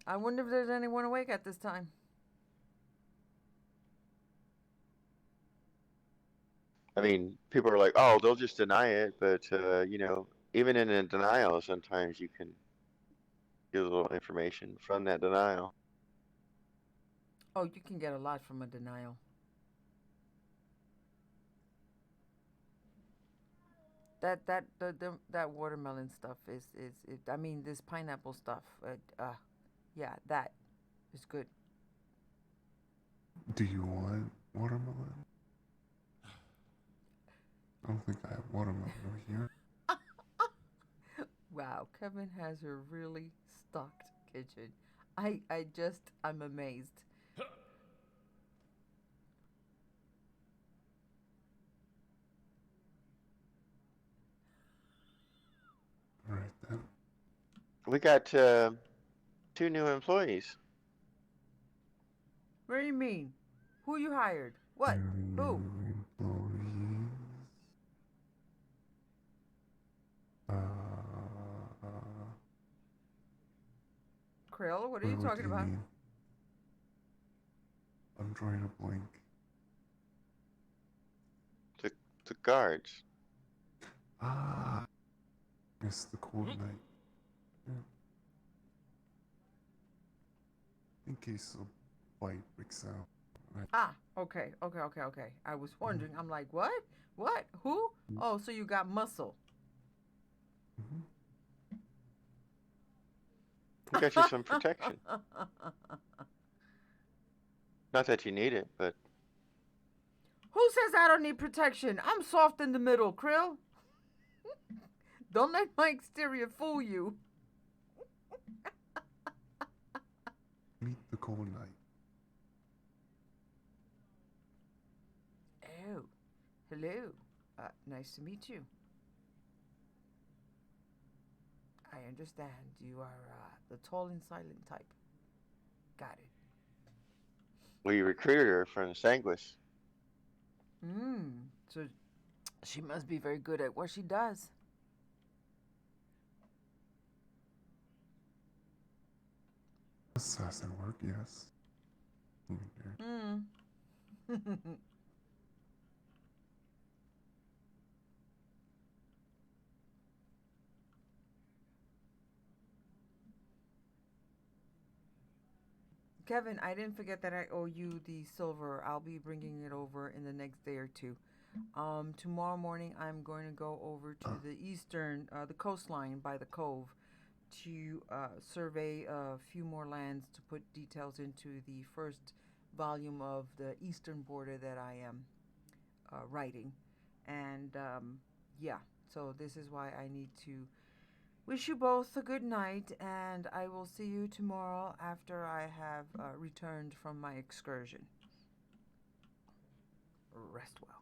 [SPEAKER 2] I wonder if there's anyone awake at this time.
[SPEAKER 4] I mean, people are like, oh, they'll just deny it, but, even in a denial, sometimes you can get a little information from that denial.
[SPEAKER 2] Oh, you can get a lot from a denial. That watermelon stuff is I mean, this pineapple stuff. Yeah, that is good.
[SPEAKER 1] Do you want watermelon? I don't think I have watermelon over here.
[SPEAKER 2] Wow, Kevin has a really stocked kitchen. I'm amazed.
[SPEAKER 1] All right then.
[SPEAKER 4] We got 2 new employees.
[SPEAKER 2] What do you mean? Who you hired? What? Who?
[SPEAKER 1] Employees.
[SPEAKER 2] Krill, what are you
[SPEAKER 1] What
[SPEAKER 2] talking
[SPEAKER 1] do you
[SPEAKER 2] about?
[SPEAKER 1] mean? I'm drawing a blank.
[SPEAKER 4] The guards.
[SPEAKER 1] Ah, it's the cold night. Yeah. In case a fight breaks out. Right.
[SPEAKER 2] Ah, okay. I was wondering. I'm like, what? What? Who? Oh, so you got muscle.
[SPEAKER 4] We got you some protection. Not that you need it, but
[SPEAKER 2] Who says I don't need protection? I'm soft in the middle, Krill. Don't let my exterior fool you.
[SPEAKER 1] Meet the cold night.
[SPEAKER 2] Oh, hello. Nice to meet you. I understand you are the tall and silent type. Got it.
[SPEAKER 4] we recruited her from Sanguis.
[SPEAKER 2] So she must be very good at what she does.
[SPEAKER 1] Assassin work, yes.
[SPEAKER 2] Kevin, I didn't forget that I owe you the silver. I'll be bringing it over in the next day or two. Tomorrow morning, I'm going to go over to the the coastline by the cove, to survey a few more lands to put details into the first volume of the eastern border that I am writing. And yeah, so this is why I need to wish you both a good night, and I will see you tomorrow after I have returned from my excursion. Rest well.